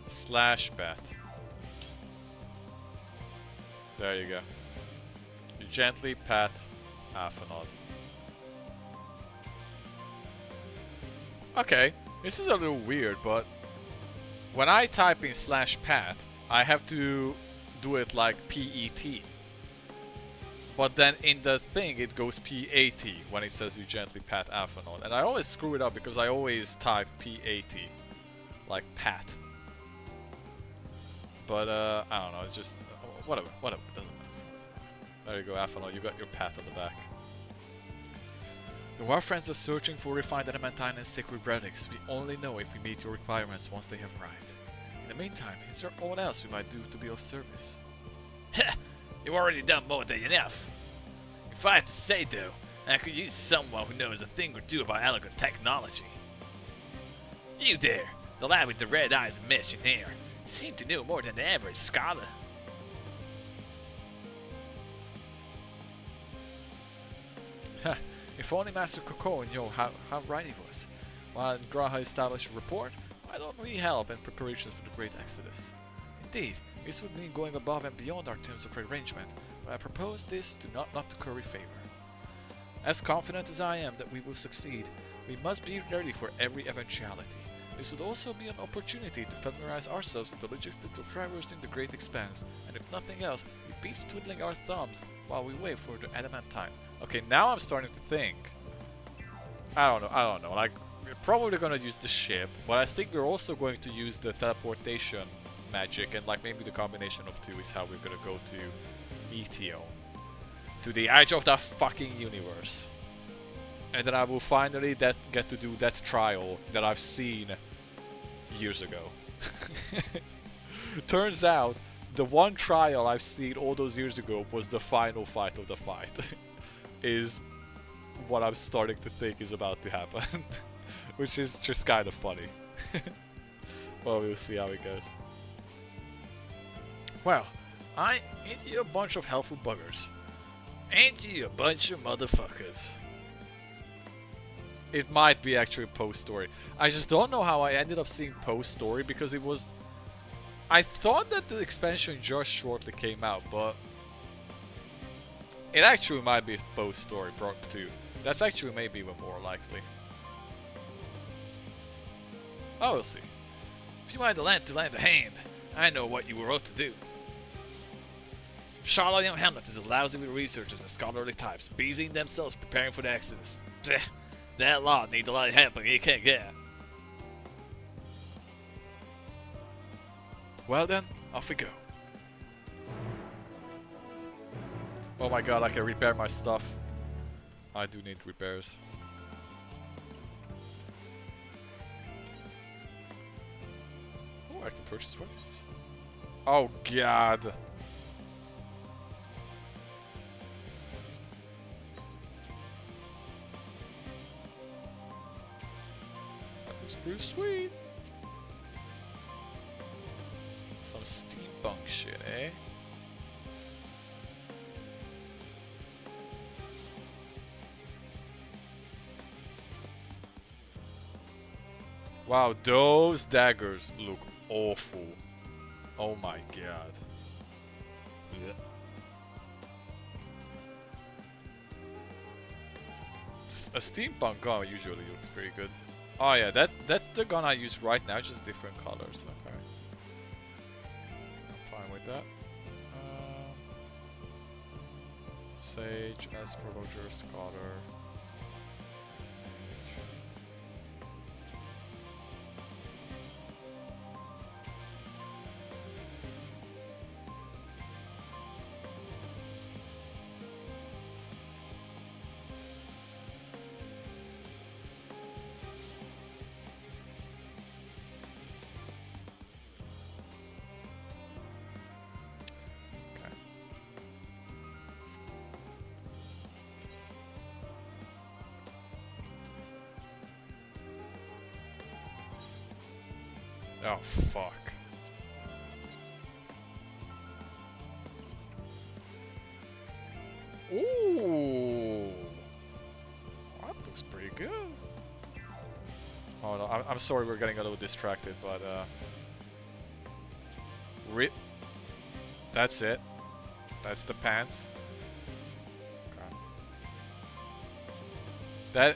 Slash bat. There you go. You gently pat Afanor. Okay, this is a little weird, but when I type in /pat, I have to do it like PET. But then in the thing it goes PAT when it says you gently pat Afanor. And I always screw it up because I always type PAT, like pat. But I don't know, it's just, whatever, doesn't matter. There you go, Afanor, you got your pat on the back. The War Friends are searching for refined adamantine and sacred relics. We only know if we meet your requirements once they have arrived. In the meantime, is there all else we might do to be of service? Heh! You've already done more than enough. If I had to say though, I could use someone who knows a thing or two about elegant technology. You there, the lad with the red eyes and matching hair, seem to know more than the average scholar. Ha! If only Master Coco knew how right he was. While Graha established a report, why don't we help in preparations for the Great Exodus? Indeed, this would mean going above and beyond our terms of arrangement, but I propose this to not to curry favor. As confident as I am that we will succeed, we must be ready for every eventuality. This would also be an opportunity to familiarize ourselves with the logistics of traversing the Great Expanse, and if nothing else, it beats twiddling our thumbs while we wait for the adamantine. Okay, now I'm starting to think. I don't know. Like, we're probably gonna use the ship, but I think we're also going to use the teleportation magic, and like maybe the combination of two is how we're gonna go to Ethion. To the edge of the fucking universe. And then I will finally get to do that trial that I've seen years ago. Turns out, the one trial I've seen all those years ago was the final fight of the fight. Is what I'm starting to think is about to happen. Which is just kind of funny. Well, we'll see how it goes. Well, ain't you a bunch of helpful buggers? Ain't you a bunch of motherfuckers? It might be actually Poe's story. I just don't know how I ended up seeing Poe's story because it was... I thought that the expansion just shortly came out, but... It actually might be Poe's story, Prop 2. That's actually maybe even more likely. Oh, we'll see. If you wanted to lend a hand, I know what you were out to do. Charlotte Hamlet is lousy with researchers and scholarly types, busying themselves preparing for the Exodus. Blech, that lot need a lot of help and you can't get. Well then, off we go. Oh my god, I can repair my stuff. I do need repairs. Oh, I can purchase weapons. Oh god. That looks pretty sweet. Some steampunk shit, eh? Wow, those daggers look awful. Oh my god. Yeah. A steampunk gun usually looks pretty good. Oh yeah, that's the gun I use right now, just different colors. Okay. I'm fine with that. Sage, Astrologer, Scholar. Oh, fuck. Ooh. That looks pretty good. Oh no, I'm sorry we're getting a little distracted, but that's it. That's the pants. Okay. That...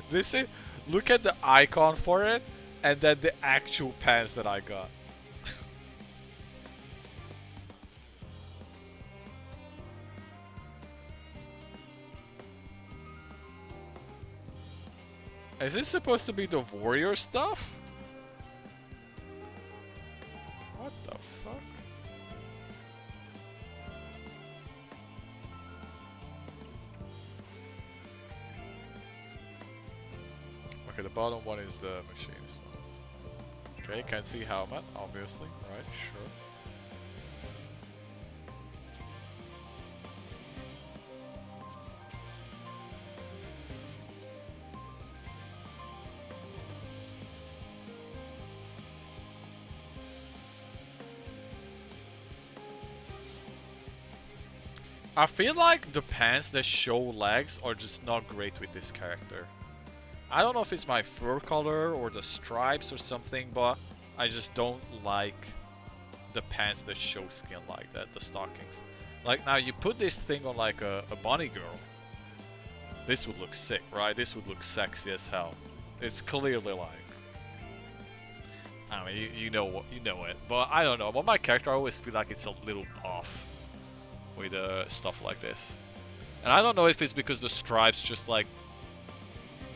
Listen, look at the icon for it. And then the actual pants that I got. Is this supposed to be the warrior stuff? What the fuck? Okay, the bottom one is the machines. Okay, can see helmet, obviously, right, sure. I feel like the pants that show legs are just not great with this character. I don't know if it's my fur color or the stripes or something, but I just don't like the pants that show skin like that, the stockings. Like now you put this thing on like a bunny girl. This would look sick, right? This would look sexy as hell. It's clearly like... I mean, you know it. But I don't know. But my character, I always feel like it's a little off with stuff like this. And I don't know if it's because the stripes just like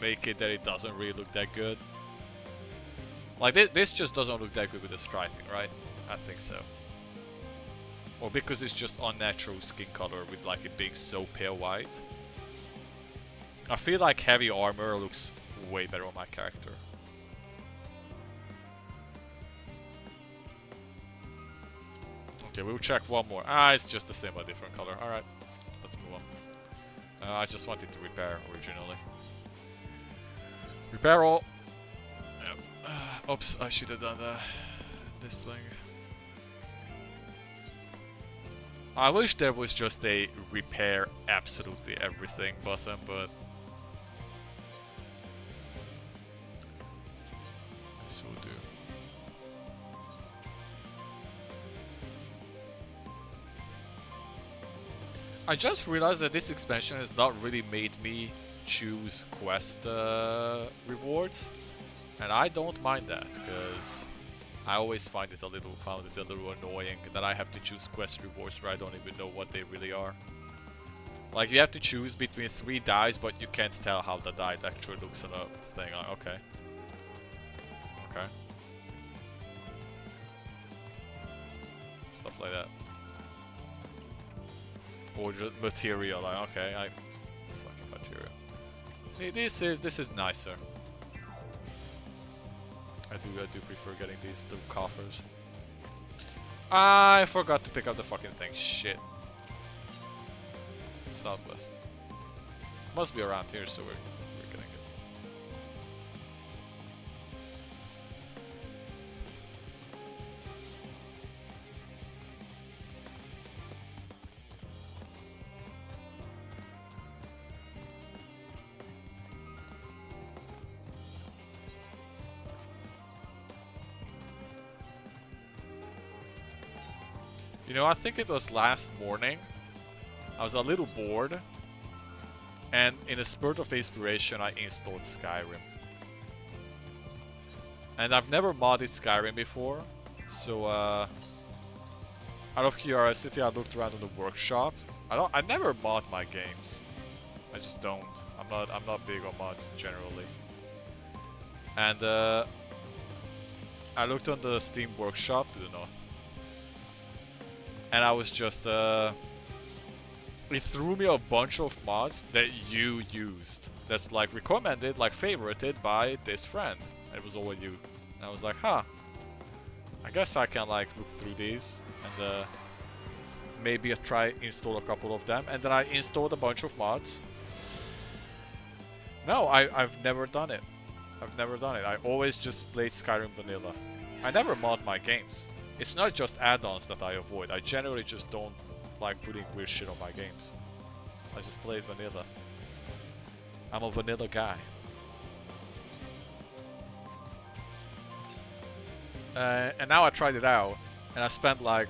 make it that it doesn't really look that good. Like this just doesn't look that good with the striping, right? I think so. Or because it's just unnatural skin color with like it being so pale white. I feel like heavy armor looks way better on my character. Okay, we'll check one more. Ah, it's just the same but different color. Alright, let's move I just wanted to repair originally. Repair all. Oops, I should have done this thing. I wish there was just a repair absolutely everything button, but this will do. I just realized that this expansion has not really made me choose quest rewards, and I don't mind that because I always found it a little annoying that I have to choose quest rewards where I don't even know what they really are. Like you have to choose between 3 dies, but you can't tell how the die actually looks on a thing. Like, okay. Okay. Stuff like that. Or just material, like okay, fucking material. This is nicer. I do prefer getting these little coffers. I forgot to pick up the fucking thing. Shit. Southwest. Must be around here, so we're getting it. You know, I think it was last morning. I was a little bored, and in a spurt of inspiration, I installed Skyrim. And I've never modded Skyrim before, so out of curiosity, I looked around on the workshop. I never mod my games. I just don't. I'm not big on mods generally. And I looked on the Steam workshop to the north. And I was just, it threw me a bunch of mods that you used. That's like recommended, like favorited by this friend. It was all you. And I was like, huh. I guess I can like look through these and maybe I try install a couple of them. And then I installed a bunch of mods. No, I've never done it. I've never done it. I always just played Skyrim vanilla. I never mod my games. It's not just add-ons that I avoid. I generally just don't like putting weird shit on my games. I just play vanilla. I'm a vanilla guy. And now I tried it out, and I spent like,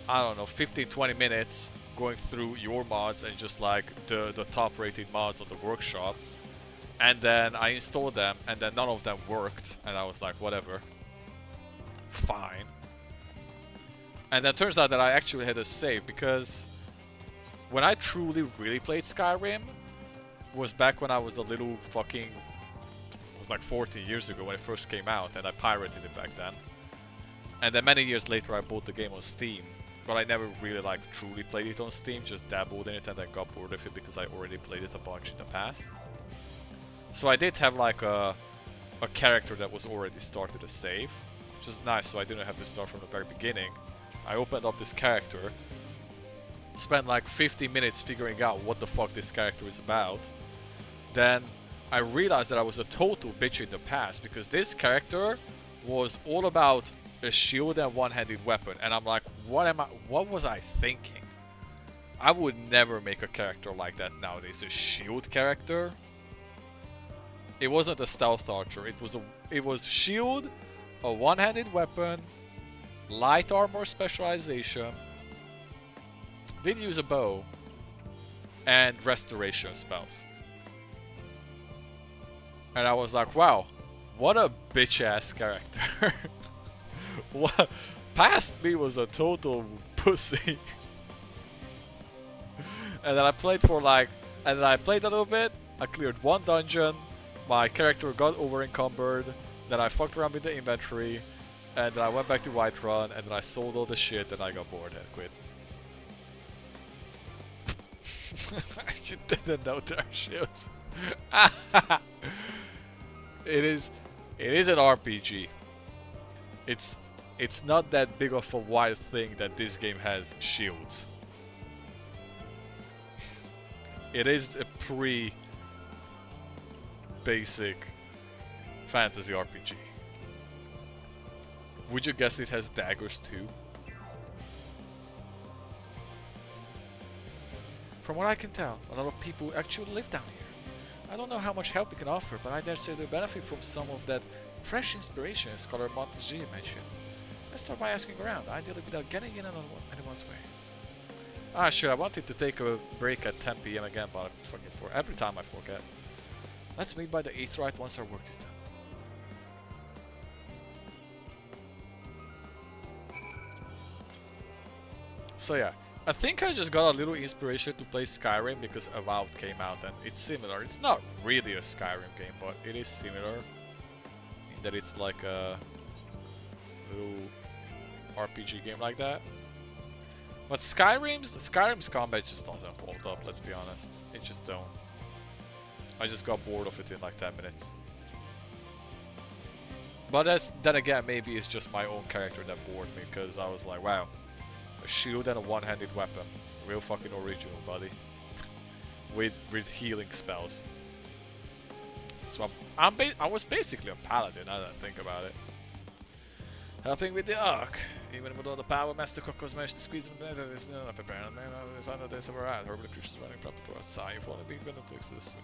I don't know, 15-20 minutes going through your mods and just like the top rated mods on the workshop. And then I installed them, and then none of them worked, and I was like, whatever. Fine. And then it turns out that I actually had a save, because when I truly really played Skyrim was back when I was a little fucking... It was like 14 years ago when it first came out, and I pirated it back then. And then many years later I bought the game on Steam, but I never really like truly played it on Steam, just dabbled in it and then got bored of it because I already played it a bunch in the past. So I did have like a character that was already started a save, which is nice, so I didn't have to start from the very beginning. I opened up this character, spent like 50 minutes figuring out what the fuck this character is about. Then I realized that I was a total bitch in the past, because this character was all about a shield and one-handed weapon, and I'm like, what was I thinking? I would never make a character like that nowadays. A shield character? It wasn't a stealth archer, it was shield, a one-handed weapon, light armor specialization, did use a bow, and restoration spells. And I was like, wow, what a bitch-ass character. What past me was a total pussy. And then I played for like, and then I played a little bit, I cleared one dungeon, my character got over encumbered, then I fucked around with the inventory, and then I went back to Whiterun, and then I sold all the shit, and I got bored and quit. You didn't know there are shields. It is an RPG. It's not that big of a wild thing that this game has shields. It is a pretty basic fantasy RPG. Would you guess it has daggers too? From what I can tell, a lot of people actually live down here. I don't know how much help we can offer, but I dare say they benefit from some of that fresh inspiration Scholar Montague mentioned. Let's start by asking around, ideally without getting in on anyone's way. Ah, sure, I wanted to take a break at 10 PM again, but every time I forget. Let's meet by the Aetheryte once our work is done. So yeah, I think I just got a little inspiration to play Skyrim because Avowed came out and it's similar. It's not really a Skyrim game, but it is similar in that it's like a little RPG game like that. But Skyrim's combat just doesn't hold up, let's be honest. It just don't. I just got bored of it in like 10 minutes. But then again, maybe it's just my own character that bored me, because I was like, wow, a shield and a one-handed weapon. Real fucking original, buddy. with healing spells. So I was basically a paladin, now that I think about it. Helping with the Ark. Even with all the power Master Coco's managed to squeeze them there, there is no preparing. There's other days of a ride. Horrible creatures running proper to our side. If only being better to exit sooner.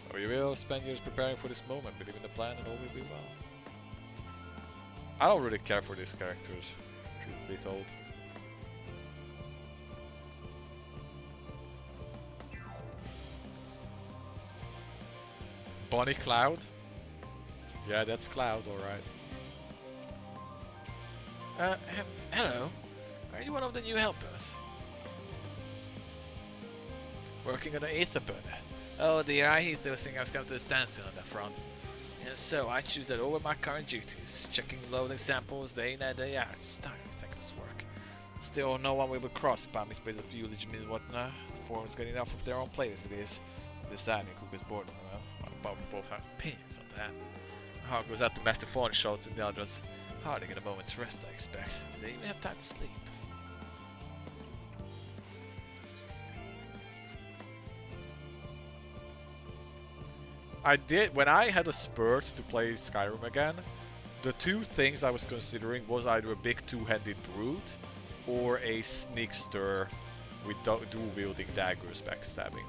So we will spend years preparing for this moment, believe in the plan and all will be well. I don't really care for these characters, truth be told. Bonnie Cloud? Yeah, that's Cloud, alright. Hello. Are you one of the new helpers? Working on the Aetherpod. Oh dear, I hate those things. I was coming to a standstill on that front. And so I choose that over my current duties, checking loading samples day in and day out. It's time to thankless work. Still, no one will be crossed by me space of eulogy means whatnot. The forum's got enough of their own plate as it is. Deciding who gets bored, well, we both have opinions on that. My heart goes out to Master Fallen shots and the others. Hardly get a moment's rest, I expect. Did they even have time to sleep? I did, when I had a spurt to play Skyrim again, the two things I was considering was either a big two-handed brute or a sneakster with dual-wielding daggers backstabbing.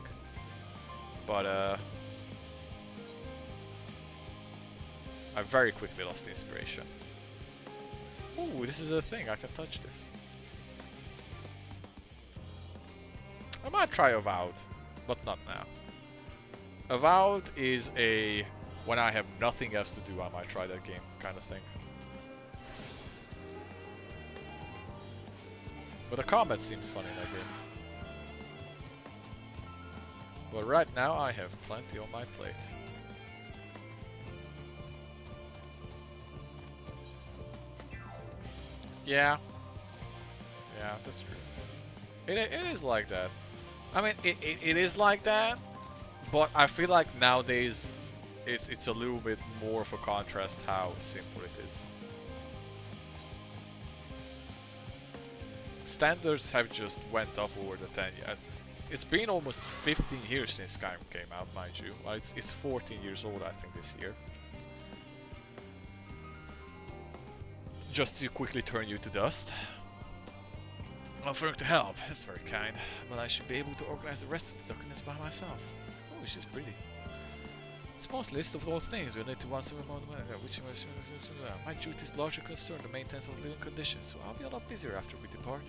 But I very quickly lost the inspiration. Ooh, this is a thing, I can touch this. I might try Avowed, but not now. Avowed is a when I have nothing else to do, I might try that game kind of thing. But the combat seems fun in that game. But right now I have plenty on my plate. Yeah. Yeah, that's true. It is like that. I mean, it is like that, but I feel like nowadays it's a little bit more of a contrast how simple it is. Standards have just went up over the 10 years. It's been almost 15 years since Skyrim came out, mind you. Well, it's 14 years old, I think, this year. Just to quickly turn you to dust. Offering to help, that's very kind, but I should be able to organize the rest of the documents by myself. Oh, she's pretty. Small list of all things we'll need to once a month, which my duty is largely concerned the maintenance of living conditions, so I'll be a lot busier after we depart.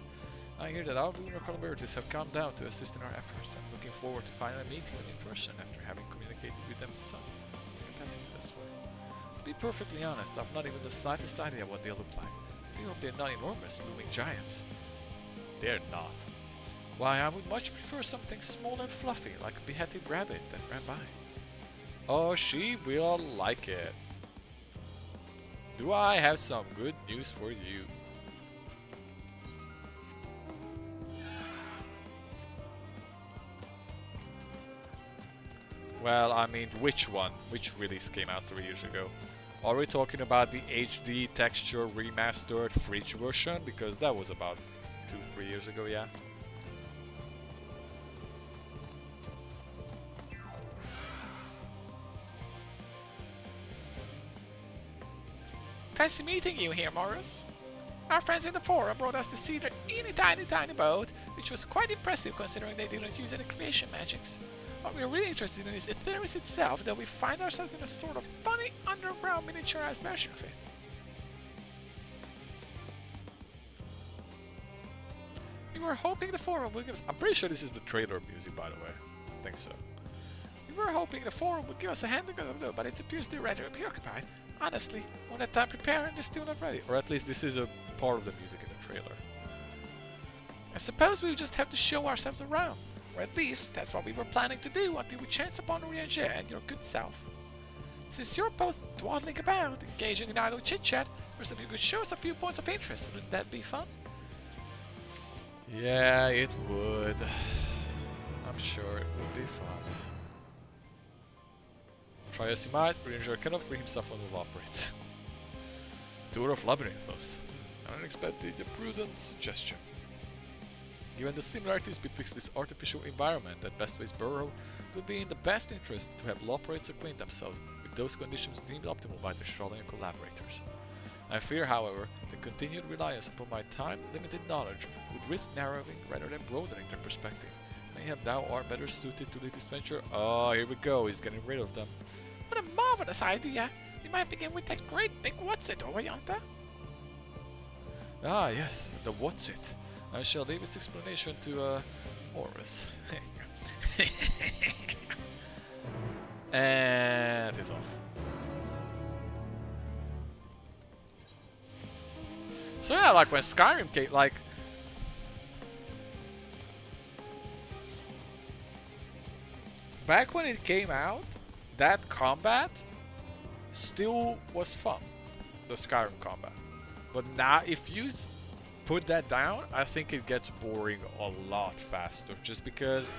I hear that our lunar collaborators have come down to assist in our efforts. I'm looking forward to finally meeting them in person after having communicated with them some capacity this way. To be perfectly honest, I've not even the slightest idea what they look like. I hope they're not enormous looming giants. They're not. Why, I would much prefer something small and fluffy, like a beheaded rabbit that ran by. Oh, she will like it. Do I have some good news for you? Well, I mean, which one? Which release came out 3 years ago? Are we talking about the HD texture remastered fridge version? Because that was about 2-3 years ago, yeah. Fancy meeting you here, Morris. Our friends in the forum brought us to see their tiny boat, which was quite impressive considering they didn't use any creation magics. What we're really interested in is Etheris itself, that we find ourselves in a sort of funny underground miniaturized version of it. We were hoping the forum would give us... I'm pretty sure this is the trailer music, by the way. I think so. We were hoping the forum would give us a hand to go, but it appears they're rather preoccupied. Honestly, all that time preparing, they're still not ready. Or at least this is a part of the music in the trailer. I suppose we'll just have to show ourselves around. Or at least, that's what we were planning to do until we chanced upon Orianger and your good self. Since you're both dawdling about, engaging in idle chit-chat, perhaps you could show us a few points of interest. Wouldn't that be fun? Yeah, it would. I'm sure it would be fun. Try as he might, Orianger cannot free himself from the Loporrit. Tour of Labyrinthos. An unexpected yet prudent suggestion. Given the similarities betwixt this artificial environment and Bestway's burrow, it would be in the best interest to have Loporrits acquaint themselves with those conditions deemed optimal by the Schrodinger collaborators. I fear, however, the continued reliance upon my time-limited knowledge would risk narrowing rather than broadening their perspective. Mayhap thou art better suited to lead this venture? Oh, here we go, he's getting rid of them. What a marvelous idea! We might begin with that great big what's-it over yonder. Ah, yes, the what's-it. I shall leave its explanation to, Morris. And it's off. So yeah, like when Skyrim came, like... Back when it came out, that combat still was fun. The Skyrim combat. But now, if you put that down, I think it gets boring a lot faster. Just because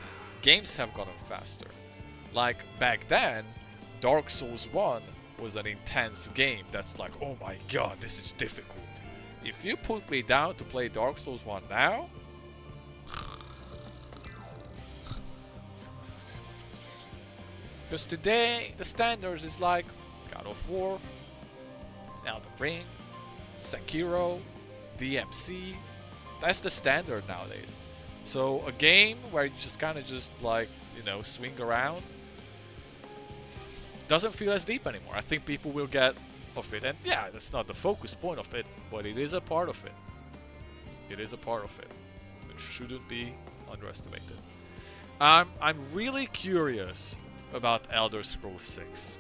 games have gotten faster. Like, back then, Dark Souls 1 was an intense game that's like, oh my god, this is difficult. If you put me down to play Dark Souls 1 now... Because today, the standard is like God of War, Elden Ring, Sekiro, DMC. That's the standard nowadays. So a game where you just kind of like, you know, swing around doesn't feel as deep anymore. I think people will get of it. And yeah, that's not the focus point of it, but it is a part of it. It is a part of it. It shouldn't be underestimated. I'm really curious about Elder Scrolls 6.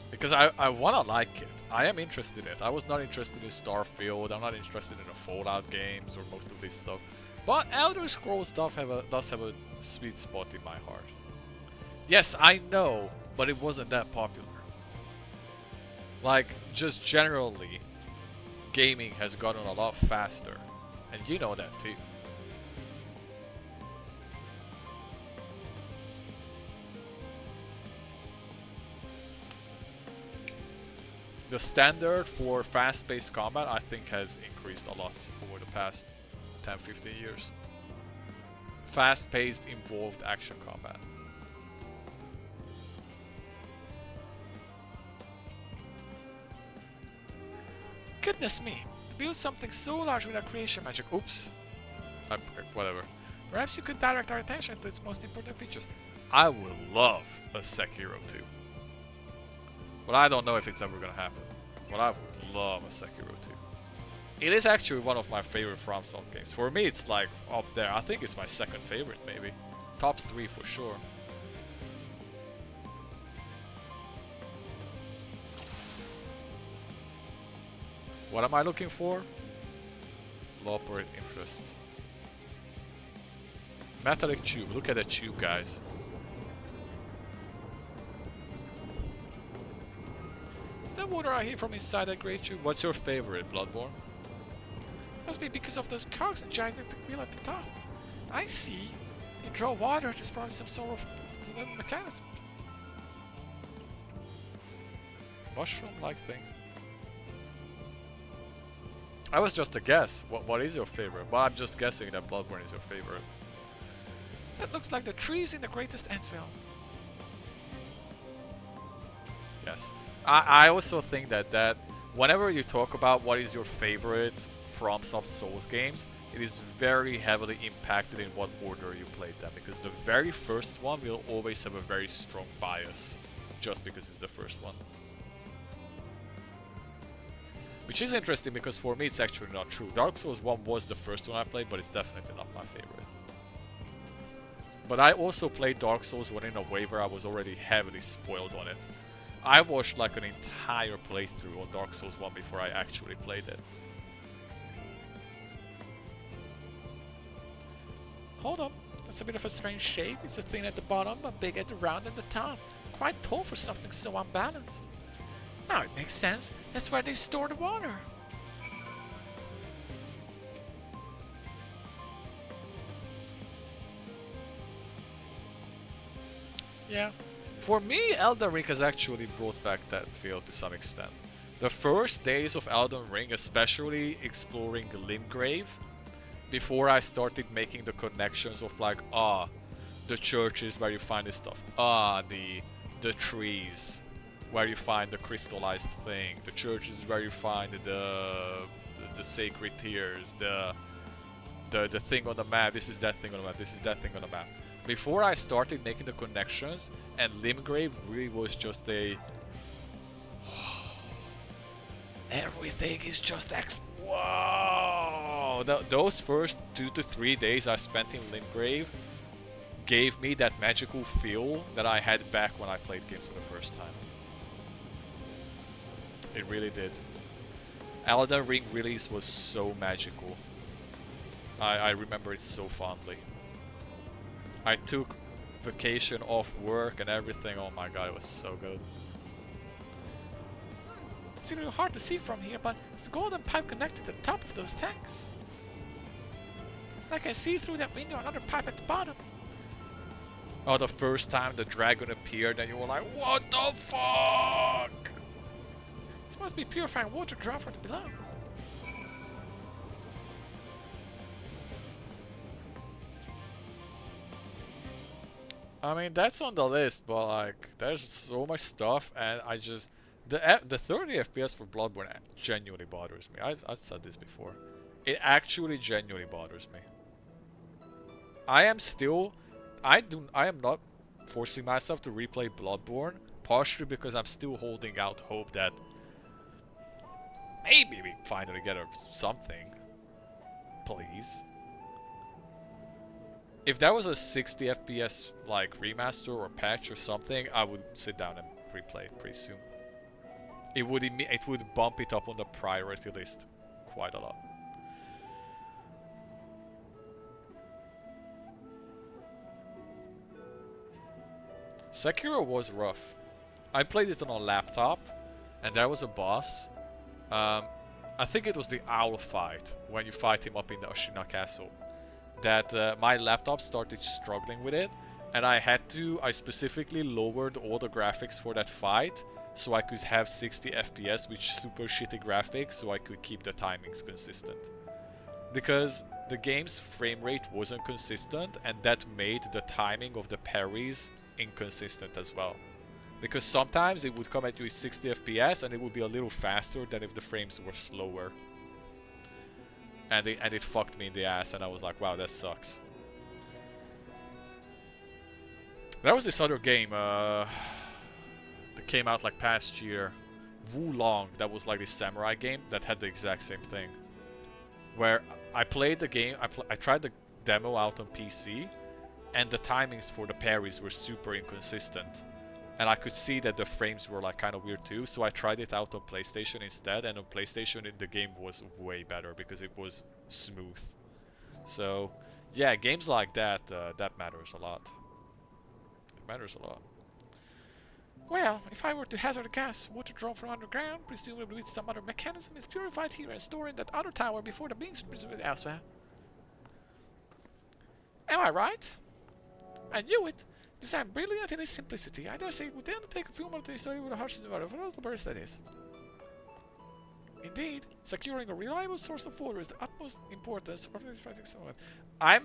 Because I want to like it. I am interested in it. I was not interested in Starfield. I'm not interested in the Fallout games or most of this stuff. But Elder Scrolls stuff does have a sweet spot in my heart. Yes, I know, but it wasn't that popular. Like, just generally, gaming has gotten a lot faster. And you know that too. The standard for fast-paced combat, I think, has increased a lot over the past 10-15 years. Fast-paced, involved action combat. Goodness me, to build something so large without creation magic. Oops. Whatever. Perhaps you could direct our attention to its most important features. I would love a Sekiro 2. But I don't know if it's ever gonna happen. But I would love a Sekiro 2. It is actually one of my favorite FromSoft games. For me, it's like up there. I think it's my second favorite, maybe. Top 3 for sure. What am I looking for? Loporrit interest. Metallic tube. Look at that tube, guys. Is that water I hear from inside that great tube? What's your favorite, Bloodborne? Must be because of those cogs and gigantic wheel at the top. I see. They draw water to spark some sort of mechanism. Mushroom-like thing. I was just a guess. What is your favorite? Well, I'm just guessing that Bloodborne is your favorite. That looks like the trees in the greatest Antvil. Yes. I also think that whenever you talk about what is your favorite FromSoft Souls games, it is very heavily impacted in what order you played them, because the very first one will always have a very strong bias, just because it's the first one. Which is interesting, because for me it's actually not true. Dark Souls 1 was the first one I played, but it's definitely not my favorite. But I also played Dark Souls 1 in a way where I was already heavily spoiled on it. I watched like an entire playthrough on Dark Souls 1 before I actually played it. Hold on, that's a bit of a strange shape. It's a thin at the bottom, but big at the round at the top. Quite tall for something so unbalanced. Now it makes sense. That's where they store the water. Yeah. For me, Elden Ring has actually brought back that feel to some extent. The first days of Elden Ring, especially exploring Limgrave, before I started making the connections of like, the churches where you find this stuff, the trees where you find the crystallized thing, the churches where you find the sacred tears, the thing on the map, this is that thing on the map, this is that thing on the map. Before I started making the connections, and Limgrave really was just a... everything is just whoa! Those first 2 to 3 days I spent in Limgrave gave me that magical feel that I had back when I played games for the first time. It really did. Elden Ring release was so magical. I remember it so fondly. I took vacation off work and everything. Oh my god, it was so good. It's a little hard to see from here, but it's the golden pipe connected to the top of those tanks. I can see through that window another pipe at the bottom. Oh, the first time the dragon appeared and you were like, what the fuck? This must be purifying water drawn from below. I mean, that's on the list, but like, there's so much stuff, and I just... The 30 FPS for Bloodborne genuinely bothers me. I've said this before. It actually genuinely bothers me. I am not forcing myself to replay Bloodborne, partially because I'm still holding out hope that maybe we finally get something. Please. If there was a 60 FPS like remaster or patch or something, I would sit down and replay it pretty soon. It would bump it up on the priority list quite a lot. Sekiro was rough. I played it on a laptop, and there was a boss. I think it was the owl fight, when you fight him up in the Ashina castle. That my laptop started struggling with it, and I specifically lowered all the graphics for that fight, so I could have 60 FPS with super shitty graphics, so I could keep the timings consistent. Because the game's frame rate wasn't consistent, and that made the timing of the parries inconsistent as well. Because sometimes it would come at you with 60 FPS and it would be a little faster than if the frames were slower. And it fucked me in the ass, and I was like, wow, that sucks. There was this other game that came out like past year, Wulong, that was like this samurai game that had the exact same thing. Where I played the game, I tried the demo out on PC, and the timings for the parries were super inconsistent. And I could see that the frames were like kind of weird too, so I tried it out on PlayStation instead, and on PlayStation the game was way better because it was smooth. So yeah, games like that, that matters a lot. It matters a lot. Well, if I were to hazard a guess, water drawn from underground, presumably with some other mechanism, is purified here and stored in that other tower before the beings presumably elsewhere. Am I right? I knew it! Design brilliant in its simplicity. I dare say it would then take a few more to study with the harshness of the burst that is. Indeed, securing a reliable source of water is the utmost importance for this fighting someone. I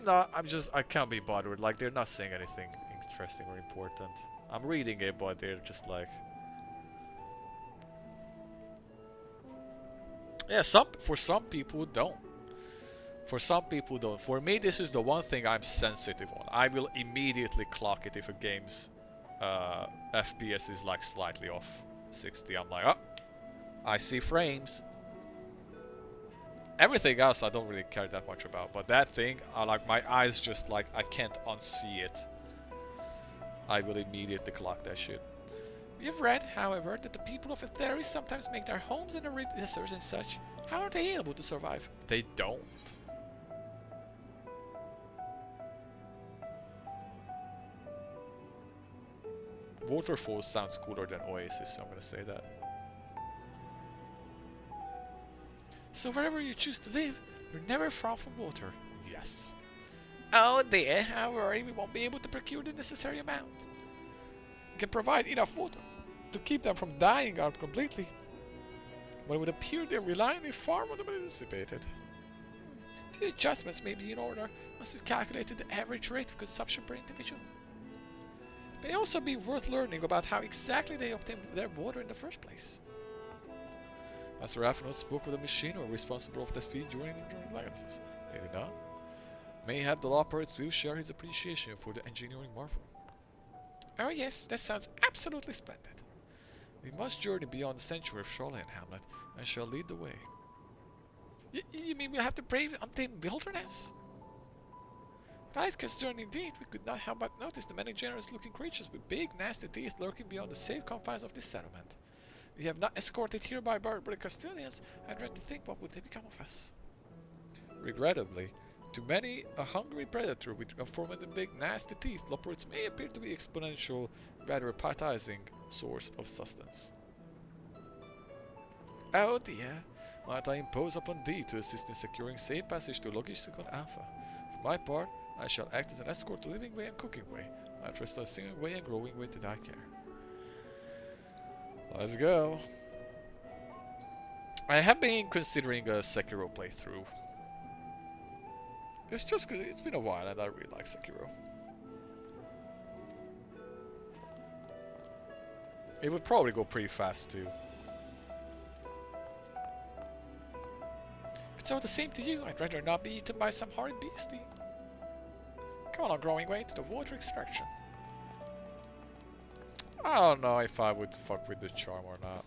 can't be bothered. Like, they're not saying anything interesting or important. I'm reading it, but they're just like... Yeah, for some people don't. For some people don't. For me, this is the one thing I'm sensitive on. I will immediately clock it if a game's FPS is like slightly off 60. I'm like, oh, I see frames. Everything else I don't really care that much about, but that thing, like my eyes just like, I can't unsee it. I will immediately clock that shit. We have read, however, that the people of Aetheris sometimes make their homes in the deserts and such. How are they able to survive? They don't. Waterfall sounds cooler than Oasis, so I'm gonna say that. So wherever you choose to live, you're never far from water. Yes. Oh dear, I worry we won't be able to procure the necessary amount. We can provide enough water to keep them from dying out completely, but it would appear they're relying far more than anticipated. A few adjustments may be in order once we've calculated the average rate of consumption per individual. It may also be worth learning about how exactly they obtain their water in the first place. Master Raphael spoke with the machine or responsible of that feed during lectures. Maybe not. Mayhap the operates will share his appreciation for the engineering marvel. Oh yes, that sounds absolutely splendid. We must journey beyond the sanctuary of Shoreline Hamlet and shall lead the way. You mean we'll have to brave the untamed wilderness? Valid concern indeed, we could not help but notice the many generous-looking creatures with big, nasty teeth lurking beyond the safe confines of this settlement. We have not escorted here by barbaric custodians. I dread to think what would they become of us. Regrettably, to many, a hungry predator with unformed big, nasty teeth, leopards may appear to be exponential, rather appetizing source of sustenance. Oh dear, might I impose upon thee to assist in securing safe passage to Logisticon Alpha? For my part, I shall act as an escort to Living Way and Cooking Way. I trust a Singing Way and Growing Way to thy care. Let's go. I have been considering a Sekiro playthrough. It's just because it's been a while and I really like Sekiro. It would probably go pretty fast too. If it's all the same to you, I'd rather not be eaten by some horrid beastie. Come on, Growing Way to the water extraction. I don't know if I would fuck with the charm or not.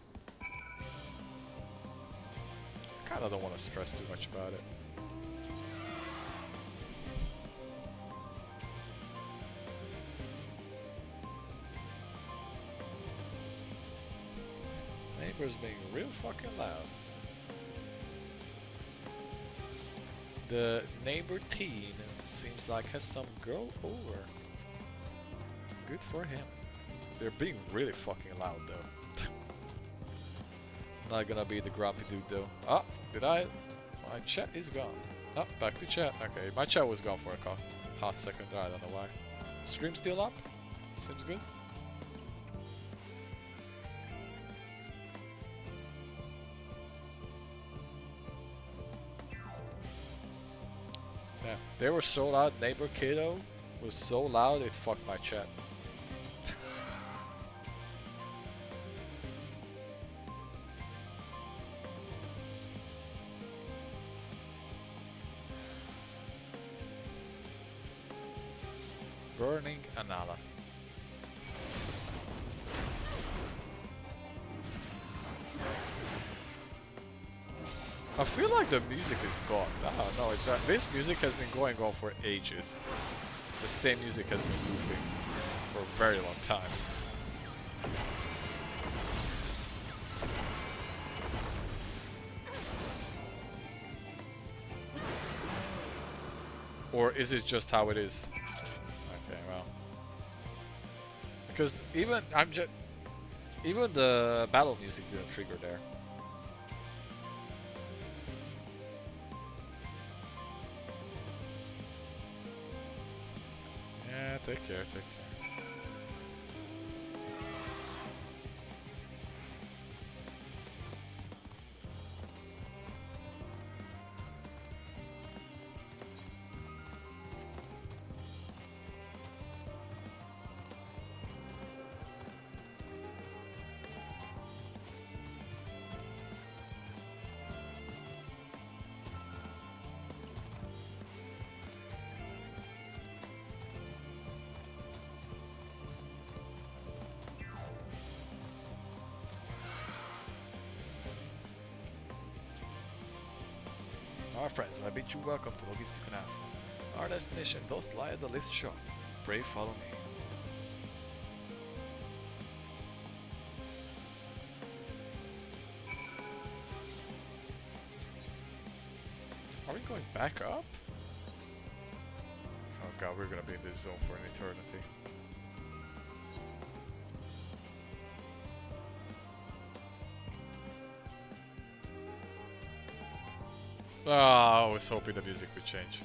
I kinda don't want to stress too much about it. Neighbors being real fucking loud. The neighbor teen seems like has some girl over. Good for him. They're being really fucking loud though. Not gonna be the grumpy dude though. Oh, my chat is gone. Oh, back to chat. Okay, my chat was gone for a hot second. I don't know why. Stream still up? Seems good. Yeah, they were so loud. Neighbor kiddo was so loud it fucked my chat. Burning Anala. I feel like the music is bugged. I don't know. It's this music has been going on for ages. The same music has been looping for a very long time. Or is it just how it is? Okay, well. Because even the battle music didn't trigger there. Yeah, take care, take care. Our friends, I bid you welcome to Logistic Alpha. Our destination doth lie at the lift shop. Pray follow me. Are we going back up? Oh god, we're gonna be in this zone for an eternity. Ah, I was hoping the music would change.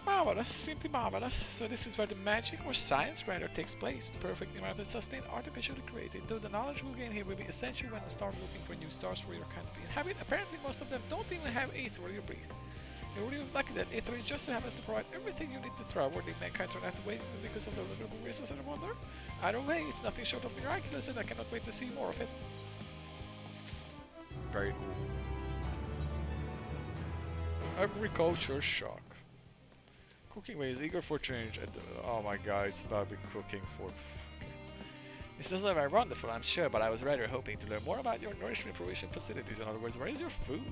Marvelous, simply marvelous. So this is where the magic or science rather takes place. The perfect environment is sustained, artificially created. Though the knowledge we'll gain here will be essential when you start looking for new stars for your kind to inhabit. Apparently most of them don't even have aether or you breathe. You're really lucky that aether just so happens to provide everything you need to thrive, where they mankind turn out to wait because of the livable resources and wonder. Either way, it's nothing short of miraculous and I cannot wait to see more of it. Very cool. Agriculture shock. Cooking way is eager for change. Oh my god, it's about to be cooking for. Okay. This does look very wonderful, I'm sure, but I was rather hoping to learn more about your nourishment provision facilities. In other words, where is your food?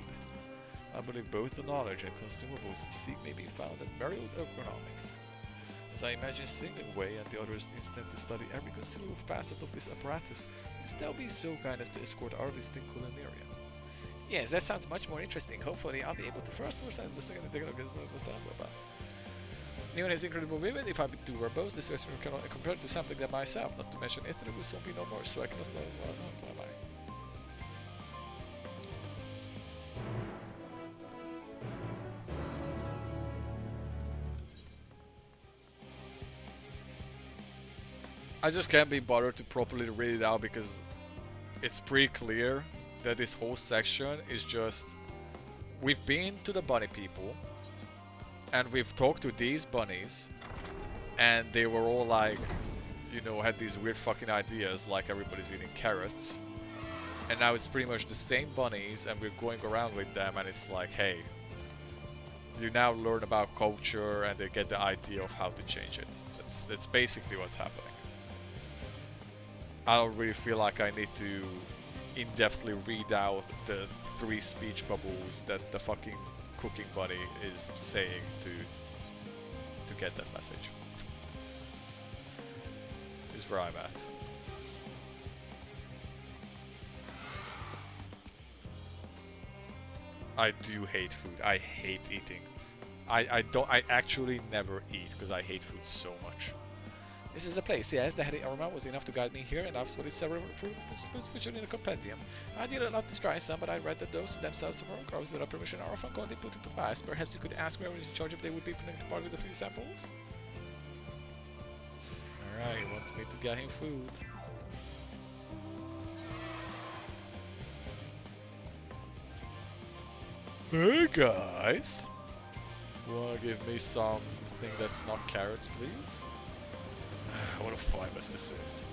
I believe both the knowledge and consumables you seek may be found at Burial Ergonomics. As I imagine Singling Way and the others intend to study every considerable facet of this apparatus, will still be so kind as to escort our visiting culinarian. Yes, that sounds much more interesting. Hopefully I'll be able to first understand the second and Anyone has incredible vivid. If I be too verbose, this restaurant cannot compare to sampling them myself. Not to mention Italy will soon be no more, so I cannot learn what am I. I just can't be bothered to properly read it out because it's pretty clear that this whole section is just... We've been to the bunny people and we've talked to these bunnies and they were all like, you know, had these weird fucking ideas like everybody's eating carrots. And now it's pretty much the same bunnies and we're going around with them and it's like, hey, you now learn about culture and they get the idea of how to change it. That's basically what's happening. I don't really feel like I need to in-depthly read out the 3 speech bubbles that the fucking cooking bunny is saying to get that message. Is where I'm at. I do hate food. I hate eating. I actually never eat because I hate food so much. This is the place, yes. The heady aroma was enough to guide me here, and I've studied several fruits which are in a compendium. I did not to try some, but I read that those themselves were crows without permission are often called put into pies. Perhaps you could ask whoever is in charge if they would be willing to part with a few samples? Alright, he wants me to get him food. Hey guys! Wanna give me something that's not carrots, please? What a fineness this is.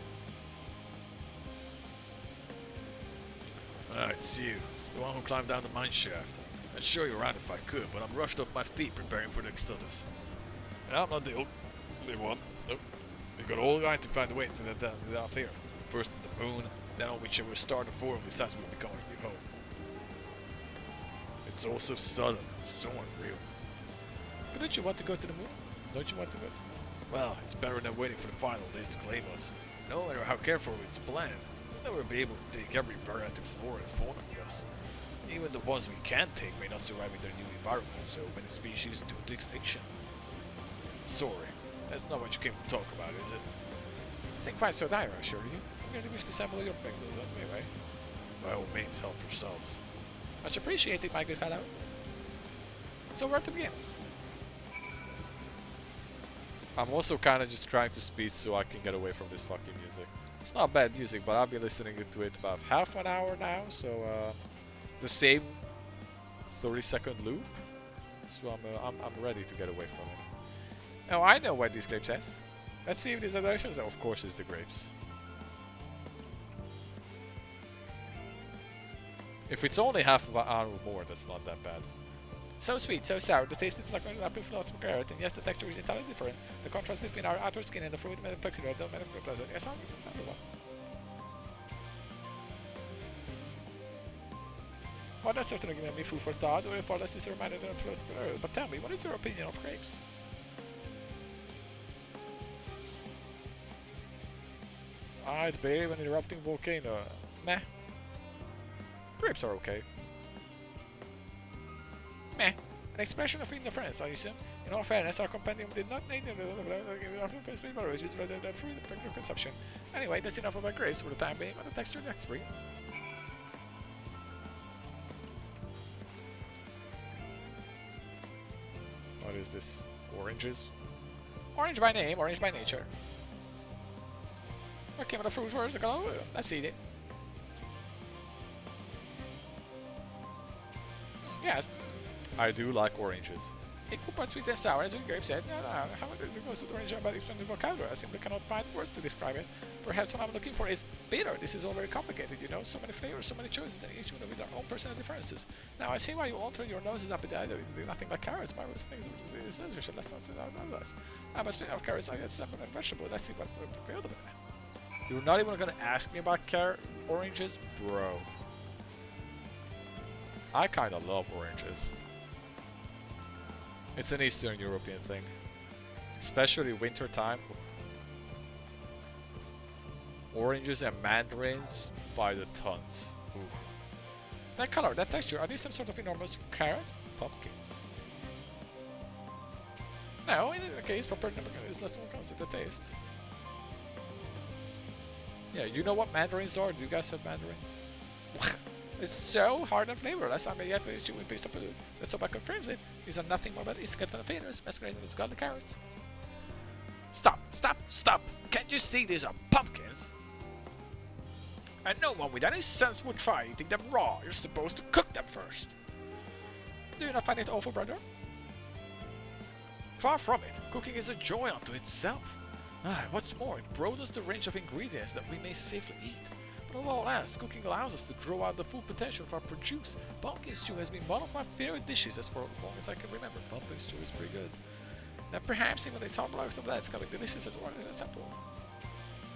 Ah, it's you. The one who climbed down the mine shaft. I'd show you around if I could, but I'm rushed off my feet preparing for the Exodus. And I'm not the only one. Nope. We've got all night to find a way to get down here. First on the moon, then on whichever star the forum decides we'll be calling you home. It's all so sudden, so unreal. Don't you want to go to the moon? Don't you want to go? Well, it's better than waiting for the final days to claim us. No matter how carefully it's planned, we'll never be able to take every bird out to flora and fauna with us. Even the ones we can take may not survive in their new environment, so many species due to extinction. Sorry, that's not what you came to talk about, is it? Think quite so dire, I assure you. I really wish to sample your pics anyway. By all means, help yourselves. Much appreciated, my good fellow. So where to begin? I'm also kind of just trying to speed so I can get away from this fucking music. It's not bad music, but I've been listening to it about half an hour now, so the same 30-second loop. So I'm ready to get away from it. Oh, I know what these grapes has. Let's see if these are delicious. Of course, it's the grapes. If it's only half an hour more, that's not that bad. So sweet, so sour. The taste is like an apple floats from carrot, and yes, the texture is entirely different. The contrast between our outer skin and the fruit made peculiar, don't make it pleasant. Yes, I'm the one. Well, that's certainly giving me food for thought, or far less Mr. Reminded than floats below. But tell me, what is your opinion of grapes? I'd bathe an erupting volcano. Meh. Grapes are okay. Meh. An expression of indifference, I assume. In all fairness, our compendium did not need the used rather than fruit of regular consumption. Anyway, that's enough about grapes for the time being. On the texture next spring. What is this? Oranges? Orange by name, orange by nature. What came with the fruit first? Let's eat it. Yes, I do like oranges. Equal parts sweet and sour, as we grapes said. How much it goes to orange about the vocabulary? I simply cannot find words to describe it. Perhaps what I'm looking for is bitter. This is all very complicated, you know. So many flavors, so many choices, and each one with their own personal differences. Now, I see why you alter your noses up with nothing but carrots. My things is let's not say that. But speaking of carrots, I get some vegetable. Let's see what failed with that. You're not even gonna ask me about oranges, bro. I kinda love oranges. It's an Eastern European thing. Especially winter time. Oranges and mandarins by the tons. Ooh. That color, that texture, are these some sort of enormous carrots? Pumpkins. No, in the case, proper is less more constant the taste. Yeah, you know what mandarins are? Do you guys have mandarins? It's so hard and flavorless. I mean, yet it's chewing piece of food. That's how confirms it. These are nothing more but skeleton faders masquerading as godly carrots. Stop! Stop! Stop! Can't you see these are pumpkins? And no one with any sense would try eating them raw. You're supposed to cook them first. Do you not find it awful, brother? Far from it. Cooking is a joy unto itself. What's more, it broadens the range of ingredients that we may safely eat. But above all else, cooking allows us to draw out the full potential of our produce. Pumpkin stew has been one of my favorite dishes as for as long as I can remember. Pumpkin stew is pretty good. Now perhaps even its hard blocks of that, it's coming delicious as well as a sample.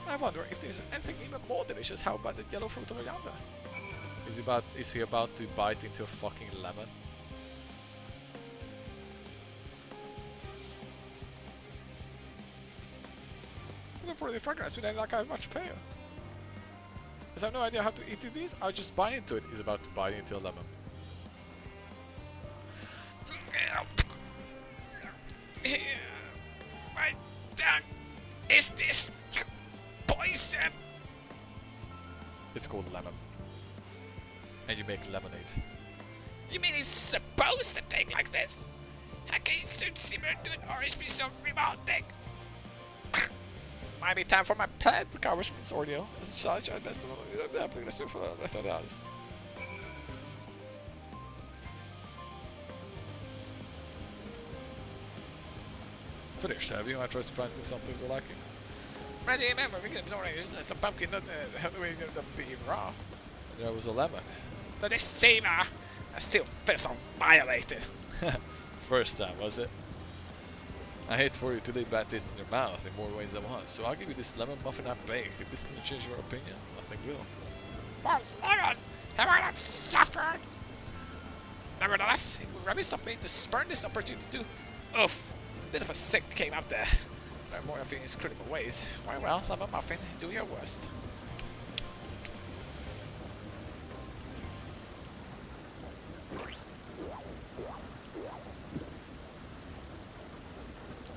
I wonder if there's anything even more delicious. How about the yellow fruit over yonder? Is he about to bite into a fucking lemon? For the fragrance, we don't like how much fail. As I have no idea how to eat these, I'll just bite into it. He's about to bite into a lemon. My tongue, is this poison? It's called lemon. And you make lemonade. You mean it's supposed to take like this? How can you so similar to an orange be so revolting? Might be time for my plant recovers from its ordeal. As such, I'd best aggressive for retardades. Finished, have you? I tried to find something you're liking. Ready, remember, we get oranges, that's a pumpkin, not the way you're not being raw. There was a lemon. The deceiver! I still feel so violated. First time, was it? I hate for you to leave bad taste in your mouth in more ways than one, so I'll give you this lemon muffin I baked. If this doesn't change your opinion, nothing will. But lemon! Have I not suffered? Nevertheless, it would remiss of me to spurn this opportunity to... Oof! A bit of a sick came out there. There are more of his critical ways. Why, well, lemon muffin, do your worst.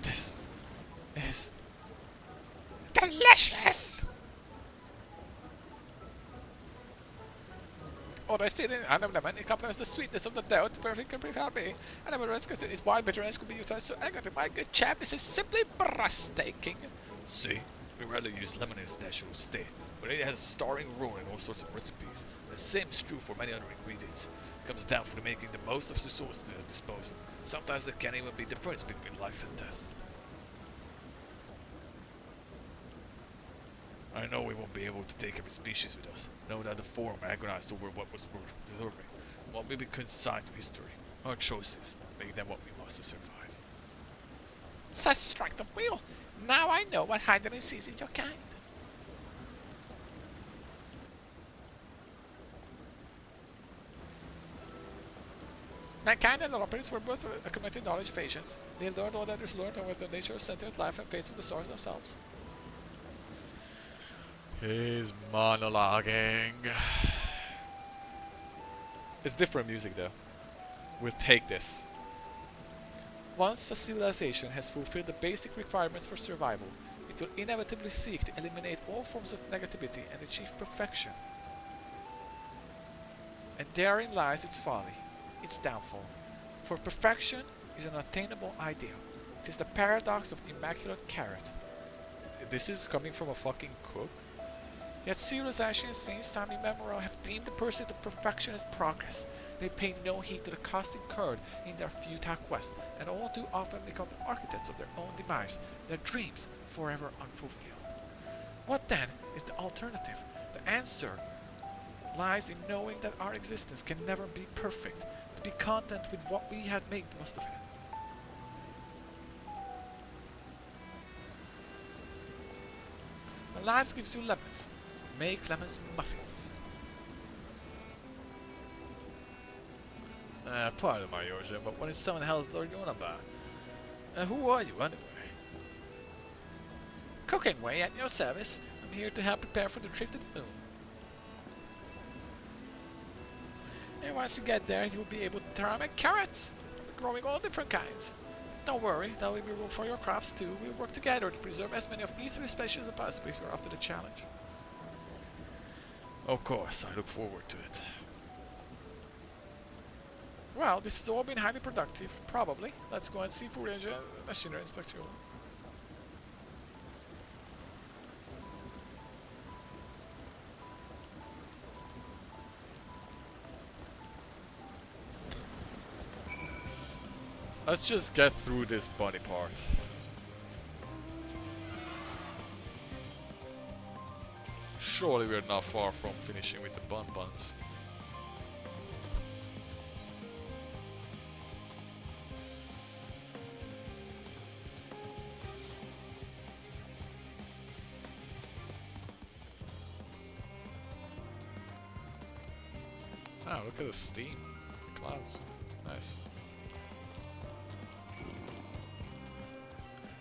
This is delicious! Oh, I still didn't. I know lemon. It complements the sweetness of the dough. The perfect complete happy. And never else because its wild bitterness could be utilized so elegantly. My good chap, this is simply breathtaking. See, we rarely use lemon in its natural state, but it has a starring role in all sorts of recipes. The same is true for many other ingredients. It comes down to making the most of the resources at our disposal. Sometimes there can't even be the difference between life and death. I know we won't be able to take every species with us. Know that the Forum agonized over what was worth preserving. What may be consigned to history. Our choices make them what we must to survive. Such strength of will! Now I know what hiding sees in your kind. Mankind and operators were both accumulating knowledge of ancients. They learned what others learned and what the nature of sentient life and fates of the stars themselves. He's monologuing. It's different music though. We'll take this. Once a civilization has fulfilled the basic requirements for survival, it will inevitably seek to eliminate all forms of negativity and achieve perfection. And therein lies its folly, its downfall. For perfection is an unattainable ideal. It is the paradox of immaculate carrot. This is coming from a fucking cook? Yet civilizations since time immemorial have deemed the pursuit of perfection as progress. They pay no heed to the cost incurred in their futile quest, and all too often become the architects of their own demise, their dreams forever unfulfilled. What then is the alternative? The answer lies in knowing that our existence can never be perfect, to be content with what we had made most of it. When life gives you lemons, make lemons muffins. Pardon my yours, but what is someone else talking about? Who are you anyway? Cooking way at your service. I'm here to help prepare for the trip to the moon. And once you get there, you'll be able to make carrots. We're growing all different kinds. Don't worry, there will be room for your crops too. We'll work together to preserve as many of each three species as possible if you're up to the challenge. Of course, I look forward to it. Well, this has all been highly productive, probably. Let's go and see if we're machinery inspector. Let's just get through this bunny part. Surely we're not far from finishing with the buns. Ah, look at the steam. The clouds. Nice.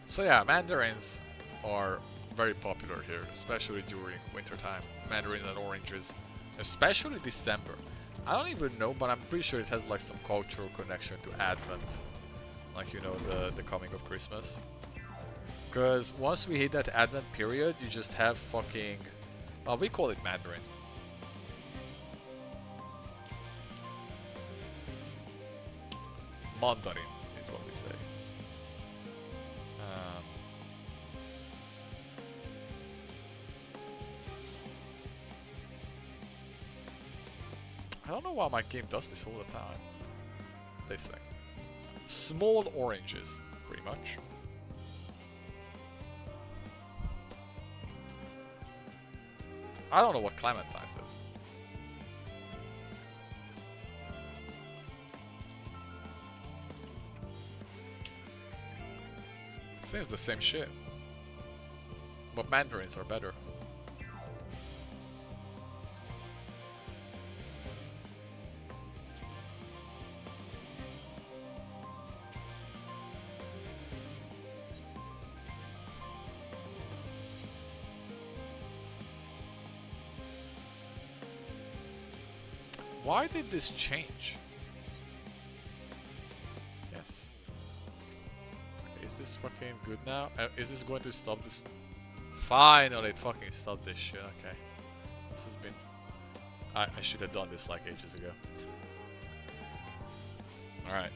So yeah, mandarins are very popular here, especially during wintertime. Mandarins and oranges, especially December. I don't even know, but I'm pretty sure it has like some cultural connection to Advent, like you know the coming of Christmas. Because once we hit that Advent period, you just have fucking, well, we call it Mandarin. Mandarin is what we say. I don't know why my game does this all the time. They say. Small oranges, pretty much. I don't know what clementine says. Seems the same shit. But mandarins are better. Why did this change? Yes. Okay, is this fucking good now? Is this going to stop this? Finally, it fucking stopped this shit. Okay. This has been... I should have done this like ages ago. Alright.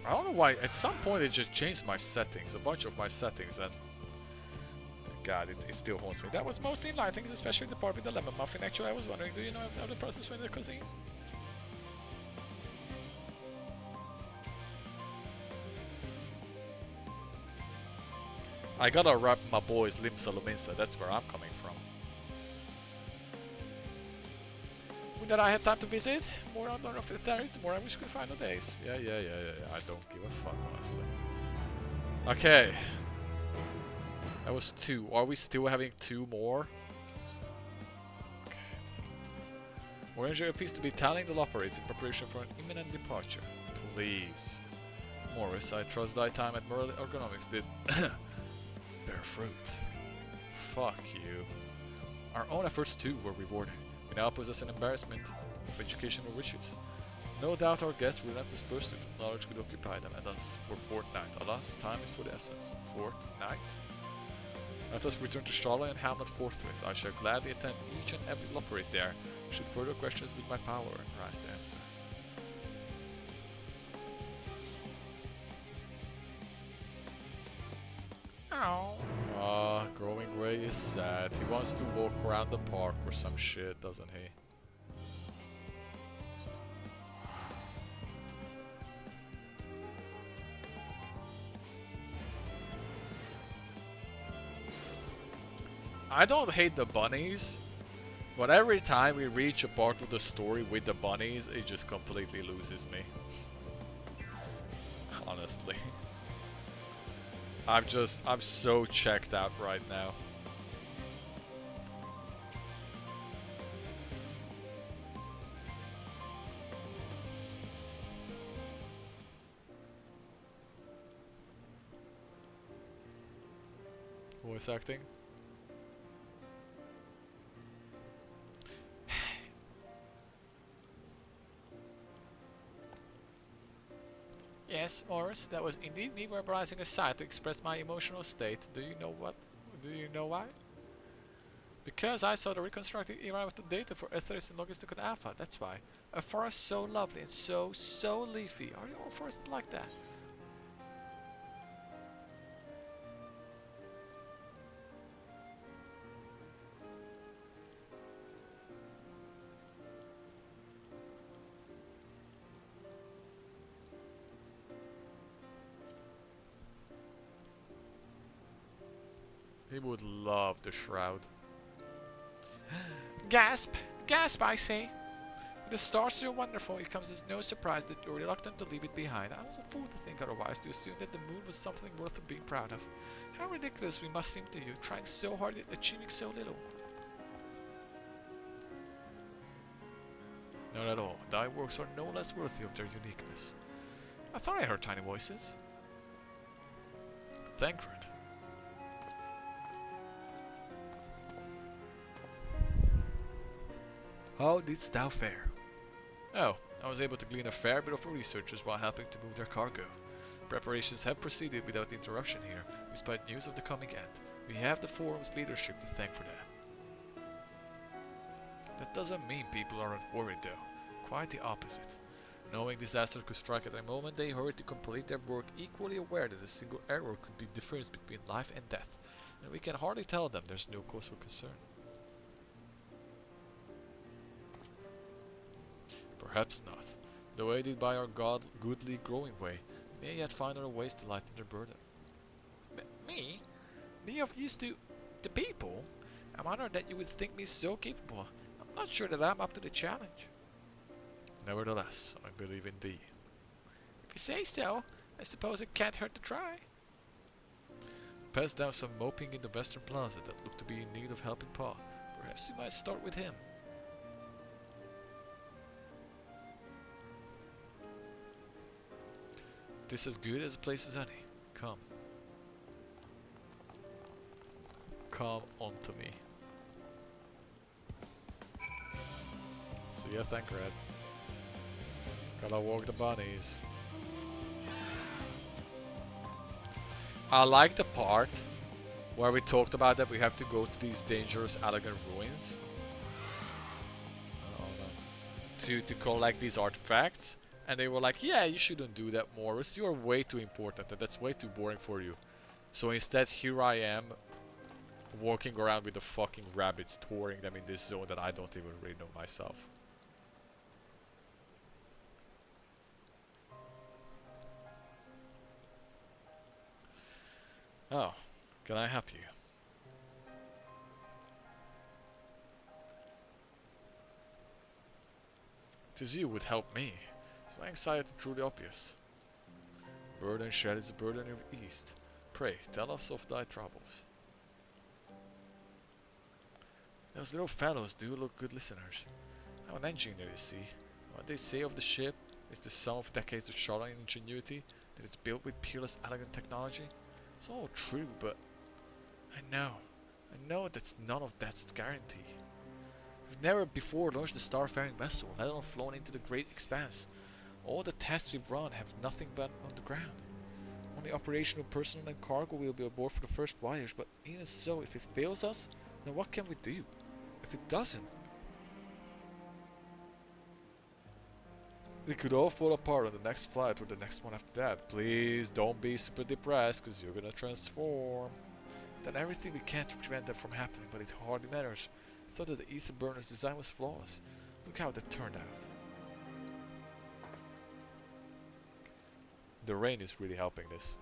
I don't know why. At some point it just changed my settings. A bunch of my settings and... God, it still haunts me. That was mostly in lightings, especially the part with the lemon muffin. Actually, I was wondering, do you know how the process for the cuisine? I gotta wrap my boys Limsa Luminsa, that's where I'm coming from. When that I had time to visit, more I don't know if it there is, the more I wish I could find the days. Yeah, I don't give a fuck, honestly. Okay. That was 2. Are we still having 2 more? Okay. Oranger appears to be tallying the loperates in preparation for an imminent departure. Please. Morris, I trust thy time at Merle Ergonomics did bear fruit. Fuck you. Our own efforts too were rewarded. We now possess an embarrassment of educational riches. No doubt our guests' relentless pursuit of knowledge could occupy them and us for fortnight. Alas, time is for the essence. Fortnight? Let us return to Charlotte and Hamlet forthwith. I shall gladly attend each and every loperate there, should further questions with my power rise to answer. Ah, Growing Gray is sad. He wants to walk around the park or some shit, doesn't he? I don't hate the bunnies, but every time we reach a part of the story with the bunnies, it just completely loses me. Honestly. I'm so checked out right now. Voice acting? Yes, Morris, that was indeed me verbalizing a sigh to express my emotional state. Do you know what? Do you know why? Because I saw the reconstructed era of the data for Ethers and Logisticon Alpha, that's why. A forest so lovely and so leafy. Are all forests like that? He would love the shroud. Gasp! Gasp, I say! The stars so wonderful, it comes as no surprise that you're reluctant to leave it behind. I was a fool to think otherwise, to assume that the moon was something worth being proud of. How ridiculous we must seem to you, trying so hard yet achieving so little. Not at all. Thy works are no less worthy of their uniqueness. I thought I heard tiny voices. Thancred. How didst thou fare? Oh, I was able to glean a fair bit of researchers while helping to move their cargo. Preparations have proceeded without interruption here, despite news of the coming end. We have the forum's leadership to thank for that. That doesn't mean people aren't worried though. Quite the opposite. Knowing disasters could strike at any moment, they hurried to complete their work, equally aware that a single error could be the difference between life and death. And we can hardly tell them there's no cause for concern. Perhaps not. Though aided by our goodly growing way, we may yet find other ways to lighten their burden. Me? Me of use to people? I'm honored that you would think me so capable. I'm not sure that I'm up to the challenge. Nevertheless, I believe in thee. If you say so, I suppose it can't hurt to try. Passed down some moping in the Western Plaza that looked to be in need of helping paw. Perhaps you might start with him. This as good as a place as any. Come. Come onto me. See ya, Thancred. Gotta walk the bunnies. I like the part where we talked about that we have to go to these dangerous elegant ruins. To collect these artifacts. And they were like, yeah, you shouldn't do that, Morris. You're way too important and that's way too boring for you. So instead, here I am, walking around with the fucking rabbits, touring them in this zone that I don't even really know myself. Oh, can I help you? Tis you would help me. Is my anxiety truly obvious? Burden shed is the burden of East. Pray, tell us of thy troubles. Those little fellows do look good listeners. I'm an engineer, you see. What they say of the ship is the sum of decades of trial and ingenuity, that it's built with peerless, elegant technology. It's all true, but I know that's none of that's guarantee. We've never before launched a starfaring vessel, let alone flown into the great expanse. All the tests we've run have nothing but on the ground. Only operational personnel and cargo will be aboard for the first voyage, but even so, if it fails us, then what can we do? If it doesn't, it could all fall apart on the next flight or the next one after that. Please don't be super depressed, because you're gonna transform. Done everything we can to prevent that from happening, but it hardly matters. I thought that the ether burner's design was flawless. Look how that turned out. The rain is really helping this.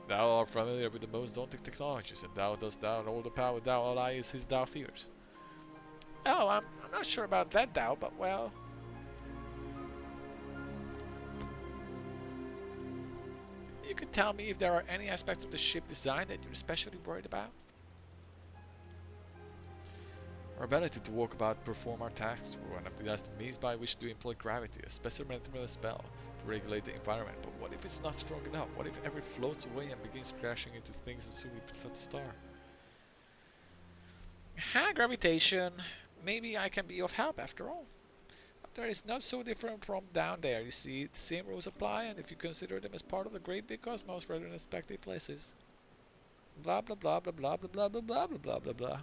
Thou art familiar with the most daunting technologies, and thou dost thou know all the power thou allies his thou fears. Oh, I'm not sure about that, thou, but well. You could tell me if there are any aspects of the ship design that you're especially worried about? Our ability to walk about, perform our tasks, were one of the means by which to employ gravity, a special mental spell to regulate the environment. But what if it's not strong enough? What if every floats away and begins crashing into things as soon as we put the star? Gravitation. Maybe I can be of help after all. There is not so different from down there. You see, the same rules apply, and if you consider them as part of the great big cosmos rather than expected places. Blah blah blah blah blah blah blah blah blah blah blah blah blah.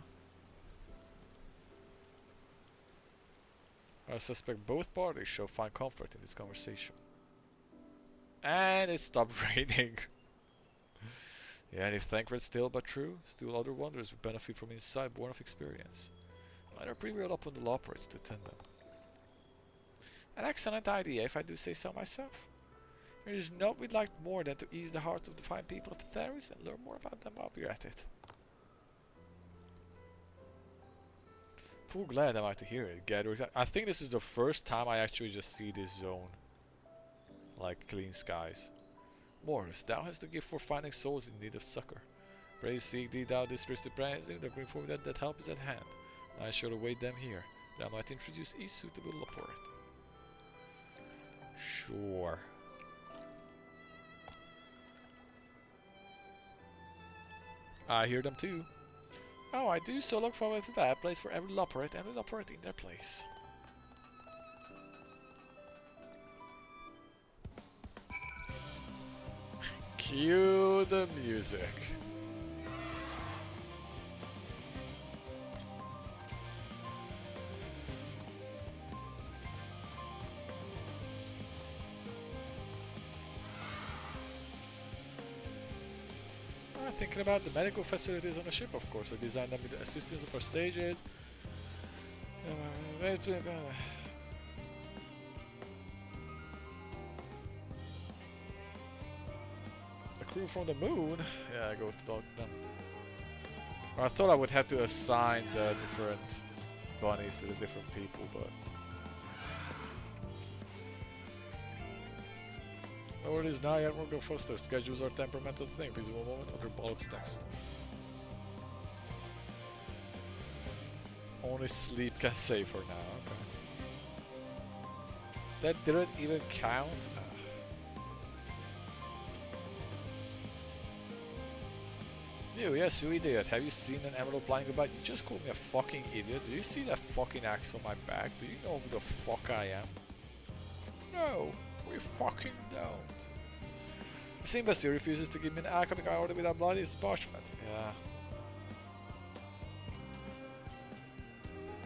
I suspect both parties shall find comfort in this conversation. And it stopped raining. Yeah, and if thankful still but true, still other wonders would benefit from insight born of experience. Either prevail upon the lawports to attend them. An excellent idea, if I do say so myself. There is naught we'd like more than to ease the hearts of the fine people of the Theris and learn more about them while we're at it. Full glad am I to hear it, Gather. I think this is the first time I actually just see this zone. Like clean skies. Morris, thou hast the gift for finding souls in need of succor. Pray seek thee thou distressed present, and inform that help is at hand. I shall await them here, that I might introduce each suitable laporte. Sure. I hear them too. Oh, I do so look forward to that. Place for every laporte in their place. Cue the music. Thinking about the medical facilities on the ship, of course. I designed them with the assistance of our sages. The crew from the moon? Yeah, I go to talk to them. I thought I would have to assign the different bunnies to the different people, but... Oh, it is now yet we'll go faster. Schedules are temperamental thing. Please one moment, other bollocks next. Only sleep can save her now, okay. That didn't even count? Yes, you idiot. Have you seen an emerald flying about? You just called me a fucking idiot. Do you see that fucking axe on my back? Do you know who the fuck I am? No. We fucking don't. This embassy refuses to give me an academic order without bloody parchment. Yeah.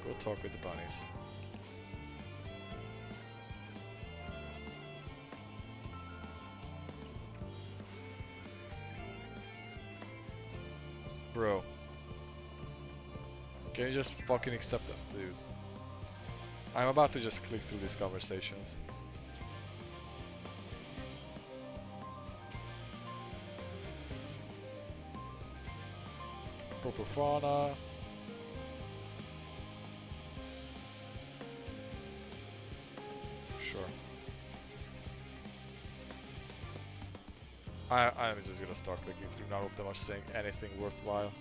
Go talk with the bunnies. Bro. Can you just fucking accept that, dude? I'm about to just click through these conversations. Proper fauna. Sure. I'm just gonna start clicking through. None of them are saying anything worthwhile.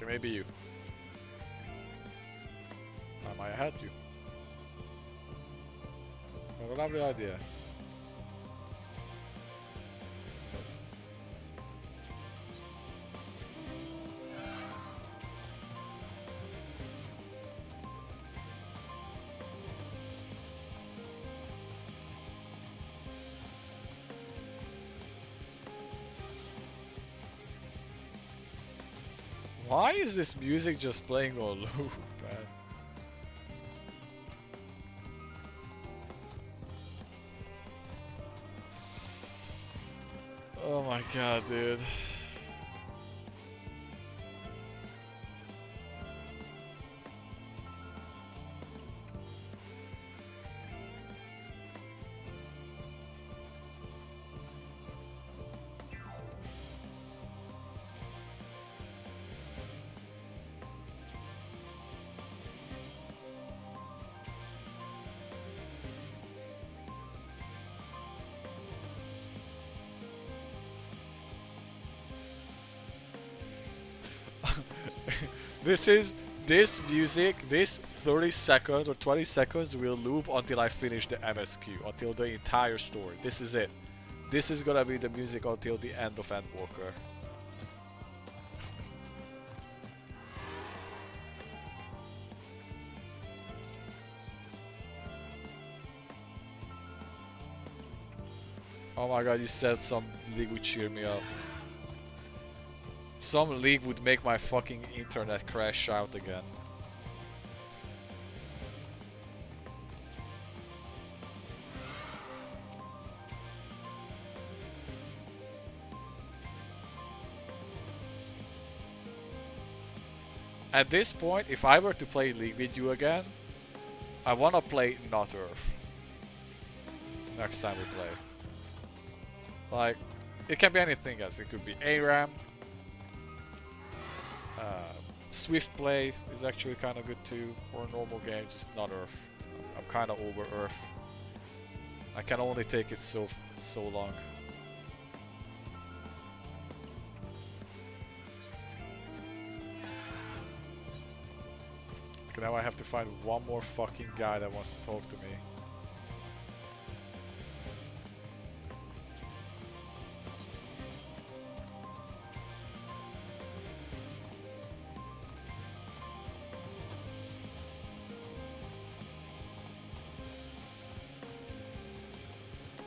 Okay, maybe you. I might help you. What a lovely idea. Why is this music just playing on loop, man? Oh my god, dude. This music, this 30 seconds or 20 seconds will loop until I finish the MSQ, until the entire story. This is it. This is gonna be the music until the end of Endwalker. Oh my god, you said some league would cheer me up. Some league would make my fucking internet crash out again. At this point, if I were to play League with you again, I wanna play not Earth. Next time we play. Like, it can be anything else. It could be ARAM. Swift play is actually kind of good too, or a normal game, just not Earth. I'm kind of over Earth. I can only take it so long. Okay, now I have to find one more fucking guy that wants to talk to me.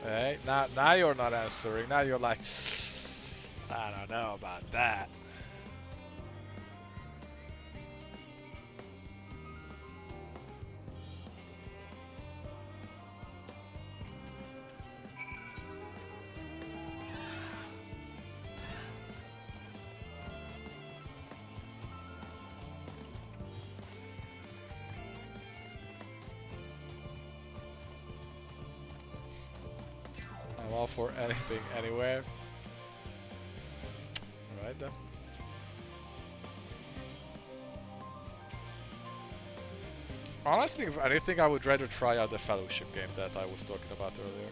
Hey, now you're not answering. Now you're like, I don't know about that. I'm all for anything, anywhere. Alright then. Honestly, if anything, I would rather try out the Fellowship game that I was talking about earlier.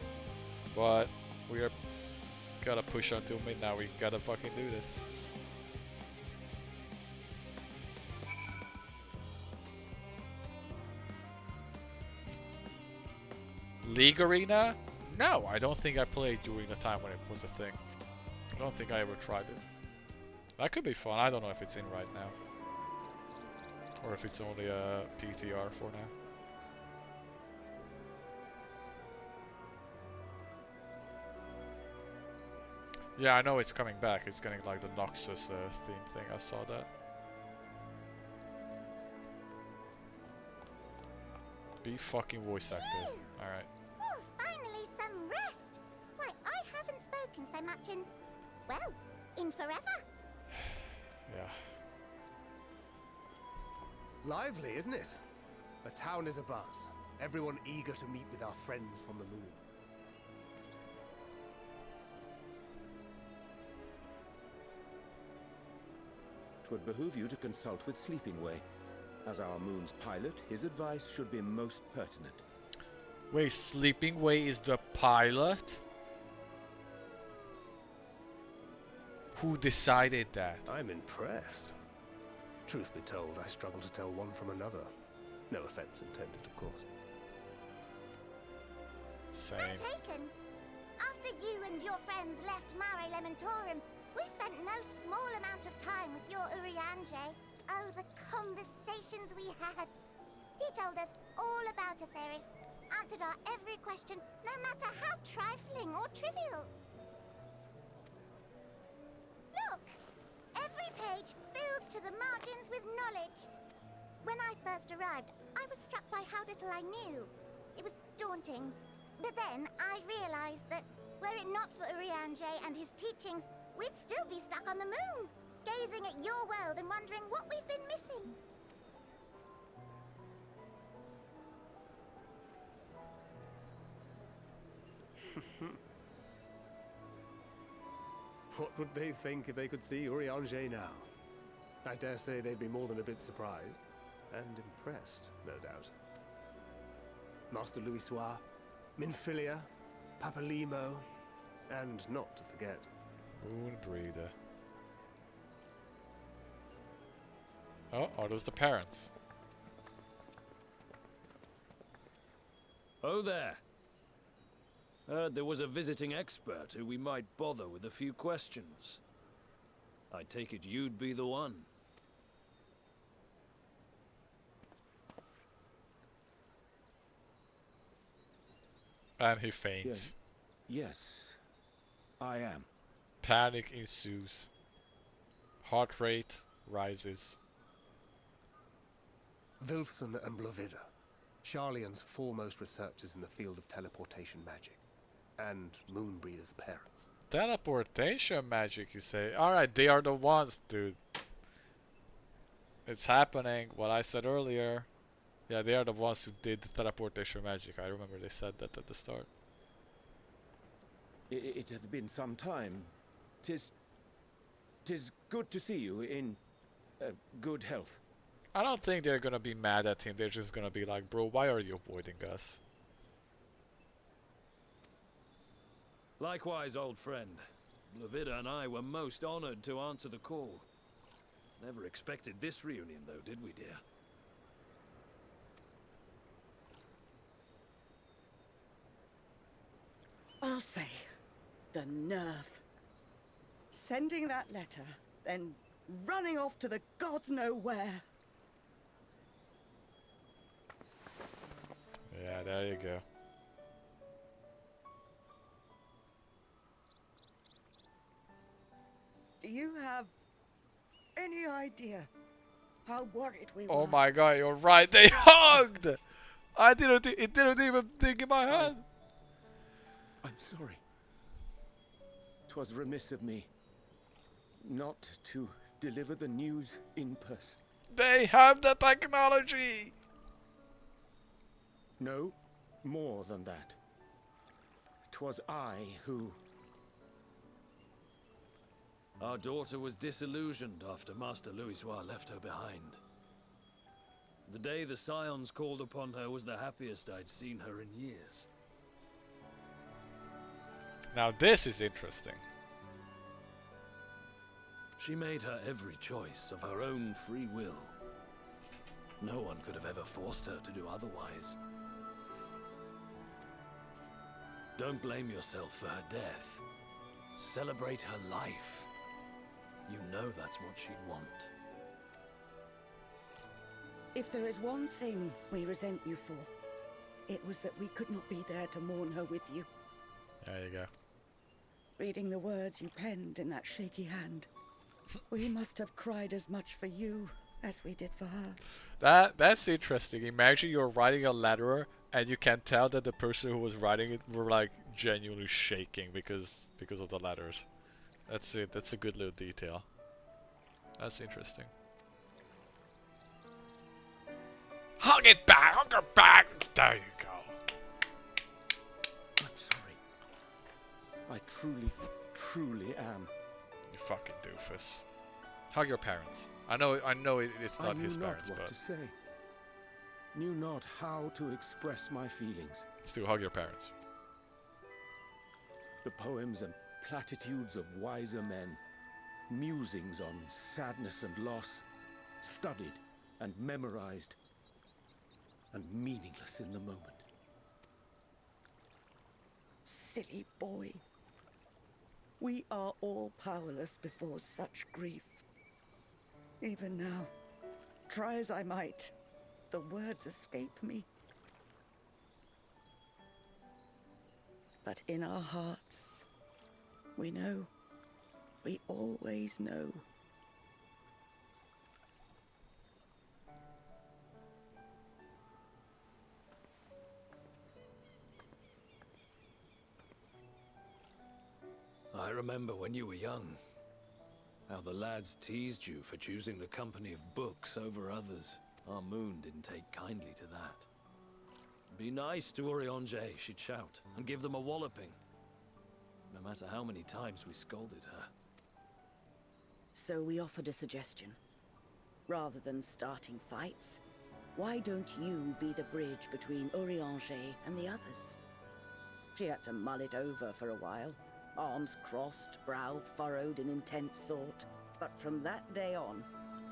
But we are gotta push until midnight. We gotta fucking do this. League Arena? No, I don't think I played during the time when it was a thing. I don't think I ever tried it. That could be fun. I don't know if it's in right now. Or if it's only a PTR for now. Yeah, I know it's coming back. It's getting like the Noxus theme thing. I saw that. Be fucking voice active. Alright. Oh, finally some rest. Why, I haven't spoken so much in, well, in forever. Yeah. Lively, isn't it? The town is abuzz. Everyone eager to meet with our friends from the moon. 'Twould behoove you to consult with Sleeping Way. As our moon's pilot, his advice should be most pertinent. Wait, Sleeping Way is the pilot? Who decided that? I'm impressed. Truth be told, I struggle to tell one from another. No offense intended, of course. Same. Point taken. After you and your friends left Mare Elementorum, we spent no small amount of time with your Urianger. Oh, the conversations we had. He told us all about Atheris, answered our every question, no matter how trifling or trivial. Look! Every page filled to the margins with knowledge. When I first arrived, I was struck by how little I knew. It was daunting. But then I realized that, were it not for Urianger and his teachings, we'd still be stuck on the moon, gazing at your world and wondering what we've been missing. What would they think if they could see Urianger now? I dare say they'd be more than a bit surprised. And impressed, no doubt. Master Louisoix, Minfilia, Papalimo, and not to forget... Moonbreeder. Oh, are those the parents? Oh there. Heard there was a visiting expert who we might bother with a few questions. I take it you'd be the one. And he faints. Yes, I am. Panic ensues. Heart rate rises. Wilson and Blovida, Sharlayan's foremost researchers in the field of teleportation magic, and Moonbreeder's parents. Teleportation magic, you say? Alright, they are the ones, dude. It's happening, what I said earlier. Yeah, they are the ones who did the teleportation magic. I remember they said that at the start. It has been some time. Tis good to see you in good health. I don't think they're gonna be mad at him. They're just gonna be like, bro, why are you avoiding us? Likewise, old friend. Blovida and I were most honored to answer the call. Never expected this reunion, though, did we, dear? I'll say, the nerve. Sending that letter, then running off to the gods know where. Yeah, there you go. Do you have any idea how worried we were? Oh my god, you're right. They hugged! It didn't even think in my head. I'm sorry. 'Twas remiss of me not to deliver the news in person. They have the technology! No, more than that. 'Twas I who... Our daughter was disillusioned after Master Louisoix left her behind. The day the Scions called upon her was the happiest I'd seen her in years. Now this is interesting. She made her every choice of her own free will. No one could have ever forced her to do otherwise. Don't blame yourself for her death. Celebrate her life. You know that's what she'd want. If there is one thing we resent you for, it was that we could not be there to mourn her with you. There you go. Reading the words you penned in that shaky hand, we must have cried as much for you as we did for her. That's interesting. Imagine you're writing a letter and you can tell that the person who was writing it were like genuinely shaking because of the letters. That's it. That's a good little detail. That's interesting. Hug it back! Hug her back! There you go. I'm sorry. I truly am. You fucking doofus. Hug your parents. I know it's not his parents, what but to say. Knew not how to express my feelings. still hug your parents. The poems and platitudes of wiser men, musings on sadness and loss, studied and memorized, and meaningless in the moment. Silly boy. We are all powerless before such grief. Even now, try as I might, the words escape me. But in our hearts, we know. We always know. I remember when you were young, how the lads teased you for choosing the company of books over others. Our moon didn't take kindly to that. Be nice to Urianger, she'd shout, and give them a walloping. No matter how many times we scolded her. So we offered a suggestion. Rather than starting fights, why don't you be the bridge between Urianger and the others? She had to mull it over for a while. Arms crossed, brow furrowed in intense thought. But from that day on,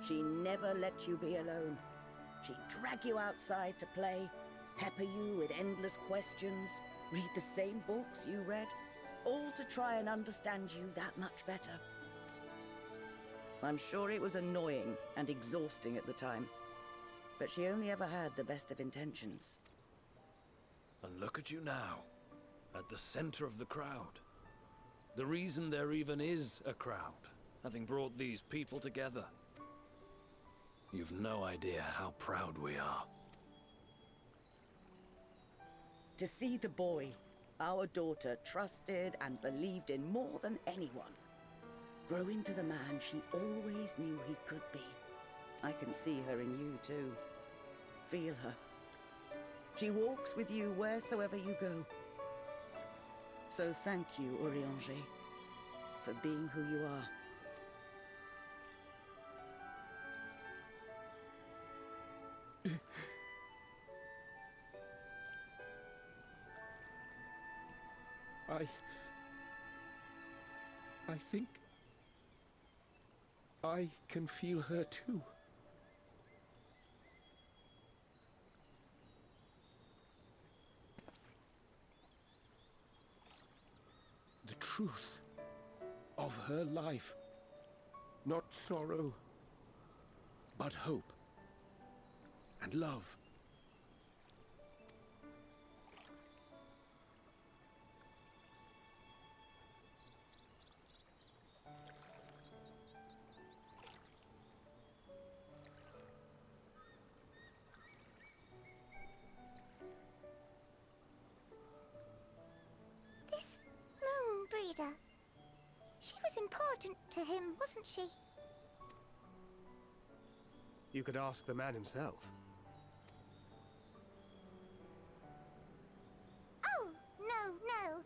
she never let you be alone. She'd drag you outside to play, pepper you with endless questions, read the same books you read, all to try and understand you that much better. I'm sure it was annoying and exhausting at the time, but she only ever had the best of intentions. And look at you now, at the center of the crowd. The reason there even is a crowd, having brought these people together. You've no idea how proud we are. To see the boy, our daughter, trusted and believed in more than anyone, grow into the man she always knew he could be. I can see her in you too. Feel her. She walks with you wheresoever you go. So thank you, Urianger, for being who you are. I think I can feel her too. The truth of her life. Not sorrow, but hope and love. This moon breeder. She was important to him, wasn't she? You could ask the man himself. Oh, no.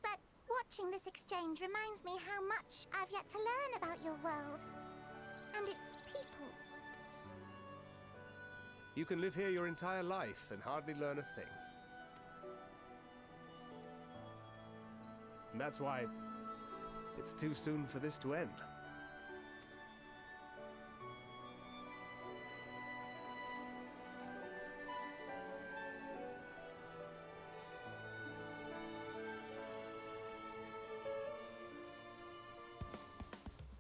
But watching this exchange reminds me how much I've yet to learn about your world. And its people. You can live here your entire life and hardly learn a thing. And that's why it's too soon for this to end.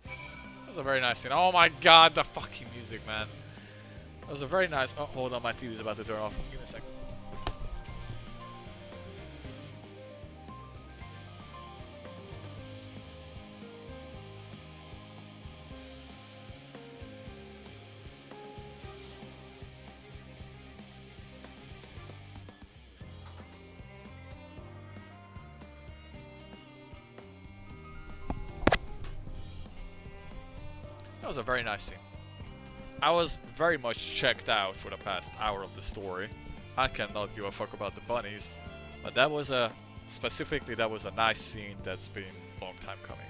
That was a very nice scene. Oh my god, the fucking music, man. That was a very nice... Oh, hold on, my TV is about to turn off. Give me a second. That was a very nice scene. I was very much checked out for the past hour of the story. I cannot give a fuck about the bunnies, but that was a specifically that was a nice scene that's been a long time coming.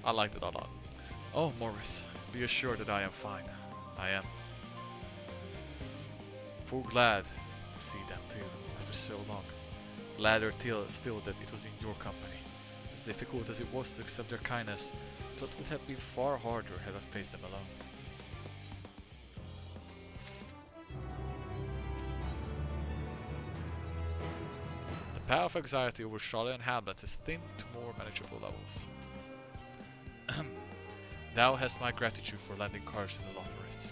I liked it a lot. Oh, Morris, be assured that I am fine. I am. Full glad to see them too after so long. Gladder still that it was in your company. As difficult as it was to accept their kindness, I thought it would have been far harder had I faced them alone. The path of anxiety over Charlotte and Hamlet is thinned to more manageable levels. Thou hast my gratitude for lending courage to the Lotharites.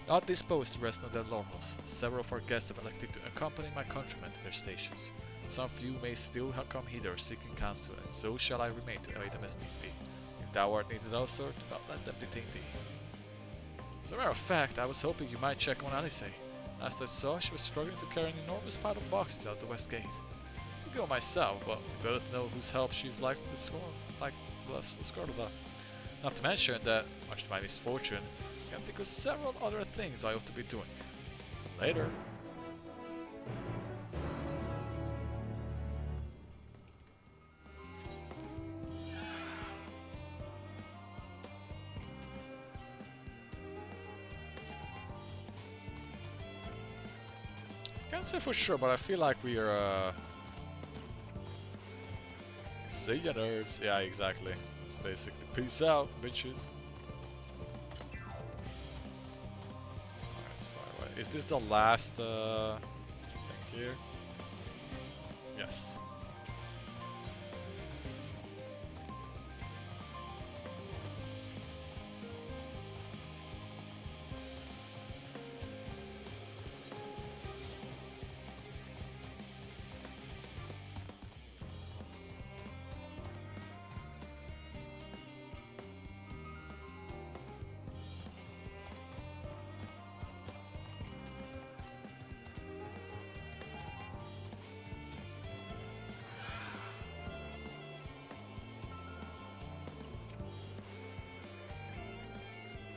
Not disposed to rest on their laurels, several of our guests have elected to accompany my countrymen to their stations. Some few may still come hither seeking counsel, and so shall I remain to aid them as need be. If thou art needed also, do not let them detain thee. As a matter of fact, I was hoping you might check on Alice. Last I saw, she was struggling to carry an enormous pile of boxes out the west gate. I could go myself, but we both know whose help she's like to score of that. Not to mention that, much to my misfortune, I can think of several other things I ought to be doing. Later. Can't say for sure, but I feel like we are see ya nerds. Yeah, exactly. It's basically peace out, bitches. Alright, far away. Is this the last thing here? Yes.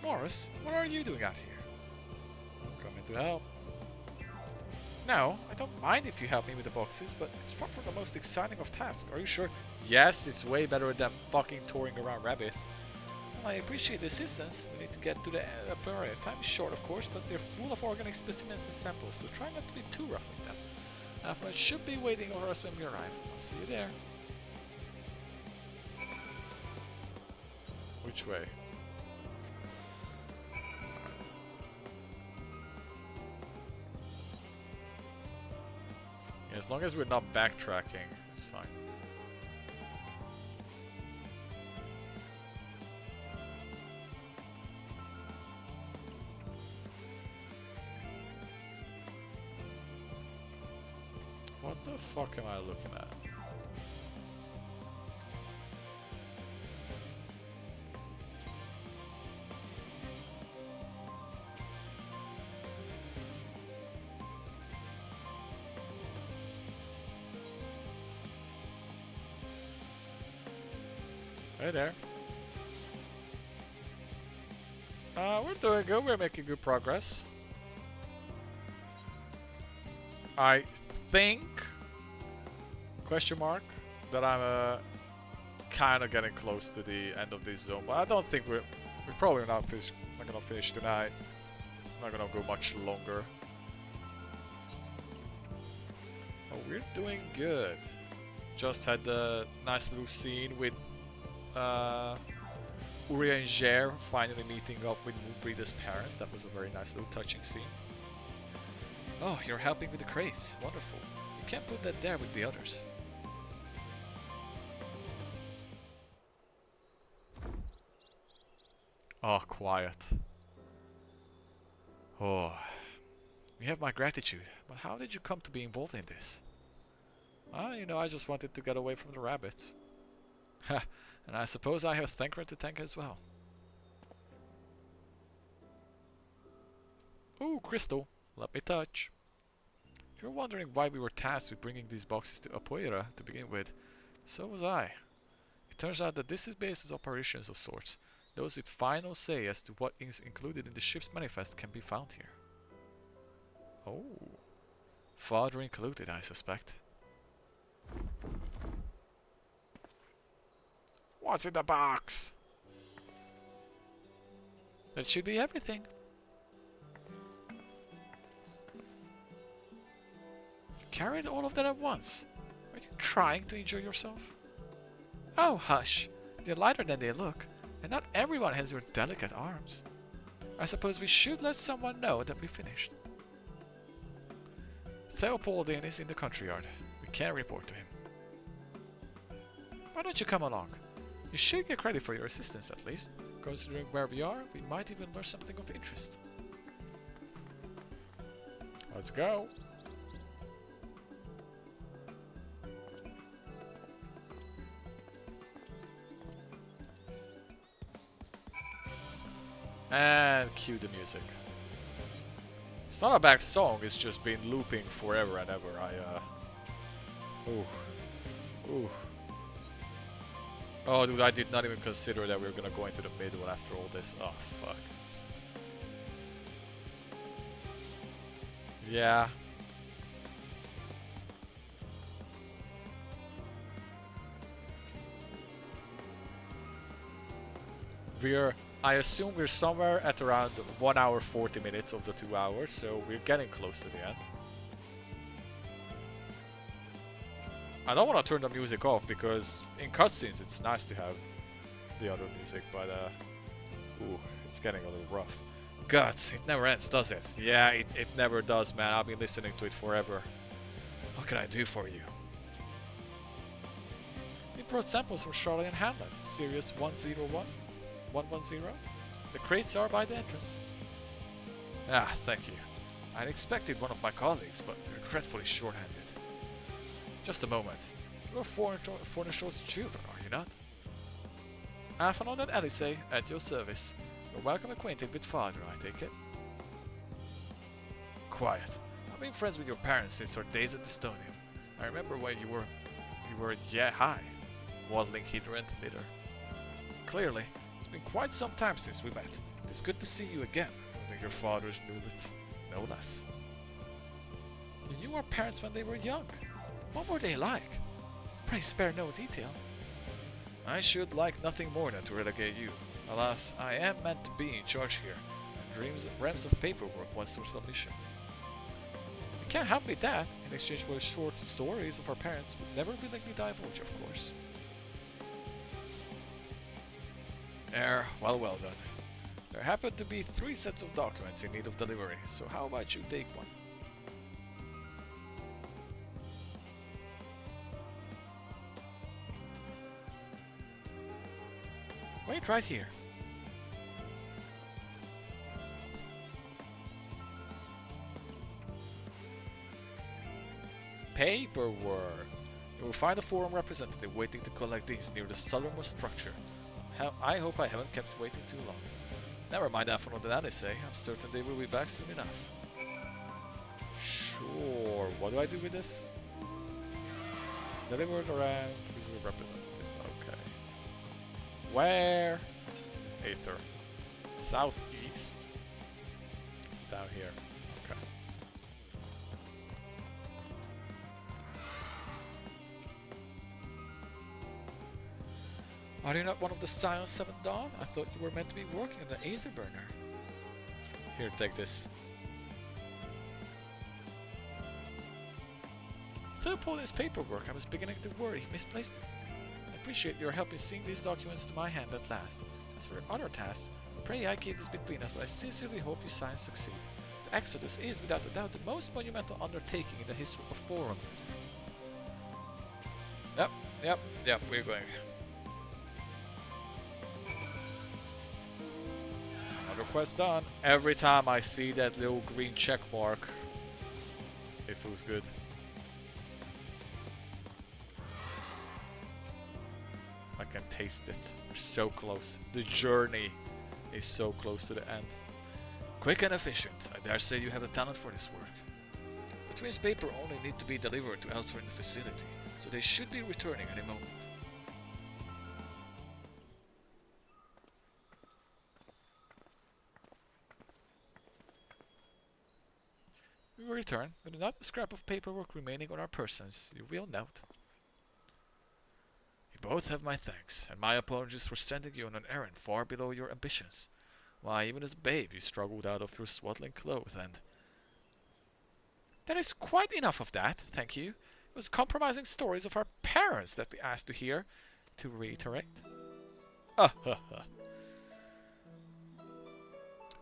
Morris, what are you doing out here? Coming to help. No, I don't mind if you help me with the boxes, but it's far from the most exciting of tasks. Are you sure? Yes, it's way better than fucking touring around rabbits. Well, I appreciate the assistance. We need to get to the area. Time is short, of course, but they're full of organic specimens and samples, so try not to be too rough with them. After it should be waiting for us when we arrive. I'll see you there. Which way? As long as we're not backtracking, it's fine. What the fuck am I looking at? Hey there. We're doing good. We're making good progress. I think, question mark, that I'm kind of getting close to the end of this zone, but I don't think we're probably not gonna finish tonight. Not gonna go much longer. Oh, we're doing good. Just had the nice little scene with Uri and Jer finally meeting up with Moonbreeder's parents. That was a very nice little touching scene. Oh, you're helping with the crates. Wonderful. You can't put that there with the others. Oh, quiet. Oh. You have my gratitude, but how did you come to be involved in this? You know, I just wanted to get away from the rabbits. Ha. And I suppose I have Thankra to thank as well. Ooh, crystal. Let me touch. If you're wondering why we were tasked with bringing these boxes to Apoira to begin with, so was I. It turns out that this is base's operations of sorts. Those with final say as to what is included in the ship's manifest can be found here. Oh. Father included, I suspect. What's in the box? That should be everything. You carried all of that at once. Are you trying to injure yourself? Oh, hush. They're lighter than they look, and not everyone has your delicate arms. I suppose we should let someone know that we finished. Theopoldin is in the country yard. We can't report to him. Why don't you come along? You should get credit for your assistance at least. Considering where we are, we might even learn something of interest. Let's go. And cue the music. It's not a bad song, it's just been looping forever and ever. Ooh. Oh, dude, I did not even consider that we were gonna go into the middle after all this. Oh, fuck. Yeah. I assume we're somewhere at around 1 hour 40 minutes of the 2 hours, so we're getting close to the end. I don't want to turn the music off because in cutscenes it's nice to have the other music, but ooh, it's getting a little rough. Guts, it never ends, does it? Yeah, it never does, man. I've been listening to it forever. What can I do for you? We brought samples from Charlotte and Hamlet, Series 101? 110? The crates are by the entrance. Ah, thank you. I'd expected one of my colleagues, but you're dreadfully short-handed. Just a moment. You're Fornishaw's children, are you not? Afanon and Alice, at your service. You're welcome acquainted with father, I take it. Quiet. I've been friends with your parents since our days at the Stonium. I remember when you were yeah high, waddling hither and thither. Clearly, it's been quite some time since we met. It's good to see you again, knowing your fathers knew it, no less. You knew our parents when they were young. What were they like? Pray spare no detail. I should like nothing more than to relegate you. Alas, I am meant to be in charge here, and reams of paperwork once there's submission. You can't help with that, in exchange for short stories of our parents would never willingly divulge, of course. Well done. There happen to be 3 sets of documents in need of delivery, so how about you take one? Wait right here. Paperwork. You will find a forum representative waiting to collect these near the southernmost structure. I hope I haven't kept waiting too long. Never mind Afanon and Alice, I'm certain they will be back soon enough. Sure, what do I do with this? Delivered around reserve representatives, okay. Where? Aether. Southeast. It's down here. Okay. Are you not one of the Scion 7 Dawn? I thought you were meant to be working on the Aether burner. Here, take this. Theopoldin's paperwork. I was beginning to worry he misplaced it. I appreciate your help in seeing these documents to my hand at last. As for other tasks, pray I keep this between us, but I sincerely hope you Scions succeed. The Exodus is, without a doubt, the most monumental undertaking in the history of Forum. Yep, we're going. Another quest done. Every time I see that little green check mark, it feels good. I can taste it. We're so close. The journey is so close to the end. Quick and efficient. I dare say you have the talent for this work. The twins' paper only need to be delivered to elsewhere in the facility, so they should be returning any moment. We will return, with not a scrap of paperwork remaining on our persons, you will note. You both have my thanks, and my apologies for sending you on an errand far below your ambitions. Why, even as a babe, you struggled out of your swaddling clothes, and... There is quite enough of that, thank you. It was compromising stories of our parents that we asked to hear, to reiterate.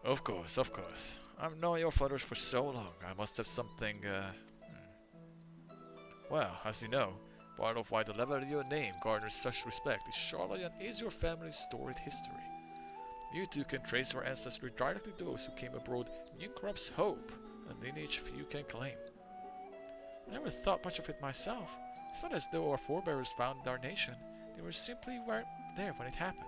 Of course, of course. I've known your fathers for so long, I must have something, Well, as you know, part of why the level of your name garners such respect is Charlatan is your family's storied history. You too can trace our ancestry directly to those who came abroad, Newcrop's hope, a lineage few can claim. I never thought much of it myself. It's not as though our forebears founded our nation. They were simply there when it happened.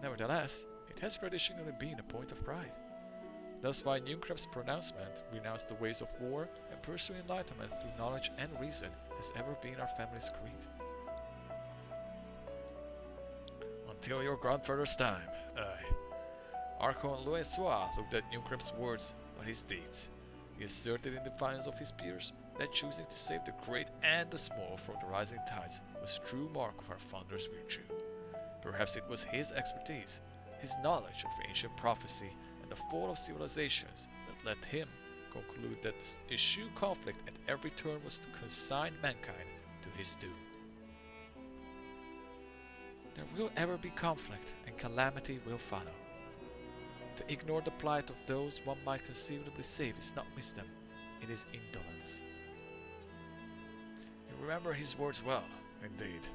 Nevertheless, it has traditionally been a point of pride. Thus why Newcrop's pronouncement, renounce the ways of war and pursue enlightenment through knowledge and reason, has ever been our family's creed. Until your grandfather's time, aye. Archon Louisoix looked at Newcrop's words, but his deeds. He asserted in defiance of his peers that choosing to save the great and the small from the rising tides was true mark of our founder's virtue. Perhaps it was his expertise, his knowledge of ancient prophecy and the fall of civilizations that led him conclude that the issue conflict at every turn was to consign mankind to his doom. There will ever be conflict, and calamity will follow. To ignore the plight of those one might conceivably save is not wisdom, it is indolence. You remember his words well, indeed.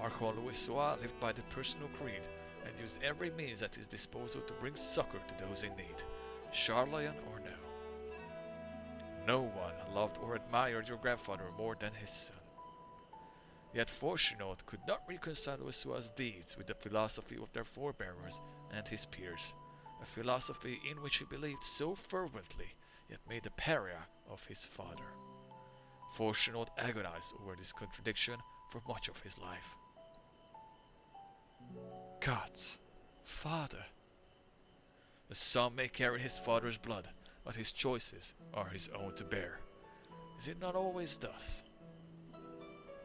Archon Louisoix lived by the personal creed and used every means at his disposal to bring succor to those in need, Charlatan or no. No one loved or admired your grandfather more than his son. Yet Fortunato could not reconcile Louisoix's deeds with the philosophy of their forebears and his peers, a philosophy in which he believed so fervently, yet made a pariah of his father. Fortunato agonized over this contradiction for much of his life. God's father. The son may carry his father's blood, but his choices are his own to bear. Is it not always thus?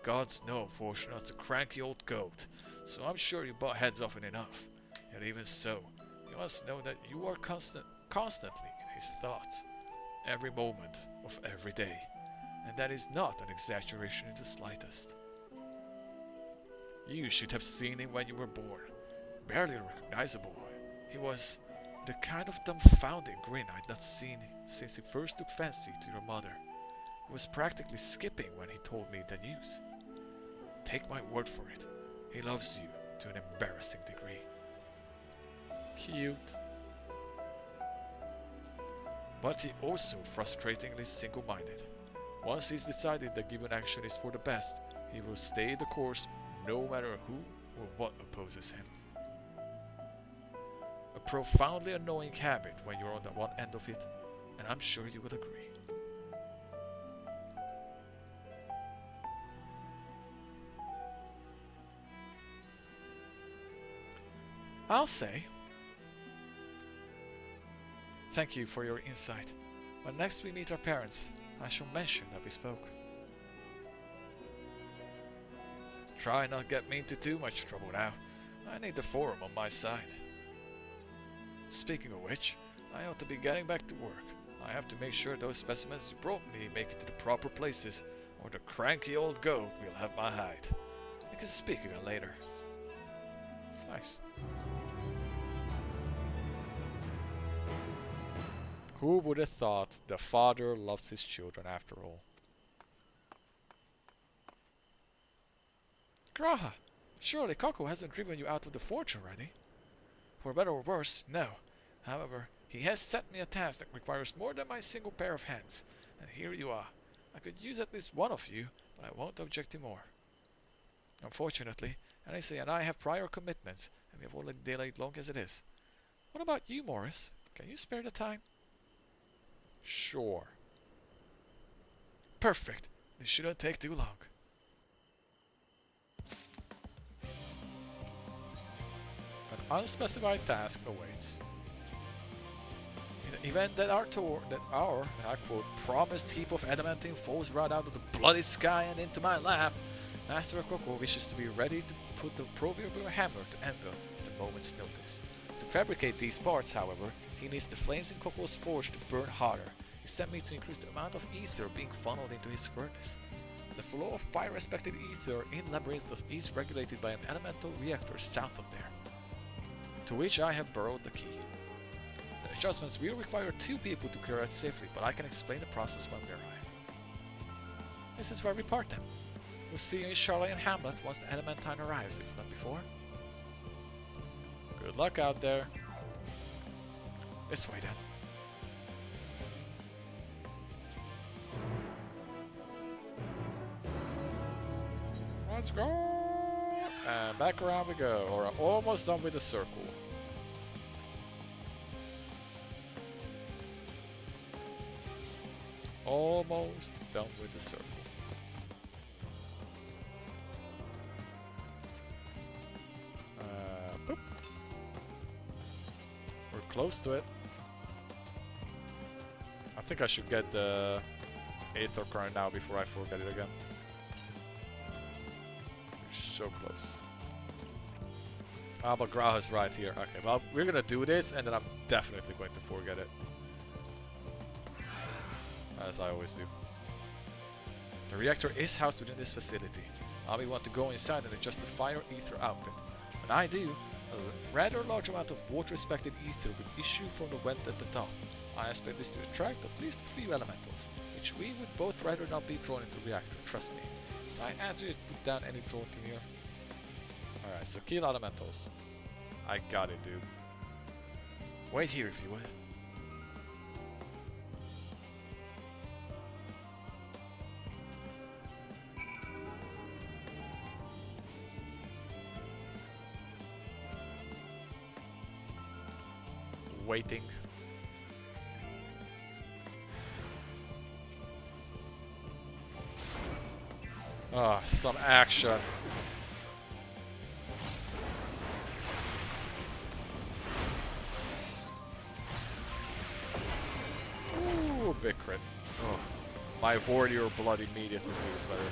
Gods know Fortunato's a cranky old goat, so I'm sure you butt heads often enough. Yet even so, you must know that you are constantly in his thoughts, every moment of every day, and that is not an exaggeration in the slightest. You should have seen him when you were born, barely recognizable. He was the kind of dumbfounded grin I'd not seen since he first took fancy to your mother. He was practically skipping when he told me the news. Take my word for it, he loves you to an embarrassing degree. Cute. But he also frustratingly single-minded. Once he's decided that given action is for the best, he will stay the course no matter who or what opposes him. A profoundly annoying habit when you're on the one end of it, and I'm sure you will agree. I'll say. Thank you for your insight. When next we meet our parents, I shall mention that we spoke. Try not get me into too much trouble now. I need the forum on my side. Speaking of which, I ought to be getting back to work. I have to make sure those specimens you brought me make it to the proper places, or the cranky old goat will have my hide. We can speak again later. Nice. Who would have thought the father loves his children after all? Graha, surely Coco hasn't driven you out of the forge already? For better or worse, no. However, he has set me a task that requires more than my single pair of hands, and here you are. I could use at least one of you, but I won't object to more. Unfortunately, Anise and I have prior commitments, and we have already delayed long as it is. What about you, Morris? Can you spare the time? Sure. Perfect. This shouldn't take too long. An unspecified task awaits. In the event that our, and I quote, promised heap of adamantine falls right out of the bloody sky and into my lap, Master Coco wishes to be ready to put the proverbial hammer to anvil at a moment's notice. To fabricate these parts, however, he needs the flames in Coco's forge to burn hotter, he sent me to increase the amount of ether being funneled into his furnace. The flow of pyro-respected ether in Labyrinth is regulated by an elemental reactor south of there, to which I have borrowed the key. The adjustments will require 2 people to carry out safely, but I can explain the process when we arrive. This is where we part then. We'll see you in Charlotte and Hamlet once the Elementine arrives, if not before. Good luck out there. This way then. Let's go! And back around we go, or I'm almost done with the circle. Almost done with the circle. Boop. We're close to it. I think I should get the Aether current now before I forget it again. We're so close. Ah, but Grau is right here. Okay, well, we're gonna do this and then I'm definitely going to forget it. As I always do. The reactor is housed within this facility. I will want to go inside and adjust the fire ether output. When I do, a rather large amount of water-respected ether will issue from the vent at the top. I expect this to attract at least a few elementals, which we would both rather not be drawn into the reactor, trust me. Can I ask you to put down any drawn in here? Alright, so kill elementals. I got it, dude. Wait here if you would. Waiting. Ah, some action. Ooh, big crit. Oh, my warrior blood immediately feels better.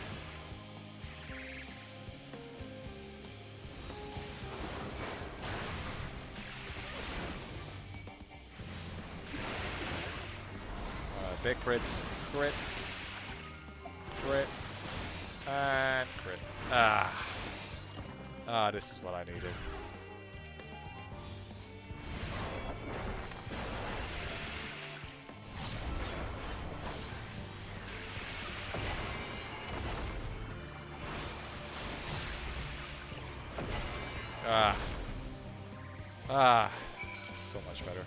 Big crits, crit, crit, and crit. Ah, this is what I needed. So much better.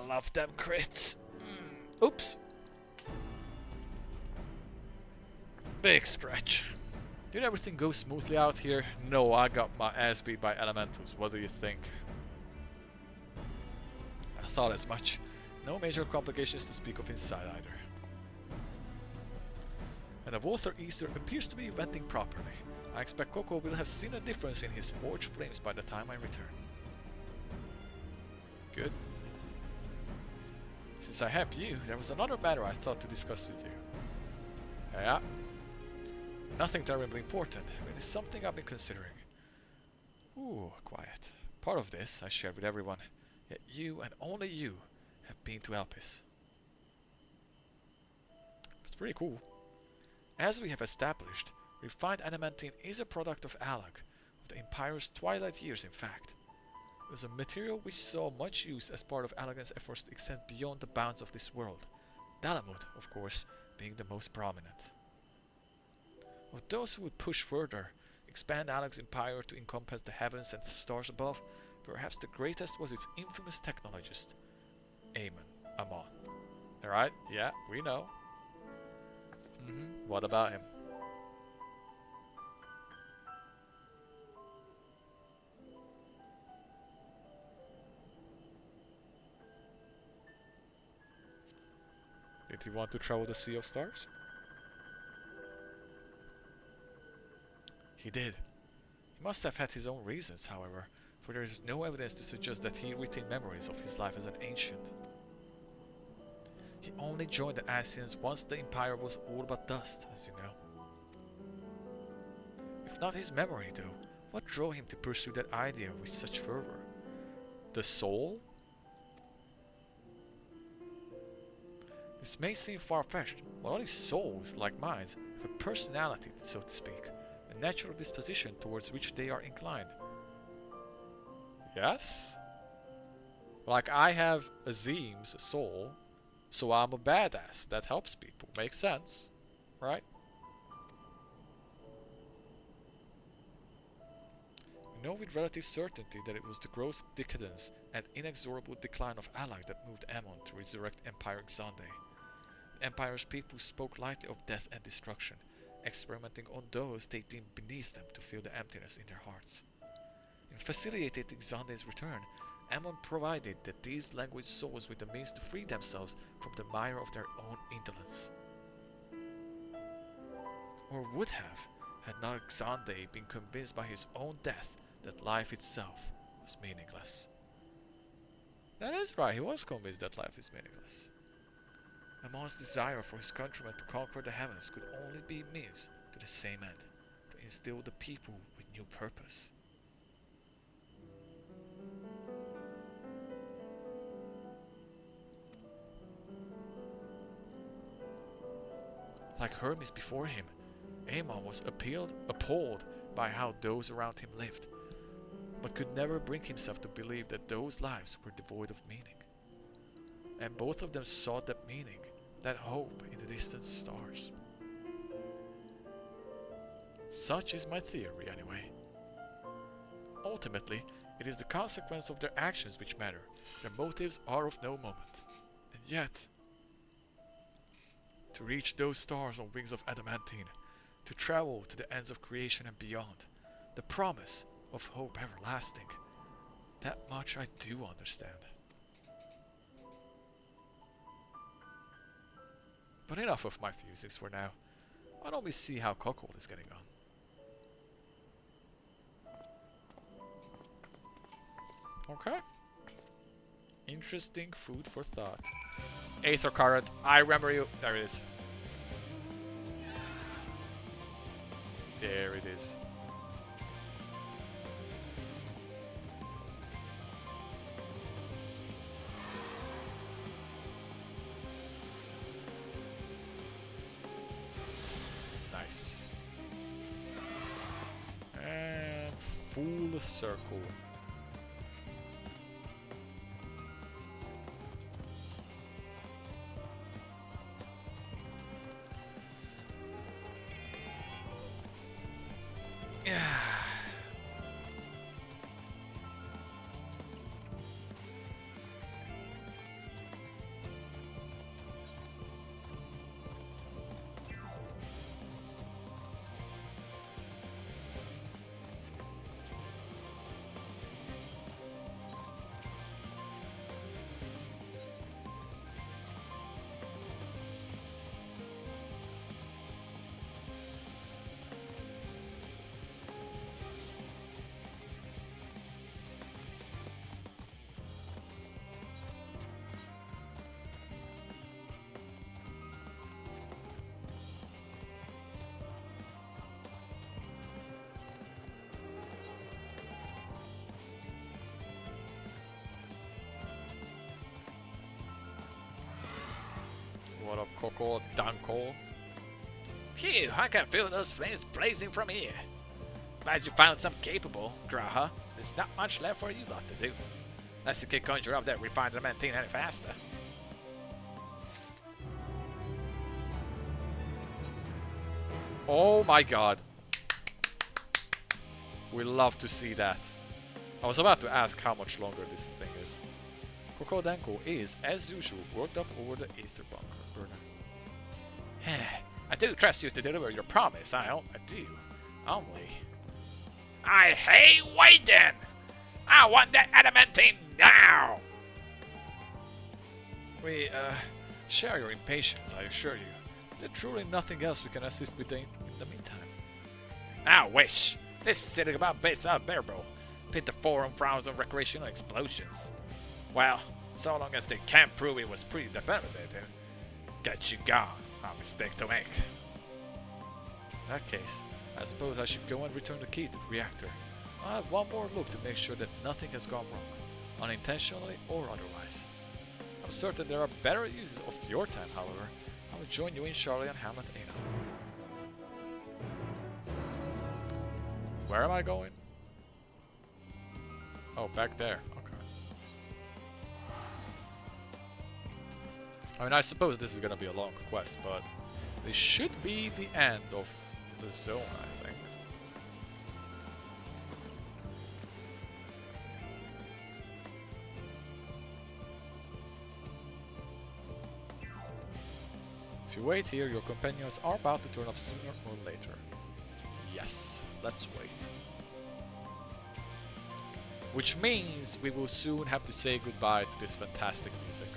Love them crits. Oops. Big stretch. Did everything go smoothly out here? No, I got my ass beat by elementals. What do you think? I thought as much. No major complications to speak of inside either. And the water ether appears to be venting properly. I expect Coco will have seen a difference in his forged flames by the time I return. Good. Since I have you, there was another matter I thought to discuss with you. Yeah. Nothing terribly important, but it's something I've been considering. Ooh, quiet. Part of this I shared with everyone, yet you and only you have been to Elpis. It's pretty cool. As we have established, refined adamantine is a product of Alag, of the Empire's twilight years in fact. It was a material which saw much use as part of Allagan's efforts to extend beyond the bounds of this world, Dalamud, of course, being the most prominent. Of those who would push further, expand Allag's empire to encompass the heavens and the stars above, perhaps the greatest was its infamous technologist, Amon. Alright, yeah, we know. What about him? Did he want to travel the Sea of Stars? He did. He must have had his own reasons, however, for there is no evidence to suggest that he retained memories of his life as an ancient. He only joined the Asians once the Empire was all but dust, as you know. If not his memory, though, what drove him to pursue that idea with such fervor? The soul? This may seem far-fetched, but only souls, like minds, have a personality, so to speak, a natural disposition towards which they are inclined. Yes? Like I have Azim's soul, so I'm a badass. That helps people. Makes sense, right? We know with relative certainty that it was the gross decadence and inexorable decline of Allied that moved Ammon to resurrect Empire Xande. The Empire's people spoke lightly of death and destruction, experimenting on those they deemed beneath them to fill the emptiness in their hearts. In facilitating Xande's return, Ammon provided that these languid souls with the means to free themselves from the mire of their own indolence. Or would have, had not Xande been convinced by his own death that life itself was meaningless. That is right, he was convinced that life is meaningless. Ammon's desire for his countrymen to conquer the heavens could only be means to the same end, to instill the people with new purpose. Like Hermes before him, Ammon was appalled by how those around him lived, but could never bring himself to believe that those lives were devoid of meaning. And both of them sought that meaning, that hope in the distant stars. Such is my theory, anyway. Ultimately, it is the consequence of their actions which matter. Their motives are of no moment. And yet, to reach those stars on wings of adamantine, to travel to the ends of creation and beyond, the promise of hope everlasting, that much I do understand. But enough of my musings for now. Why don't we see how Cockhold is getting on? Okay. Interesting food for thought. Aether Current, I remember you. There it is. There it is. Nice. And full circle. Yeah. What up, Coco? Danko? Phew, I can feel those flames blazing from here. Glad you found some capable, Graha. There's not much left for you lot to do. Unless you can conjure up that refined adamantine any faster. Oh my god. We love to see that. I was about to ask how much longer this thing is. Coco Danko is, as usual, worked up over the Aether burner. I do trust you to deliver your promise, I do. Only... Hey, wait then! I want that adamantine now! We, share your impatience, I assure you. Is there truly nothing else we can assist with in the meantime? I wish! This city about bits unbearable. Pit the forum frowns on recreational explosions. Well, so long as they can't prove it was pretty debilitating, get you gone. No mistake to make. In that case, I suppose I should go and return the key to the reactor. I'll have one more look to make sure that nothing has gone wrong. unintentionally or otherwise. I'm certain there are better uses of your time, however. I will join you in Charlie and Hamlet Ana. Where am I going? Oh, back there. Okay. I mean, I suppose this is gonna be a long quest, but this should be the end of the zone, I think. If you wait here, your companions are about to turn up sooner or later. Yes, let's wait. Which means we will soon have to say goodbye to this fantastic music.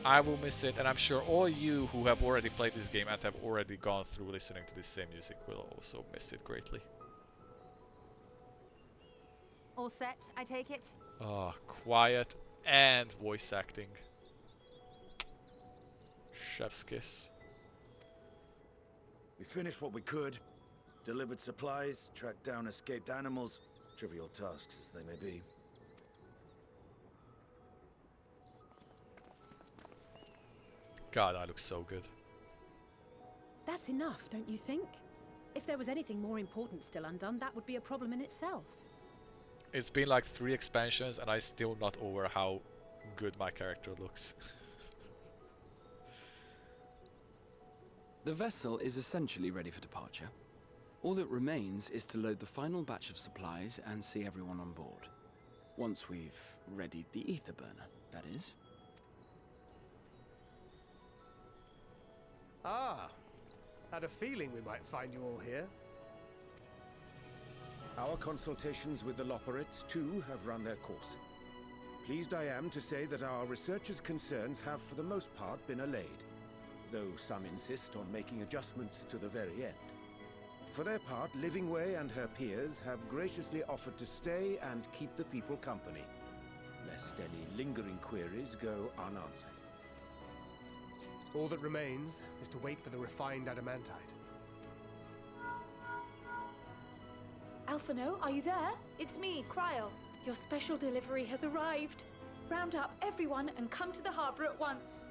I will miss it, and I'm sure all you who have already played this game and have already gone through listening to this same music will also miss it greatly. All set, I take it? Ah, quiet and voice acting. Chef's kiss. We finished what we could. Delivered supplies, tracked down escaped animals. Trivial tasks as they may be. God, I look so good. That's enough, don't you think? If there was anything more important still undone, that would be a problem in itself. It's been like 3 expansions and I'm still not over how good my character looks. The vessel is essentially ready for departure. All that remains is to load the final batch of supplies and see everyone on board. Once we've readied the ether burner, that is. Ah, had a feeling we might find you all here. Our consultations with the Loperites, too, have run their course. Pleased I am to say that our researchers' concerns have for the most part been allayed, though some insist on making adjustments to the very end. For their part, Livingway and her peers have graciously offered to stay and keep the people company, lest any lingering queries go unanswered. All that remains is to wait for the refined adamantite. Alphino, are you there? It's me, Kryl. Your special delivery has arrived. Round up everyone and come to the harbor at once.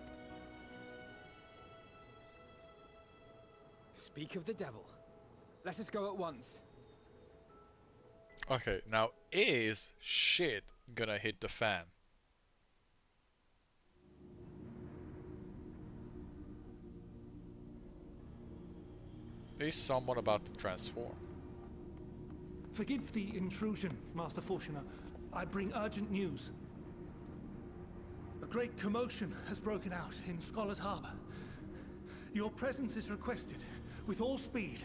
Speak of the devil. Let us go at once. Okay, now is shit gonna hit the fan? Is someone about to transform? Forgive the intrusion, Master Fortuner. I bring urgent news. A great commotion has broken out in Scholar's Harbor. Your presence is requested, with all speed.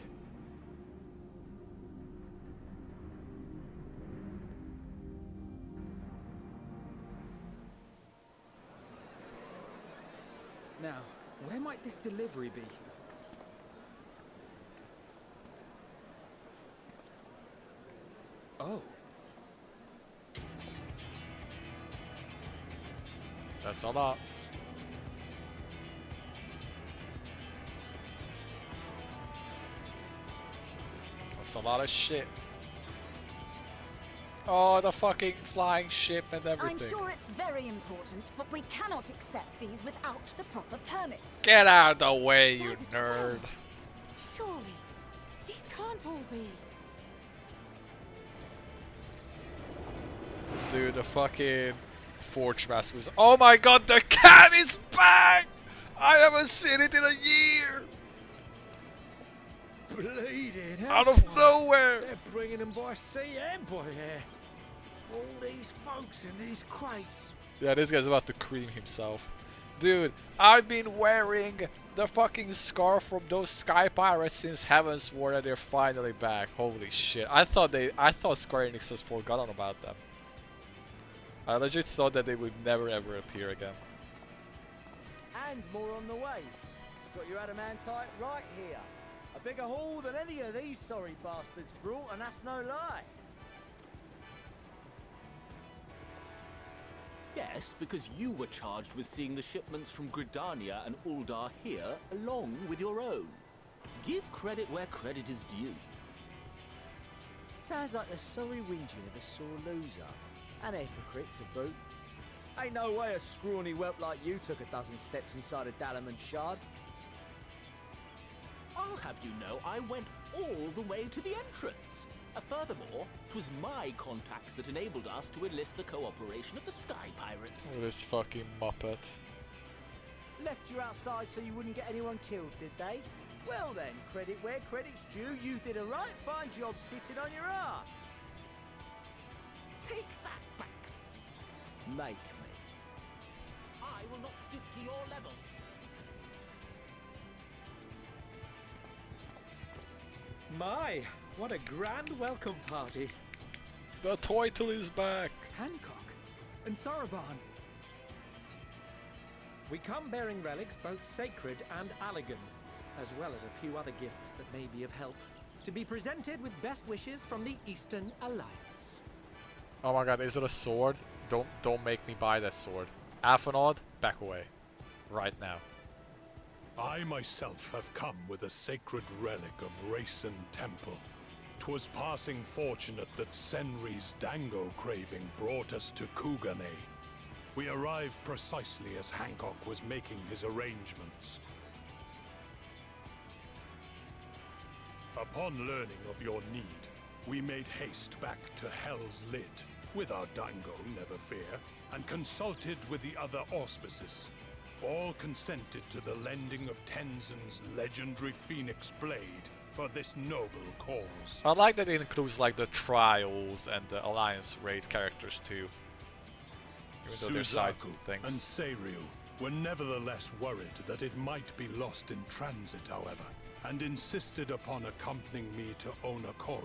Now, where might this delivery be? Oh. That's a lot. That's a lot of shit. Oh, the fucking flying ship and everything. I'm sure it's very important, but we cannot accept these without the proper permits. Get out of the way, you nerd. Surely, these can't all be. Dude, the fucking Forge Master was. Oh my god, the cat is back! I haven't seen it in a year! Bleeding out of nowhere! They're bringing them by sea and by air. All these folks in these crates. Yeah, this guy's about to cream himself. Dude, I've been wearing the fucking scarf from those Sky Pirates since Heaven swore that they're finally back. Holy shit. I thought Square Enix has forgotten about them. I legit thought that they would never ever appear again. And more on the way. Got your adamantite right here. A bigger haul than any of these sorry bastards brought, and that's no lie. Yes, because you were charged with seeing the shipments from Gridania and Uldar here, along with your own. Give credit where credit is due. Sounds like the sorry whinging of a sore loser. An hypocrite to boot. Ain't no way a scrawny whelp like you took a dozen steps inside a Dalaman shard. I'll have you know I went all the way to the entrance. Furthermore, 'twas my contacts that enabled us to enlist the cooperation of the Sky Pirates. Oh, this fucking muppet. Left you outside so you wouldn't get anyone killed, did they? Well then, credit where credit's due, you did a right fine job sitting on your ass. Take that back. Make me. I will not stoop to your level. My, what a grand welcome party. The title is back. Hancock and Saraban. We come bearing relics both sacred and elegant, as well as a few other gifts that may be of help, to be presented with best wishes from the Eastern Alliance. Oh my god, is it a sword? Don't make me buy that sword. Athenod, back away. Right now. I myself have come with a sacred relic of Rayson Temple. 'Twas passing fortunate that Senri's dango craving brought us to Kugane. We arrived precisely as Hancock was making his arrangements. Upon learning of your need, we made haste back to Hell's Lid, with our dango, never fear, and consulted with the other auspices. All consented to the lending of Tenzin's legendary Phoenix Blade for this noble cause. I like that it includes like the Trials and the Alliance raid characters too. Even though they're side Suzaku things. and Seiryu were nevertheless worried that it might be lost in transit, however, and insisted upon accompanying me to Onakoru,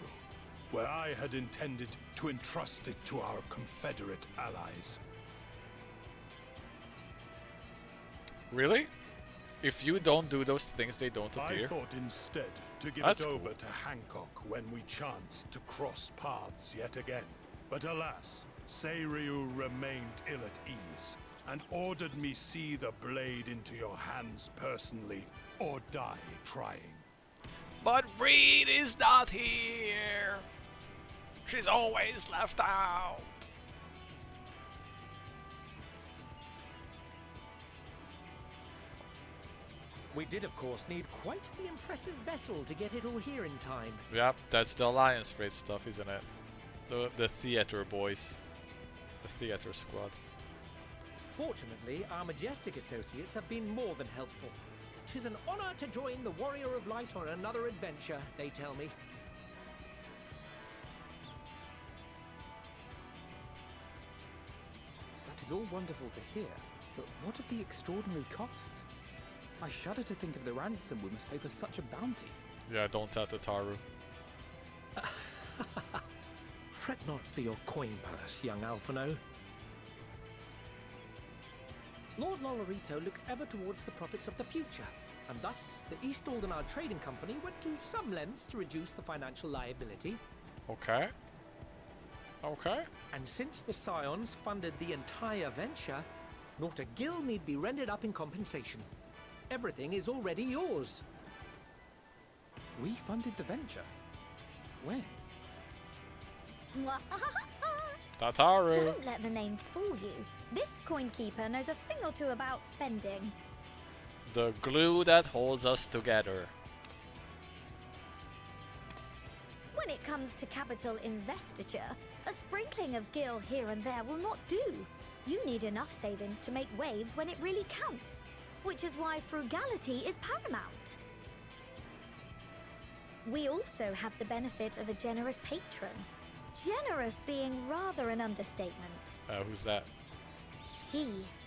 where I had intended to entrust it to our Confederate allies. Really? If you don't do those things, they don't appear? I thought instead to give That's it over cool. to Hancock when we chanced to cross paths yet again. But alas, Seiryu remained ill at ease, and ordered me see the blade into your hands personally, or die trying. But Reed is not here. She's always left out. We did, of course, need quite the impressive vessel to get it all here in time. Yep, that's the Alliance raid stuff, isn't it? The theater boys. The theater squad. Fortunately, our majestic associates have been more than helpful. 'Tis an honor to join the Warrior of Light on another adventure, they tell me. That is all wonderful to hear, but what of the extraordinary cost? I shudder to think of the ransom we must pay for such a bounty. Yeah, don't tell Tataru. Fret not for your coin purse, young Alphino. Lord Lolorito looks ever towards the profits of the future, and thus the East Aldenard Trading Company went to some lengths to reduce the financial liability. Okay. Okay. And since the Scions funded the entire venture, not a gill need be rendered up in compensation. Everything is already yours. We funded the venture? When? Tataru! Don't let the name fool you. This coin keeper knows a thing or two about spending. The glue that holds us together. When it comes to capital investiture, a sprinkling of gil here and there will not do. You need enough savings to make waves when it really counts, which is why frugality is paramount. We also had the benefit of a generous patron. Generous being rather an understatement. Who's that? She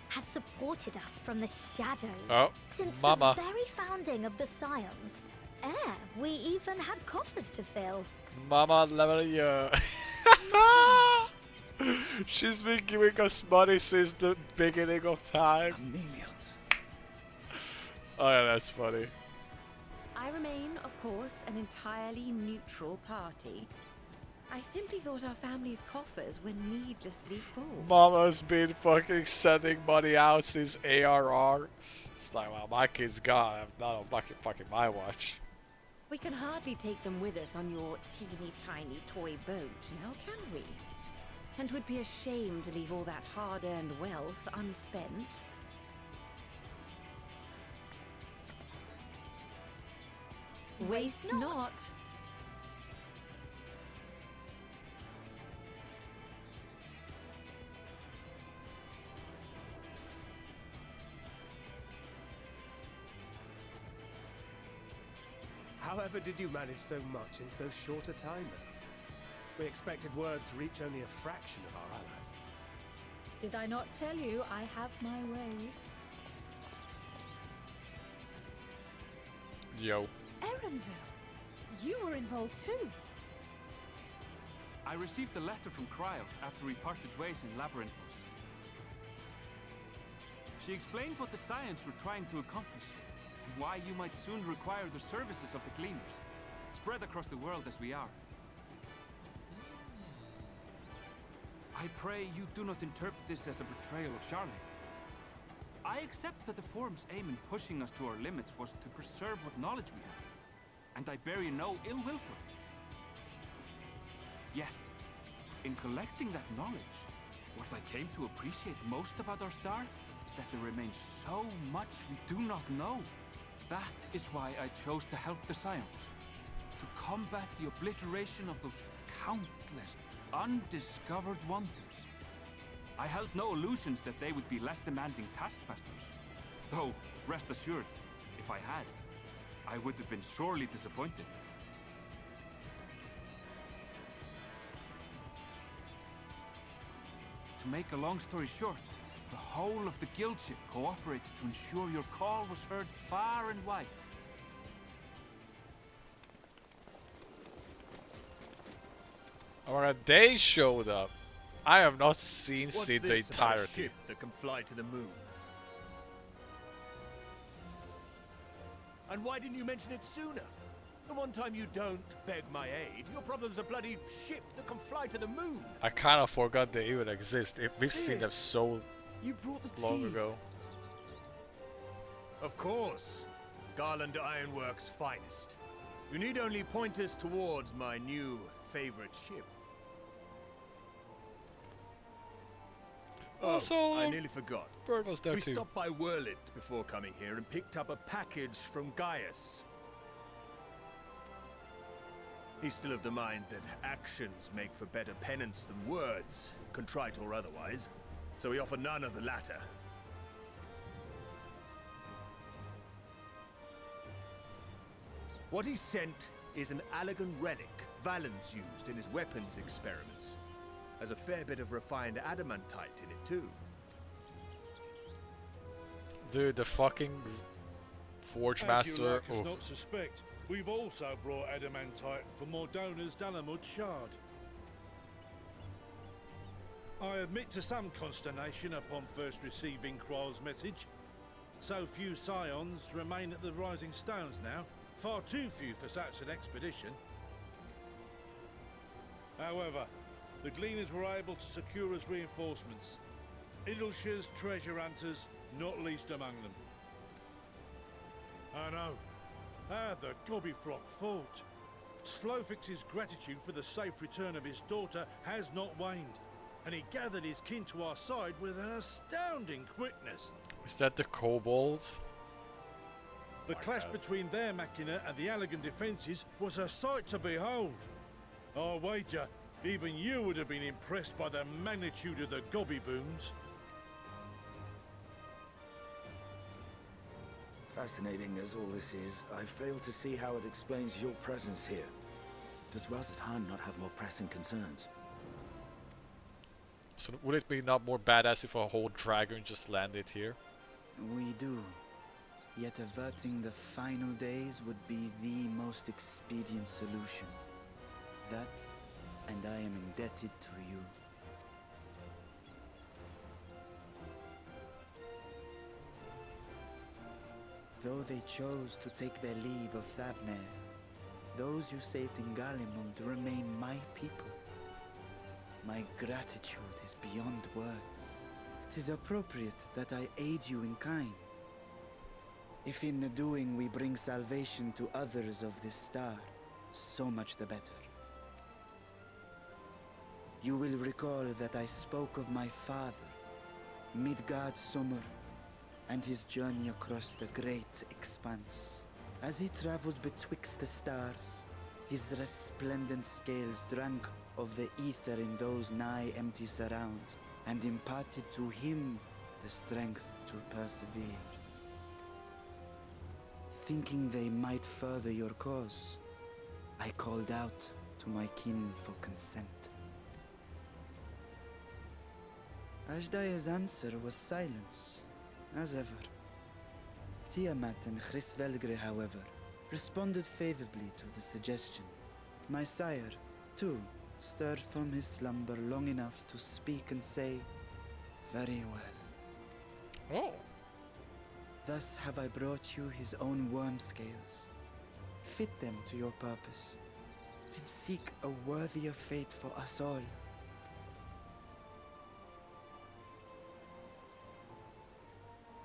has supported us from the shadows. Oh, since Mama. the very founding of the Scions. We even had coffers to fill. Mama level yeah. She's been giving us money since the beginning of time. Millions. Oh yeah, that's funny. I remain, of course, an entirely neutral party. I simply thought our family's coffers were needlessly full. Mama's been fucking sending money out since ARR. It's like, well, my kid's gone. I'm not on fucking my watch. We can hardly take them with us on your teeny tiny toy boat, now can we? And would be a shame to leave all that hard-earned wealth unspent. Waste not. However did you manage so much in so short a time, then? We expected word to reach only a fraction of our allies. Did I not tell you I have my ways? Yo. Erenville, you were involved too. I received a letter from Cryo after we parted ways in Labyrinthos. She explained what the Scions were trying to accomplish, and why you might soon require the services of the Gleaners, spread across the world as we are. I pray you do not interpret this as a betrayal of Charlotte. I accept that the Forum's aim in pushing us to our limits was to preserve what knowledge we have, and I bear you no ill will for it. Yet, in collecting that knowledge, what I came to appreciate most about our star is that there remains so much we do not know. That is why I chose to help the Scions, to combat the obliteration of those countless undiscovered wonders. I held no illusions that they would be less demanding taskmasters. Though, rest assured, if I had, I would have been sorely disappointed. To make a long story short, the whole of the guildship cooperated to ensure your call was heard far and wide. Alright, they showed up. I have not seen What's the this about a entirety. ship that can fly to the moon? And why didn't you mention it sooner? The one time you don't beg my aid, your problem's a bloody ship that can fly to the moon. I kind of forgot they even exist. We've seen them so long ago. Of course. Garland Ironworks' finest. You need only point us towards my new favorite ship. Also, I nearly forgot. Bird was there we too. stopped by Whirlit before coming here and picked up a package from Gaius. He's still of the mind that actions make for better penance than words, contrite or otherwise, so we offer none of the latter. What he sent is an Allegan relic Valens used in his weapons experiments. Has a fair bit of refined adamantite in it too. Dude, the fucking Forge As Master. you like us Oh. not suspect, we've also brought adamantite for Mordona's Dalamud shard. I admit to some consternation upon first receiving Kryl's message. So few Scions remain at the Rising Stones now. Far too few for such an expedition. However, the Gleaners were able to secure us reinforcements. Idleshire's treasure hunters, not least among them. I know. How the Gobbyfrock fought. Slowfix's gratitude for the safe return of his daughter has not waned, and he gathered his kin to our side with an astounding quickness. Is that the kobolds? The clash between their machina and the Allegan defences was a sight to behold. I wager even you would have been impressed by the magnitude of the gobby-boons. Fascinating as all this is, I fail to see how it explains your presence here. Does Razat-Han not have more pressing concerns? So would it be not more badass if a whole dragon just landed here? We do. Yet averting the final days would be the most expedient solution. That, and I am indebted to you. Though they chose to take their leave of Thavner, those you saved in Galimund remain my people. My gratitude is beyond words. 'Tis appropriate that I aid you in kind. If in the doing we bring salvation to others of this star, so much the better. you will recall that I spoke of my father, Midgard Summer, and his journey across the great expanse. As he traveled betwixt the stars, his resplendent scales drank of the ether in those nigh empty surrounds, and imparted to him the strength to persevere. Thinking they might further your cause, I called out to my kin for consent. Ajdaya's answer was silence, as ever. Tiamat and Hrisvelgre, however, responded favorably to the suggestion. My sire, too, stirred from his slumber long enough to speak and say, "Very well." Oh. Thus have I brought you his own worm scales. Fit them to your purpose, and seek a worthier fate for us all.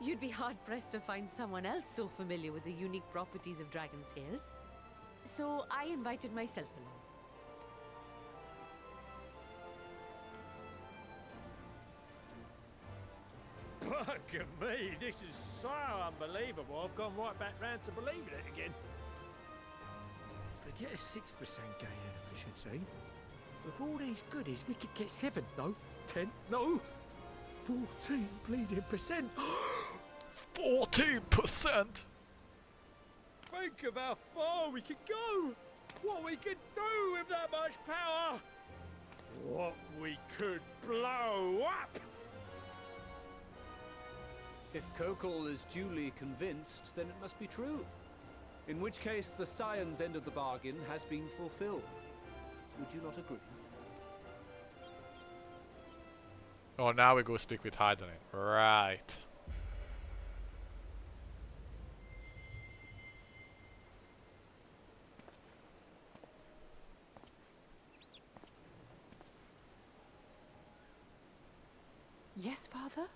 You'd be hard-pressed to find someone else so familiar with the unique properties of dragon scales. So I invited myself along. Bugger me, this is so unbelievable. I've gone right back round to believing it again. Forget a 6% gain in efficiency. With all these goodies, we could get 7, no, 10, no, 14 bleeding percent. 14%! Think of how far we could go! What we could do with that much power! What we could blow up! If Kokol is duly convinced, then it must be true. In which case, the Scion's end of the bargain has been fulfilled. Would you not agree? Oh, now we go speak with Hyden. Right. Yes, Father?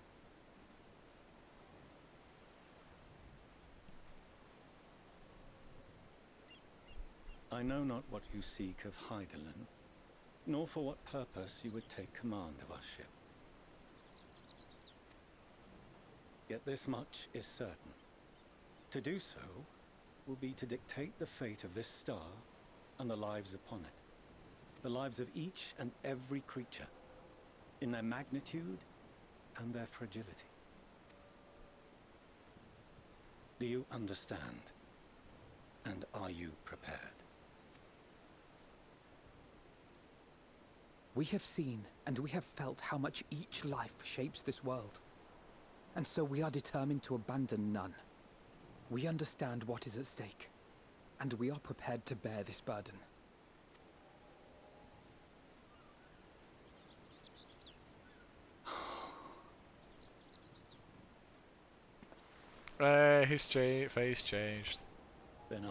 I know not what you seek of Hydaelyn, nor for what purpose you would take command of our ship. Yet this much is certain. To do so will be to dictate the fate of this star and the lives upon it. The lives of each and every creature, in their magnitude and their fragility. Do you understand? And are you prepared? We have seen and we have felt how much each life shapes this world. And so we are determined to abandon none. We understand what is at stake, and we are prepared to bear this burden. His face changed. Then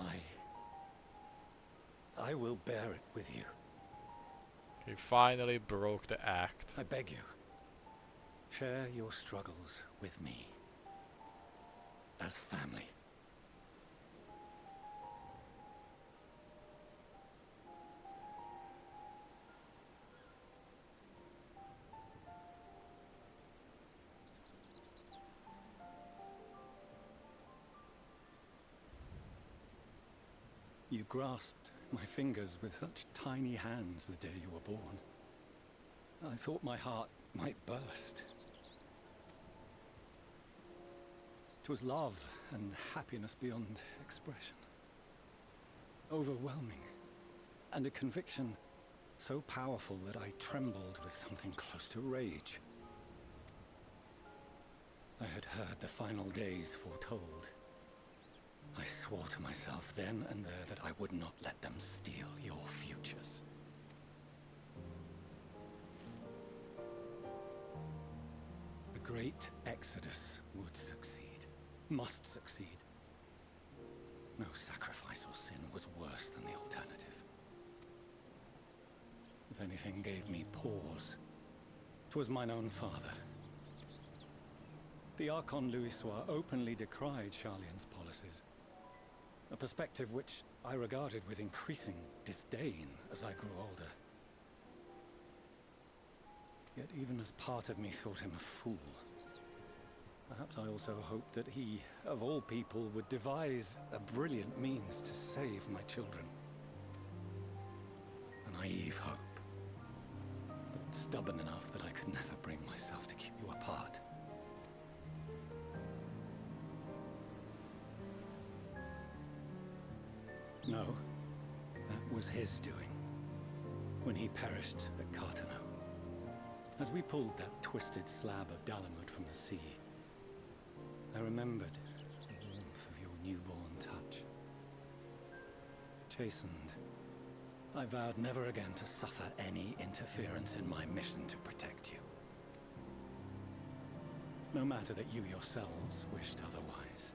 I will bear it with you. He finally broke the act. I beg you, share your struggles with me. As family. You grasped my fingers with such tiny hands the day you were born. I thought my heart might burst. It was love and happiness beyond expression. Overwhelming. And a conviction so powerful that I trembled with something close to rage. I had heard the final days foretold. I swore to myself then and there that I would not let them steal your futures. The great exodus would succeed, must succeed. No sacrifice or sin was worse than the alternative. If anything gave me pause, 'twas mine own father. The Archon Louisoix openly decried Charlian's policies. A perspective which I regarded with increasing disdain as I grew older. Yet even as part of me thought him a fool. Perhaps I also hoped that he, of all people, would devise a brilliant means to save my children. A naive hope, but stubborn enough that I could never bring myself to keep you apart. No, that was his doing, when he perished at Cartano. As we pulled that twisted slab of Dalamud from the sea, I remembered the warmth of your newborn touch. Chastened, I vowed never again to suffer any interference in my mission to protect you. No matter that you yourselves wished otherwise.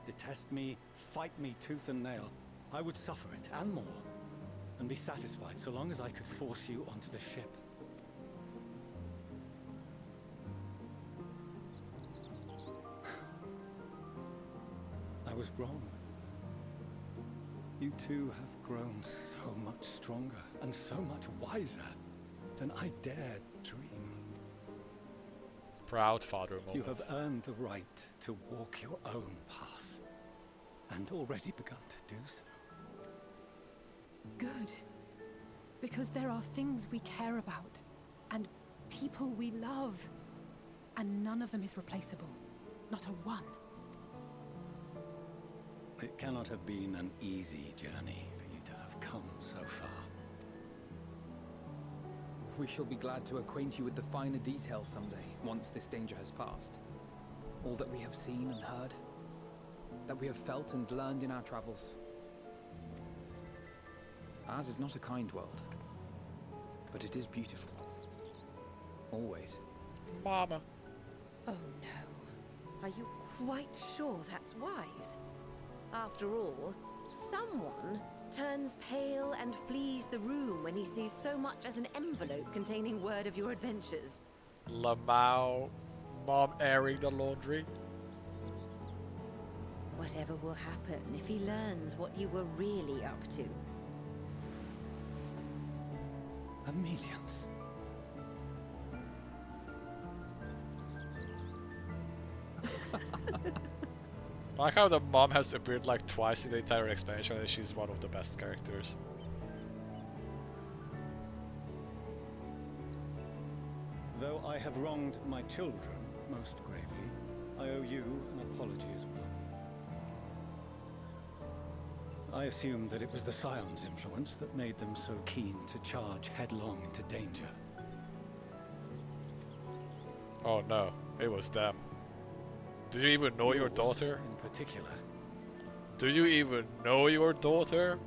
Detest me, fight me tooth and nail, I would suffer it, and more, and be satisfied so long as I could force you onto the ship. I was wrong. You two have grown so much stronger and so much wiser than I dared dream. Proud father moment. You have earned the right to walk your own path, and already begun to do so. Good. Because there are things we care about, and people we love, and none of them is replaceable. Not a one. It cannot have been an easy journey for you to have come so far. We shall be glad to acquaint you with the finer details someday, once this danger has passed. All that we have seen and heard, that we have felt and learned in our travels. Ours is not a kind world, but it is beautiful. Always. Mama. Oh no. Are you quite sure that's wise? After all, someone turns pale and flees the room when he sees so much as an envelope containing word of your adventures. Lamau. Mom airing the laundry. Whatever will happen if he learns what you were really up to. Amelians. I like how the mom has appeared like twice in the entire expansion and she's one of the best characters. Though I have wronged my children most gravely, I owe you an apology as well. I assumed that it was the Scion's influence that made them so keen to charge headlong into danger. Oh no, it was them. Do you even know your daughter? In particular. Do you even know your daughter?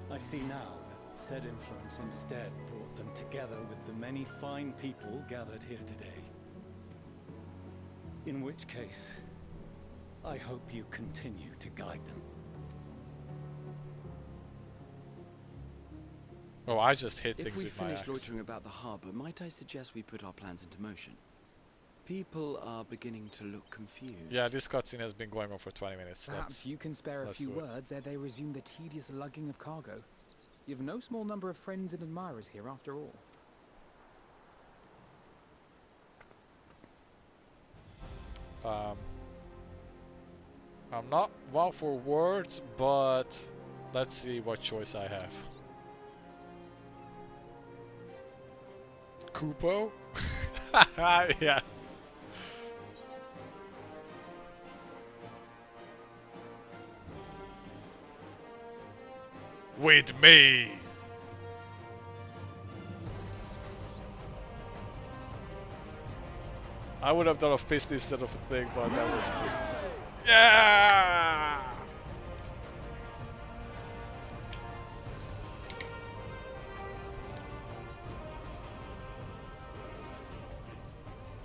I see now that said influence instead brought them together with the many fine people gathered here today. In which case, I hope you continue to guide them. Oh, I just hit things If we with my finish axe. loitering about the harbour, might I suggest we put our plans into motion? People are beginning to look confused. Yeah, this cutscene has been going on for 20 minutes. Perhaps you can spare a few words ere they resume the tedious lugging of cargo. You've no small number of friends and admirers here after all. I'm not one for words, but let's see what choice I have. Kupo? Yeah. With me. I would have done a fist instead of a thing, but that was it. Yeah!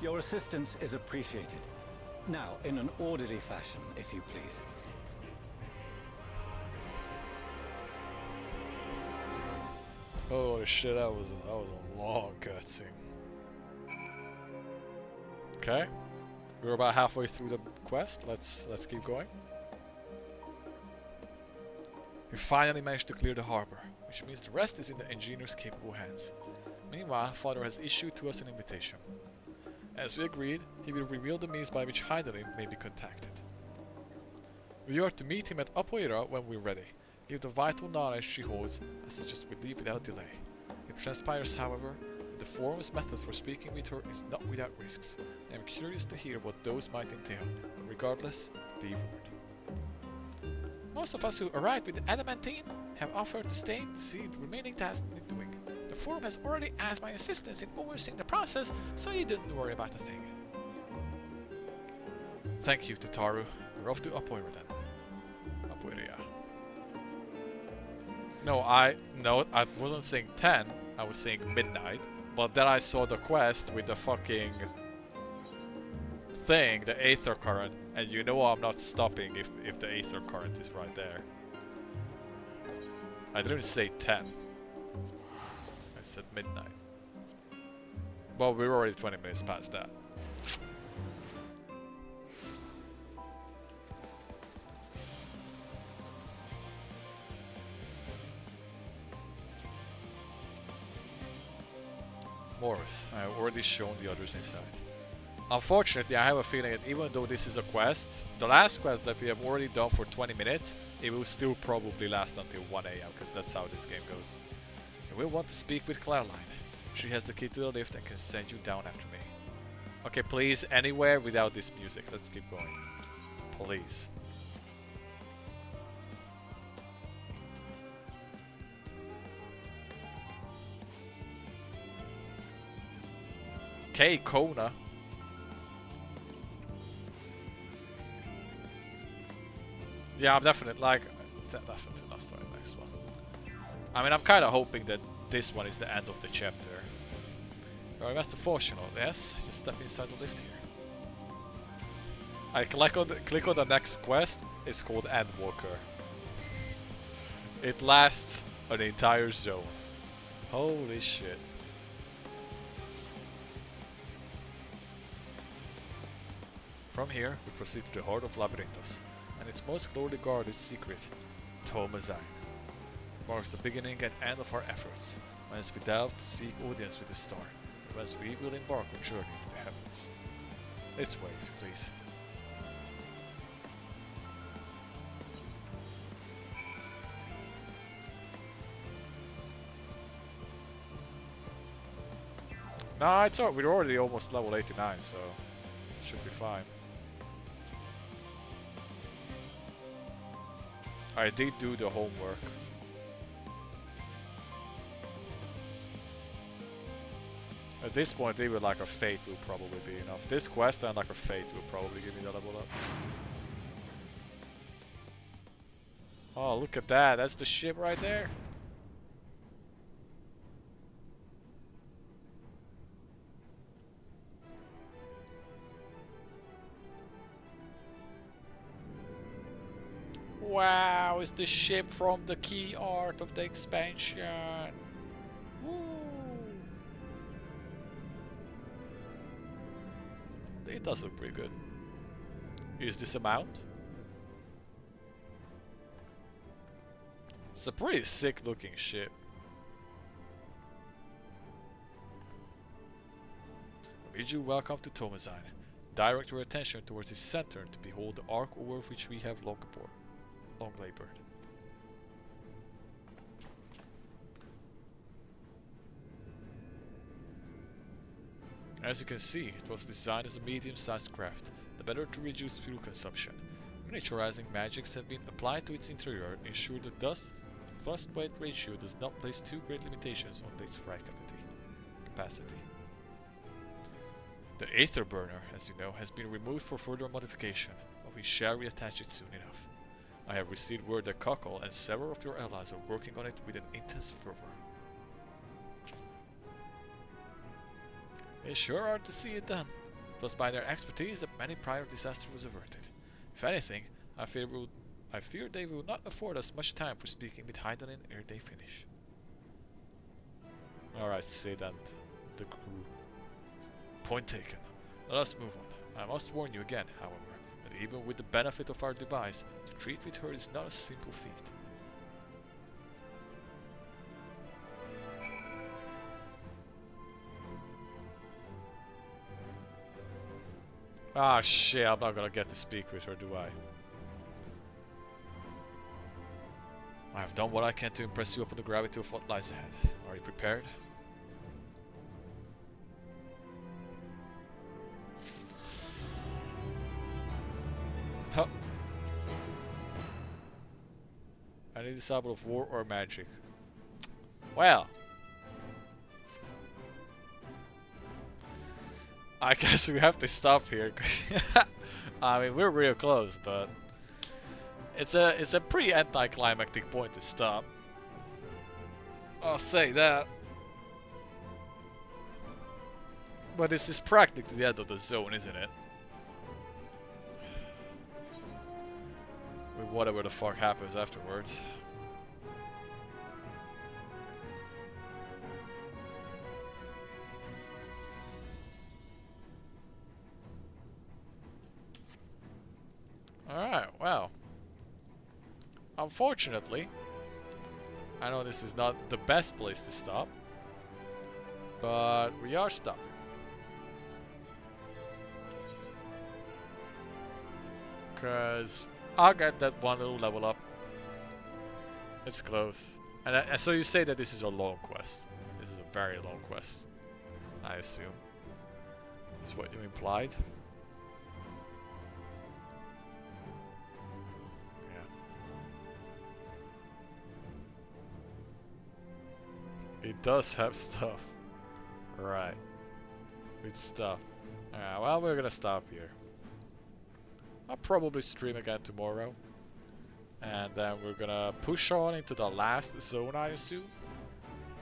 Your assistance is appreciated. Now, in an orderly fashion, if you please. Holy shit, that was a long cutscene. Okay, we're about halfway through the quest. Let's keep going. We finally managed to clear the harbor, which means the rest is in the engineer's capable hands. Meanwhile, Father has issued to us an invitation. As we agreed, he will reveal the means by which Hydaelyn may be contacted. We are to meet him at Apoira when we're ready. Give the vital knowledge she holds, I suggest we leave without delay. It transpires, however, that the forum's method for speaking with her is not without risks. I am curious to hear what those might entail, but regardless, be warned. Most of us who arrived with the Adamantine have offered to stay to see the remaining tasks needed doing. The forum has already asked my assistance in overseeing the process, so you don't worry about a thing. Thank you, Tataru. We're off to Apoira then. Apoira. No, I wasn't saying 10, I was saying midnight. But then I saw the quest with the fucking thing, the Aether Current, and you know I'm not stopping if the Aether Current is right there. I didn't say 10. I said midnight. Well, we're already 20 minutes past that. Morris, I have already shown the others inside. Unfortunately, I have a feeling that even though this is a quest, the last quest that we have already done for 20 minutes, it will still probably last until 1 AM, because that's how this game goes. You will want to speak with Clairline. She has the key to the lift and can send you down after me. Okay, please, anywhere without this music. Let's keep going. Please. Okay, Kona. Yeah, I'm definitely not starting the next one. I mean, I'm kind of hoping that this one is the end of the chapter. You're Master Fortunal, yes? Just step inside the lift here. I click on the next quest. It's called Endwalker. It lasts an entire zone. Holy shit. From here, we proceed to the heart of Labyrinthos, and its most closely guarded secret, Tomazine. It marks the beginning and end of our efforts, whence we delve to seek audience with the star, and whence we will embark on journey to the heavens. This way, if you please. Nah, it's alright, we're already almost level 89, so it should be fine. I did do the homework. At this point, even like a fate will probably be enough. This quest and like a fate will probably give me the level up. Oh, look at that. That's the ship right there. Wow, it's the ship from the key art of the expansion. Woo. It does look pretty good. Is this a mount? It's a pretty sick looking ship. I bid you welcome to Tomazine. Direct your attention towards its center to behold the arc over which we have long labored. As you can see, it was designed as a medium-sized craft, the better to reduce fuel consumption. Miniaturizing magics have been applied to its interior, ensure the thrust-weight ratio does not place too great limitations on its freight capacity. The Aether Burner, as you know, has been removed for further modification, but we shall reattach it soon enough. I have received word that Cockle and several of your allies are working on it with an intense fervor. They sure are to see it done. It was by their expertise that many prior disaster was averted. If anything, I fear they will not afford us much time for speaking with Hydaelyn ere they finish. Alright, Sid and the crew. Point taken. Let us move on. I must warn you again, however, that even with the benefit of our device, to treat with her is not a simple feat. Ah, shit, I'm not gonna get to speak with her, do I? I have done what I can to impress you upon the gravity of what lies ahead. Are you prepared? Huh. Any disciple of war or magic? Well, I guess we have to stop here. I mean, we're real close, but it's a pretty anticlimactic point to stop. I'll say that. But this is practically the end of the zone, isn't it? With whatever the fuck happens afterwards. Alright, well. Unfortunately, I know this is not the best place to stop, but we are stopping. Because I'll get that one little level up. It's close. And so you say that this is a long quest. This is a very long quest, I assume. Is what you implied? It does have stuff. Right. With stuff. Alright, well, we're gonna stop here. I'll probably stream again tomorrow. And then we're gonna push on into the last zone, I assume.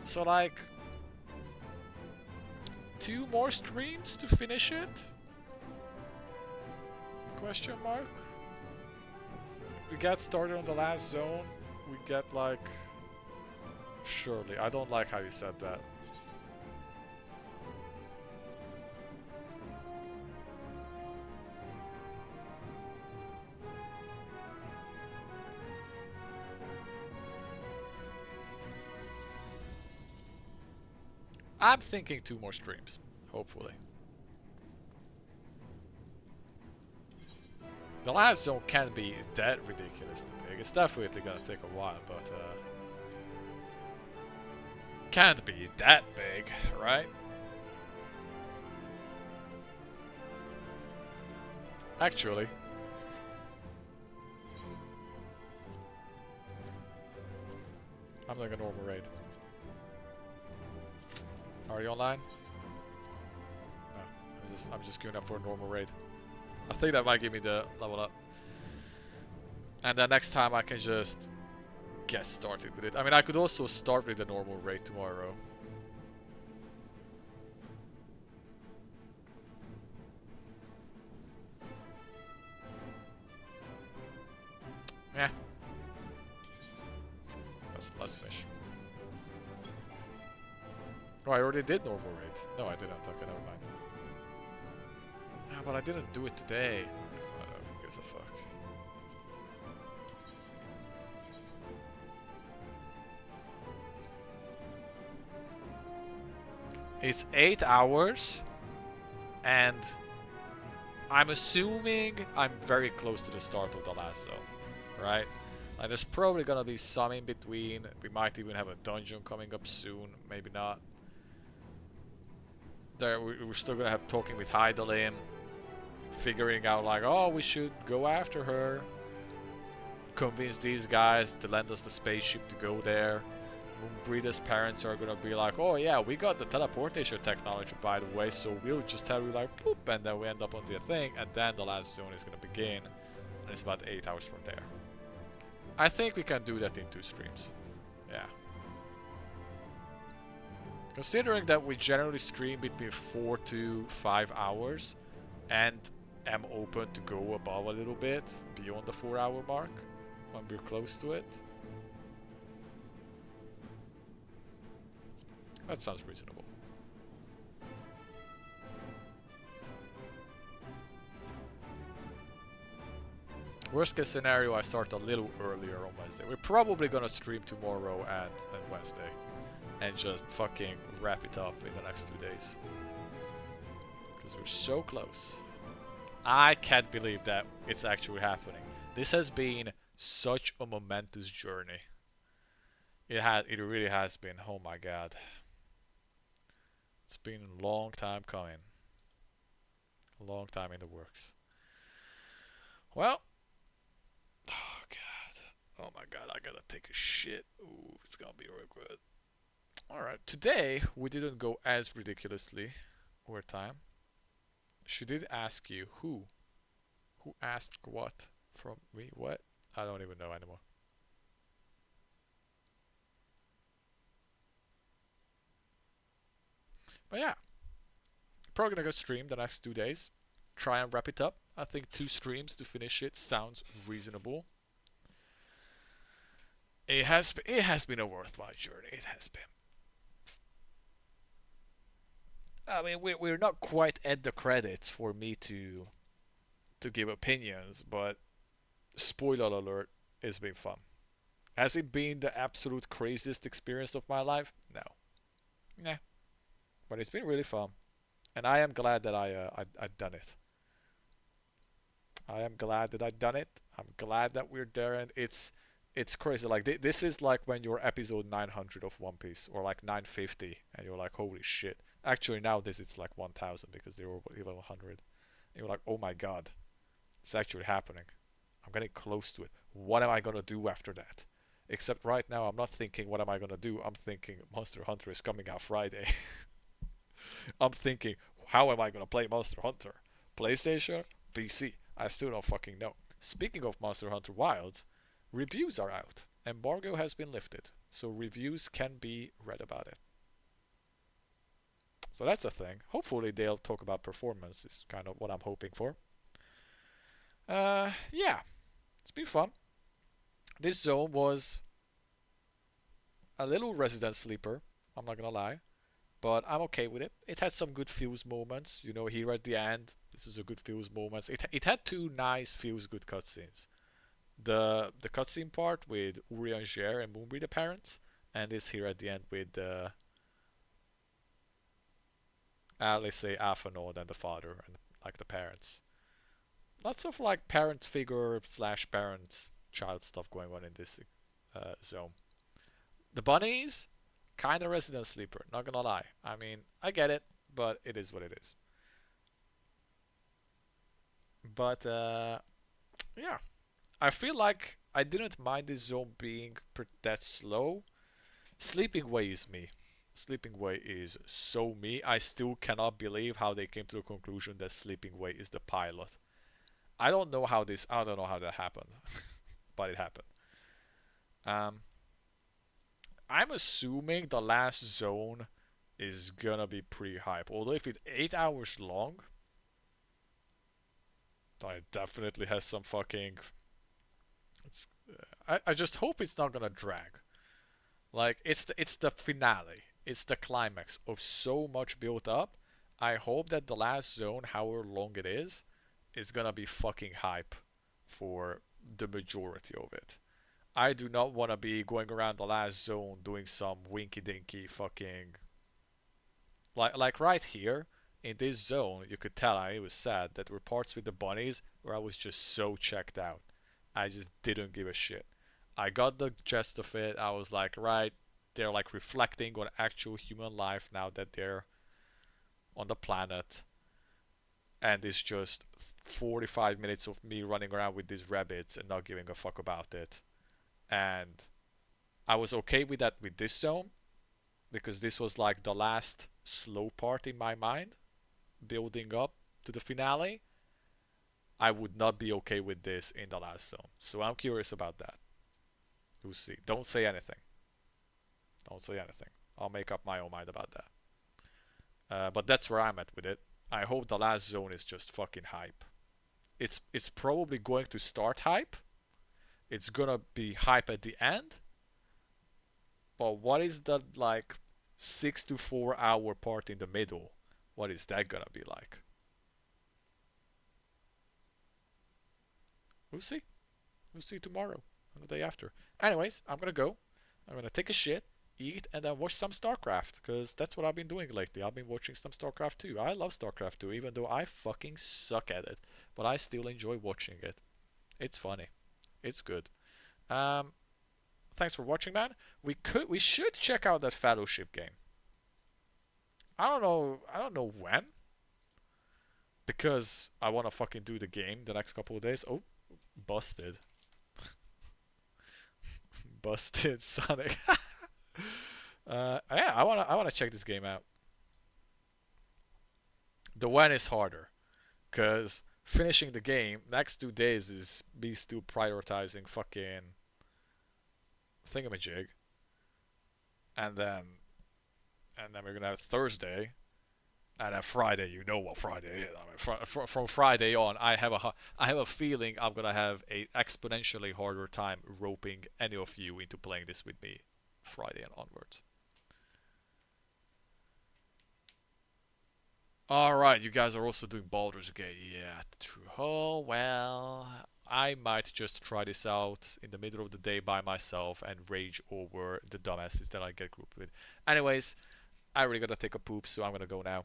So, like, 2 more streams to finish it? Question mark? We get started on the last zone. We get, like... Surely. I don't like how you said that. I'm thinking 2 more streams. Hopefully. The last zone can't be that ridiculously big. It's definitely gonna take a while, but can't be that big, right? Actually, I'm like a normal raid. Are you online? No, I'm just queuing up for a normal raid. I think that might give me the level up. And then next time I can just get started with it. I mean, I could also start with the normal raid tomorrow. Yeah. Let's fish. Oh, I already did normal raid. No, I didn't. Okay, never mind. Yeah, but I didn't do it today. Who gives a fuck? It's 8 hours, and I'm assuming I'm very close to the start of the last zone, right? Like, there's probably gonna be some in between. We might even have a dungeon coming up soon, maybe not. We're still gonna have talking with Heidelin, figuring out like, oh, we should go after her, convince these guys to lend us the spaceship to go there. Moonbreeder's parents are gonna be like, oh yeah, we got the teleportation technology, by the way, so we'll just tell you like, boop, and then we end up on the thing, and then the last zone is gonna begin, and it's about 8 hours from there. I think we can do that in 2 streams. Yeah. Considering that we generally stream between 4 to 5 hours, and am open to go above a little bit, beyond the 4-hour mark, when we're close to it. That sounds reasonable. Worst case scenario, I start a little earlier on Wednesday. We're probably gonna stream tomorrow and Wednesday. And just fucking wrap it up in the next 2 days. Because we're so close. I can't believe that it's actually happening. This has been such a momentous journey. It really has been. Oh my god. It's been a long time coming. A long time in the works. Well, oh god. Oh my god, I gotta take a shit. Ooh, it's gonna be real good. Alright, today we didn't go as ridiculously over time. She did ask you who? Who asked what from me? What? I don't even know anymore. But yeah, probably gonna go stream the next 2 days. Try and wrap it up. I think 2 streams to finish it sounds reasonable. It has been a worthwhile journey. It has been. I mean, we're not quite at the credits for me to give opinions, but spoiler alert, it's been fun. Has it been the absolute craziest experience of my life? No. Nah. But it's been really fun. And I am glad that I've done it. I am glad that I've done it. I'm glad that we're there, and it's crazy. Like this is like when you're episode 900 of One Piece, or like 950, and you're like, holy shit. Actually, now this is like 1000 because they were even 100. And you're like, oh my god, it's actually happening. I'm getting close to it. What am I gonna do after that? Except right now, I'm not thinking what am I gonna do. I'm thinking Monster Hunter is coming out Friday. I'm thinking, how am I gonna play Monster Hunter? PlayStation? PC? I still don't fucking know. Speaking of Monster Hunter Wilds, reviews are out. Embargo has been lifted, so reviews can be read about it. So that's a thing. Hopefully they'll talk about performance, is kind of what I'm hoping for. Yeah, it's been fun. This zone was a little Resident Sleeper, I'm not gonna lie, but I'm okay with it. It had some good feels moments, you know, here at the end. This was a good feels moments. It had 2 nice feels good cutscenes. The cutscene part with Urianger and Moonbreather parents, and this here at the end with let's say Athanor and the father and like the parents. Lots of like parent figure / parent child stuff going on in this zone. The bunnies, kind of Resident Sleeper, not gonna lie. I mean, I get it, but it is what it is. But yeah, I feel like I didn't mind this zone being that slow. Sleeping Way is me. Sleeping Way is so me. I still cannot believe how they came to the conclusion that Sleeping Way is the pilot. I don't know how that happened, but it happened. I'm assuming the last zone is gonna be pretty hype. Although if it's 8 hours long, it definitely has some fucking. I just hope it's not gonna drag. Like it's the finale. It's the climax of so much built up. I hope that the last zone, however long it is gonna be fucking hype for the majority of it. I do not want to be going around the last zone doing some winky dinky fucking like right here in this zone. You could tell I was sad that there were parts with the bunnies where I was just so checked out. I just didn't give a shit. I got the gist of it. I was like, right, they're like reflecting on actual human life now that they're on the planet. And it's just 45 minutes of me running around with these rabbits and not giving a fuck about it. And I was okay with that with this zone, because this was like the last slow part in my mind, building up to the finale. I would not be okay with this in the last zone. So I'm curious about that. We'll see. Don't say anything. Don't say anything. I'll make up my own mind about that. But that's where I'm at with it. I hope the last zone is just fucking hype. It's probably going to start hype. It's gonna be hype at the end. But what is the like 6 to 4 hour part in the middle? What is that gonna be like? We'll see. We'll see tomorrow and the day after. Anyways, I'm gonna go. I'm gonna take a shit, eat, and then watch some StarCraft, because that's what I've been doing lately. I've been watching some StarCraft 2. I love StarCraft 2, even though I fucking suck at it, but I still enjoy watching it. It's funny. It's good. Thanks for watching, man. We should check out that Fellowship game. I don't know when, because I want to fucking do the game the next couple of days. Oh, busted. Busted Sonic. Yeah, I wanna check this game out. The when is harder, cause finishing the game next 2 days is me still prioritizing fucking thingamajig, and then we're gonna have Thursday, and then Friday. You know what Friday is. I mean, from Friday on, I have a feeling I'm gonna have a exponentially harder time roping any of you into playing this with me Friday and onwards. Alright, you guys are also doing Baldur's Gate. Yeah, true. Oh, well, I might just try this out in the middle of the day by myself and rage over the dumbasses that I get grouped with. Anyways, I really gotta take a poop, so I'm gonna go now.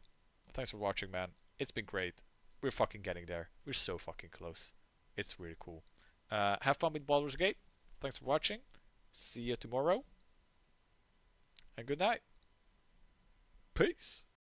Thanks for watching, man. It's been great. We're fucking getting there. We're so fucking close. It's really cool. Have fun with Baldur's Gate. Thanks for watching. See you tomorrow. And good night. Peace.